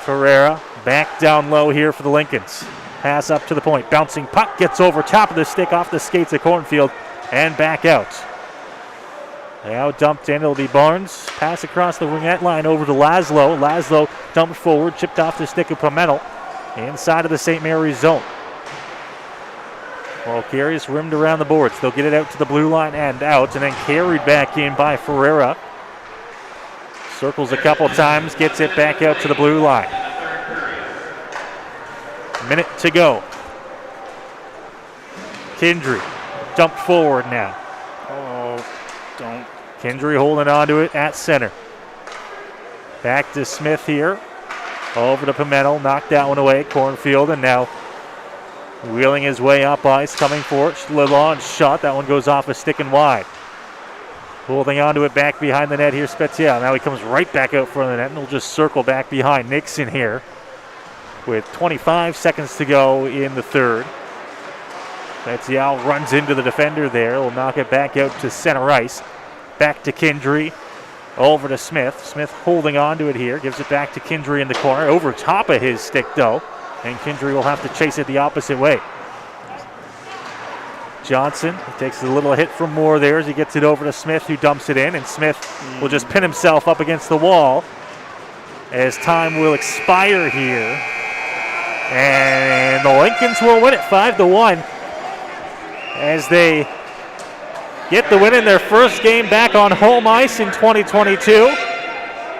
[SPEAKER 2] Ferreira back down low here for the Lincolns. Pass up to the point. Bouncing puck gets over top of the stick off the skates of Cornfield and back out. Now dumped in, it'll be Barnes. Pass across the wingette line over to Laszlo. Laszlo dumped forward, chipped off the stick of Pimentel. Inside of the St. Mary's zone. Well, Carius rimmed around the boards. They'll get it out to the blue line and out, and then carried back in by Ferreira. Circles a couple times, gets it back out to the blue line. Minute to go. Kindry dumped forward now.
[SPEAKER 3] Don't.
[SPEAKER 2] Kindry holding on to it at center. Back to Smith here. Over to Pimentel. Knocked that one away. Cornfield, and now wheeling his way up ice. Coming for it. Lalonde shot. That one goes off a stick and wide. Holding on to it back behind the net here. Spezia. Now he comes right back out front of the net, and he'll just circle back behind Nixon here with 25 seconds to go in the third. Spezia runs into the defender there. Will knock it back out to center ice. Back to Kindry. Over to Smith. Smith holding on to it here. Gives it back to Kindry in the corner. Over top of his stick, though. And Kindry will have to chase it the opposite way. Johnson takes a little hit from Moore there as he gets it over to Smith, who dumps it in. And Smith will just pin himself up against the wall as time will expire here. And the Lincolns will win it 5-1 as they get the win in their first game back on home ice in 2022.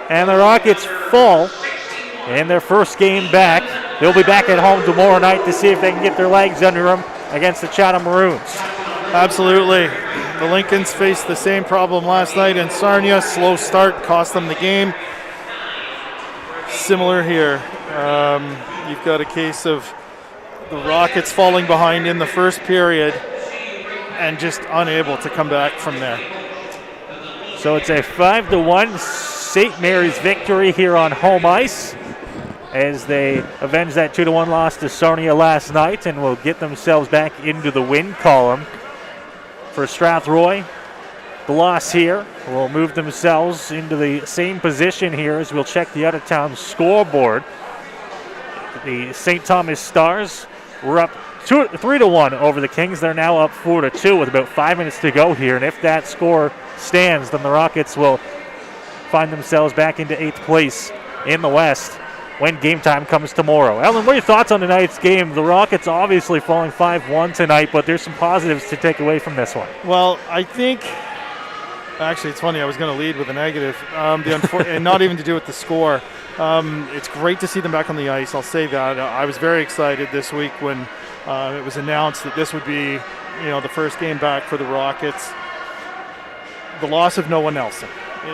[SPEAKER 2] And the Rockets fall in their first game back. They'll be back at home tomorrow night to see if they can get their legs under them against the Chatham Maroons.
[SPEAKER 3] Absolutely. The Lincolns faced the same problem last night in Sarnia. Slow start cost them the game. Similar here. You've got a case of the Rockets falling behind in the first period and just unable to come back from there.
[SPEAKER 2] So it's a 5-1 St. Mary's victory here on home ice as they avenge that 2-1 loss to Sarnia last night and will get themselves back into the win column. For Strathroy, the loss here will move themselves into the same position here as we'll check the out-of-town scoreboard. The St. Thomas Stars were up 3-1 over the Kings. They're now up 4-2 with about 5 minutes to go here. And if that score stands, then the Rockets will find themselves back into 8th place in the West when game time comes tomorrow. Ellen, what are your thoughts on tonight's game? The Rockets obviously falling 5-1 tonight, but there's some positives to take away from this one.
[SPEAKER 3] Well, I think, actually it's funny, I was going to lead with a negative, and not even to do with the score. It's great to see them back on the ice, I'll say that. I was very excited this week when it was announced that this would be, the first game back for the Rockets. The loss of Noah Nelson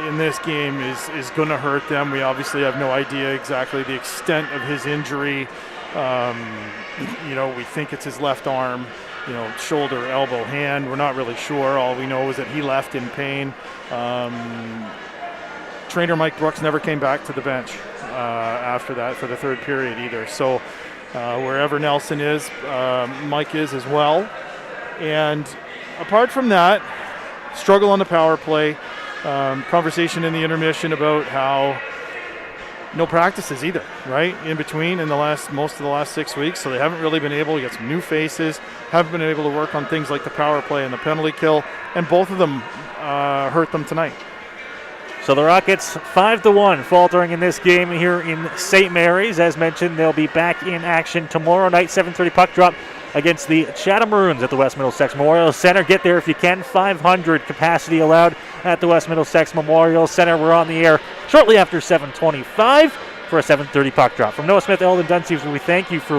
[SPEAKER 3] in this game is going to hurt them. We obviously have no idea exactly the extent of his injury. We think it's his left arm, shoulder, elbow, hand. We're not really sure. All we know is that he left in pain. Trainer Mike Brooks never came back to the bench after that for the third period either. So wherever Nelson is, Mike is as well. And apart from that, struggle on the power play. conversation in the intermission about how no practices either, right? In between in most of the last 6 weeks, so they haven't really been able to get some new faces, haven't been able to work on things like the power play and the penalty kill, and both of them hurt them tonight.
[SPEAKER 2] So the Rockets 5-1 faltering in this game here in St. Mary's. As mentioned, they'll be back in action tomorrow night, 7:30 puck drop against the Chatham Maroons at the West Middlesex Memorial Center. Get there if you can. 500 capacity allowed at the West Middlesex Memorial Center. We're on the air shortly after 7:25 for a 7:30 puck drop. From Noah Smith, Eldon, Dunseith, we thank you for